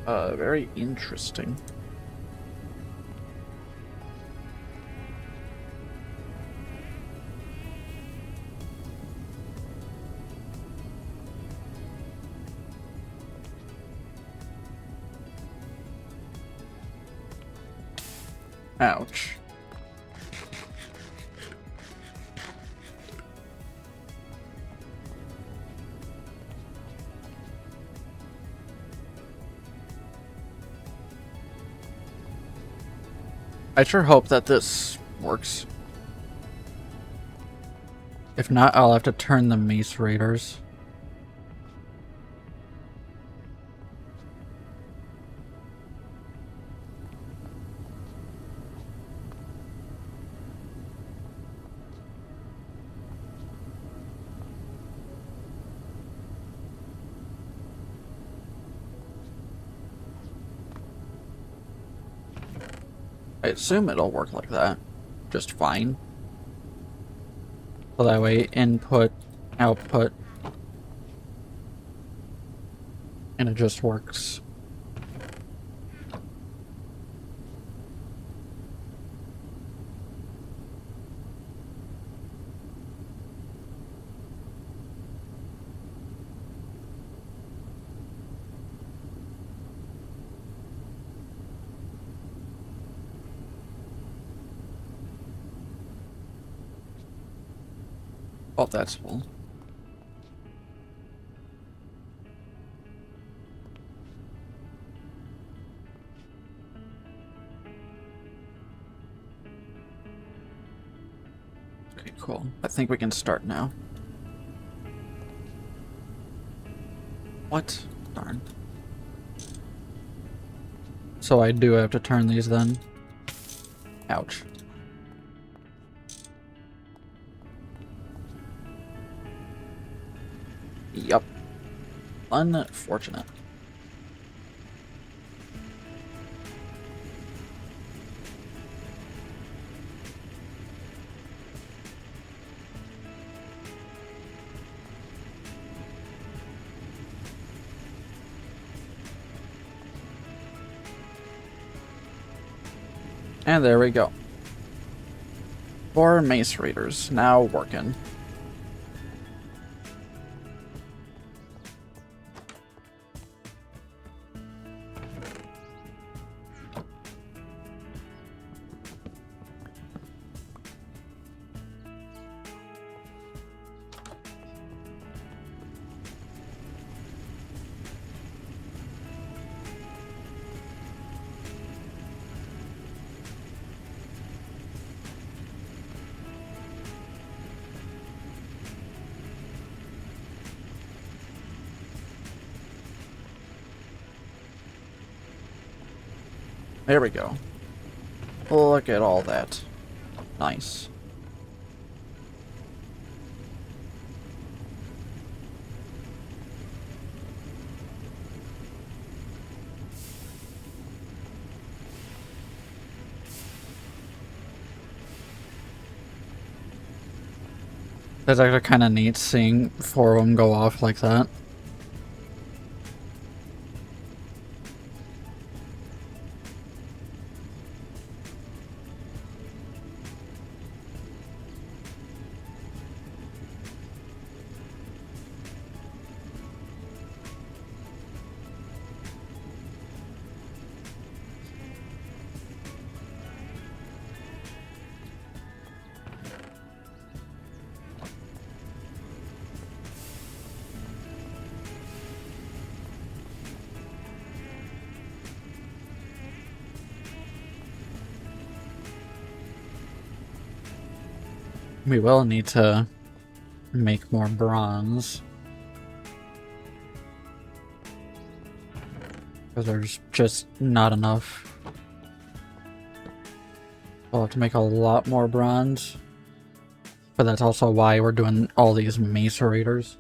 Very interesting. Ouch. I sure hope that this works. If not, I'll have to turn the macerators. I assume it'll work like that. Just fine. So that way, input, output, and it just works. Oh, that's full. Okay, cool. I think we can start now. What? Darn. So I do have to turn these then. Ouch. Yup. Unfortunate. And there we go. 4 macerators now working. There we go. Look at all that. Nice. That's actually kind of neat seeing 4 of them go off like that. We will need to make more bronze. Because there's just not enough. We'll have to make a lot more bronze. But that's also why we're doing all these macerators.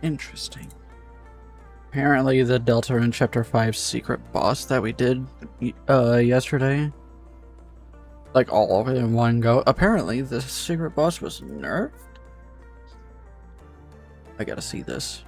Interesting. Apparently the Delta in Chapter 5 secret boss that we did yesterday, like all of it in one go, apparently the secret boss was nerfed? I gotta see this.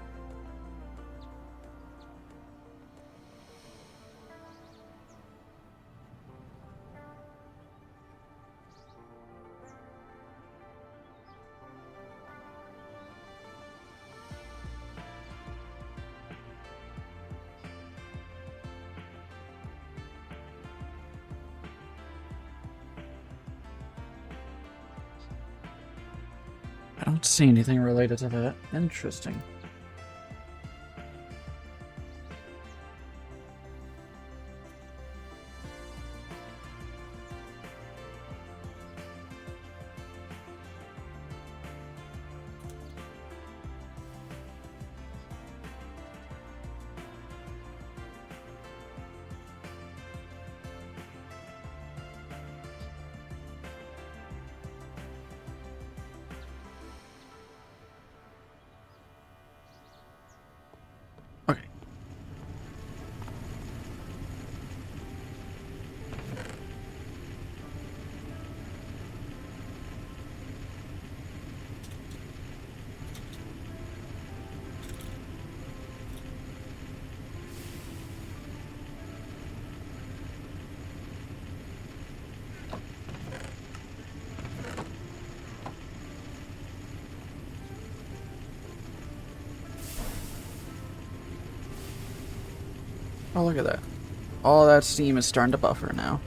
I don't see anything related to that. Interesting. Okay. Oh, look at that. All that steam is starting to buffer now.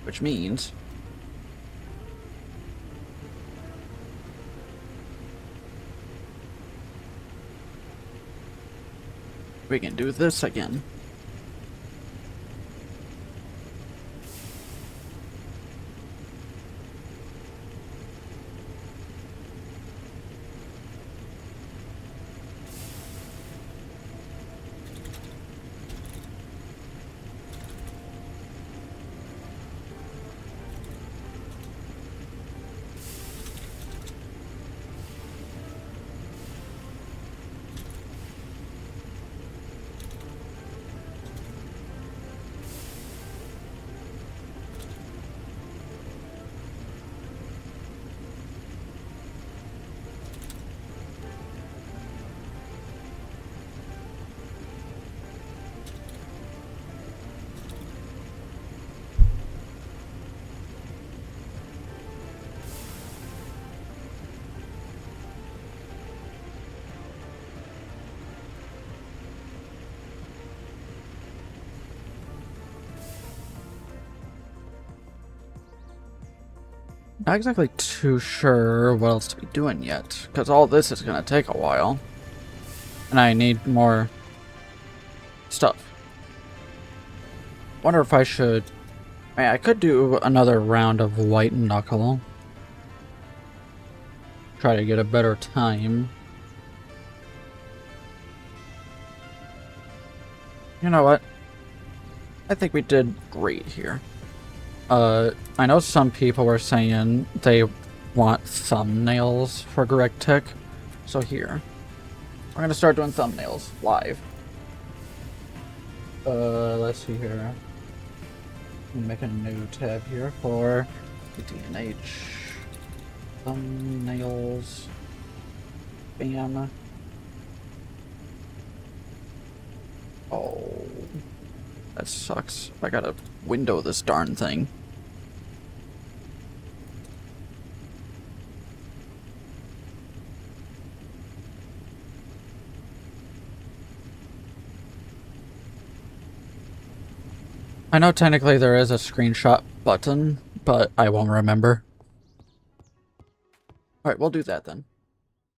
Which means... we can do this again. Not exactly too sure what else to be doing yet, because all this is going to take a while. And I need more stuff. Wonder if I should... I could do another round of white knuckle. Try to get a better time. You know what? I think we did great here. I know some people were saying they want thumbnails for GregTech, so here. I'm gonna start doing thumbnails live. Let's see here. Make a new tab here for DNH thumbnails. Bam. Oh, that sucks. I gotta window this darn thing. I know technically there is a screenshot button, but I won't remember. Alright, we'll do that then.